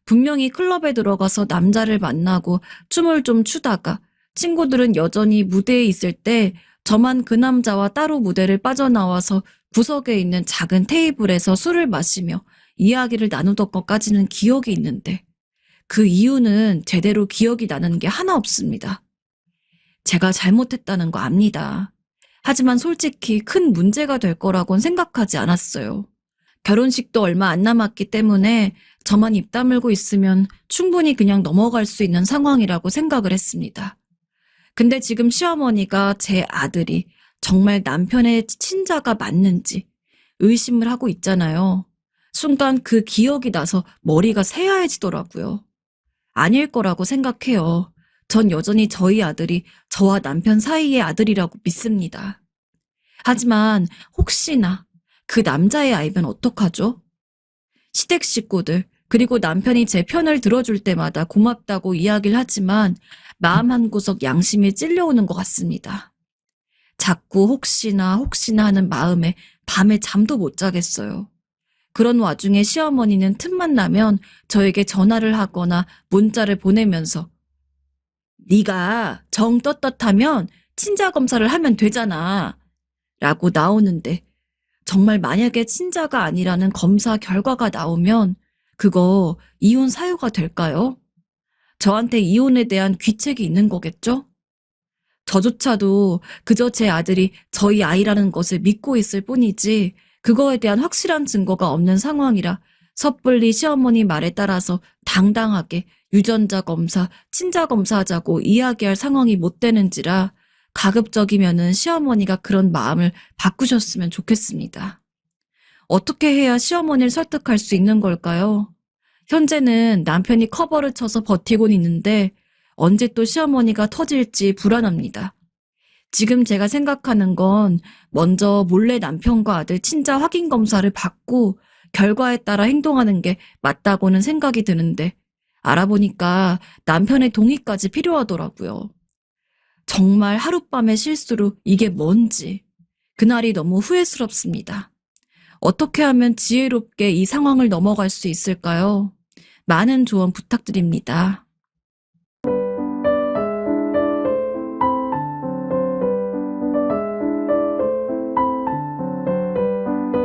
분명히 클럽에 들어가서 남자를 만나고 춤을 좀 추다가 친구들은 여전히 무대에 있을 때 저만 그 남자와 따로 무대를 빠져나와서 구석에 있는 작은 테이블에서 술을 마시며 이야기를 나누던 것까지는 기억이 있는데 그 이유는 제대로 기억이 나는 게 하나 없습니다. 제가 잘못했다는 거 압니다. 하지만 솔직히 큰 문제가 될 거라고는 생각하지 않았어요. 결혼식도 얼마 안 남았기 때문에 저만 입 다물고 있으면 충분히 그냥 넘어갈 수 있는 상황이라고 생각을 했습니다. 근데 지금 시어머니가 제 아들이 정말 남편의 친자가 맞는지 의심을 하고 있잖아요. 순간 그 기억이 나서 머리가 새하얘지더라고요. 아닐 거라고 생각해요. 전 여전히 저희 아들이 저와 남편 사이의 아들이라고 믿습니다. 하지만 혹시나 그 남자의 아이면 어떡하죠? 시댁 식구들, 그리고 남편이 제 편을 들어줄 때마다 고맙다고 이야기를 하지만 마음 한구석 양심이 찔려오는 것 같습니다. 자꾸 혹시나 하는 마음에 밤에 잠도 못 자겠어요. 그런 와중에 시어머니는 틈만 나면 저에게 전화를 하거나 문자를 보내면서 네가 정 떳떳하면 친자 검사를 하면 되잖아 라고 나오는데 정말 만약에 친자가 아니라는 검사 결과가 나오면 그거 이혼 사유가 될까요? 저한테 이혼에 대한 귀책이 있는 거겠죠? 저조차도 그저 제 아들이 저희 아이라는 것을 믿고 있을 뿐이지 그거에 대한 확실한 증거가 없는 상황이라 섣불리 시어머니 말에 따라서 당당하게 유전자 검사, 친자 검사하자고 이야기할 상황이 못 되는지라 가급적이면은 시어머니가 그런 마음을 바꾸셨으면 좋겠습니다. 어떻게 해야 시어머니를 설득할 수 있는 걸까요? 현재는 남편이 커버를 쳐서 버티곤 있는데 언제 또 시어머니가 터질지 불안합니다. 지금 제가 생각하는 건 먼저 몰래 남편과 아들 친자 확인 검사를 받고 결과에 따라 행동하는 게 맞다고는 생각이 드는데 알아보니까 남편의 동의까지 필요하더라고요. 정말 하룻밤의 실수로 이게 뭔지 그날이 너무 후회스럽습니다. 어떻게 하면 지혜롭게 이 상황을 넘어갈 수 있을까요? 많은 조언 부탁드립니다.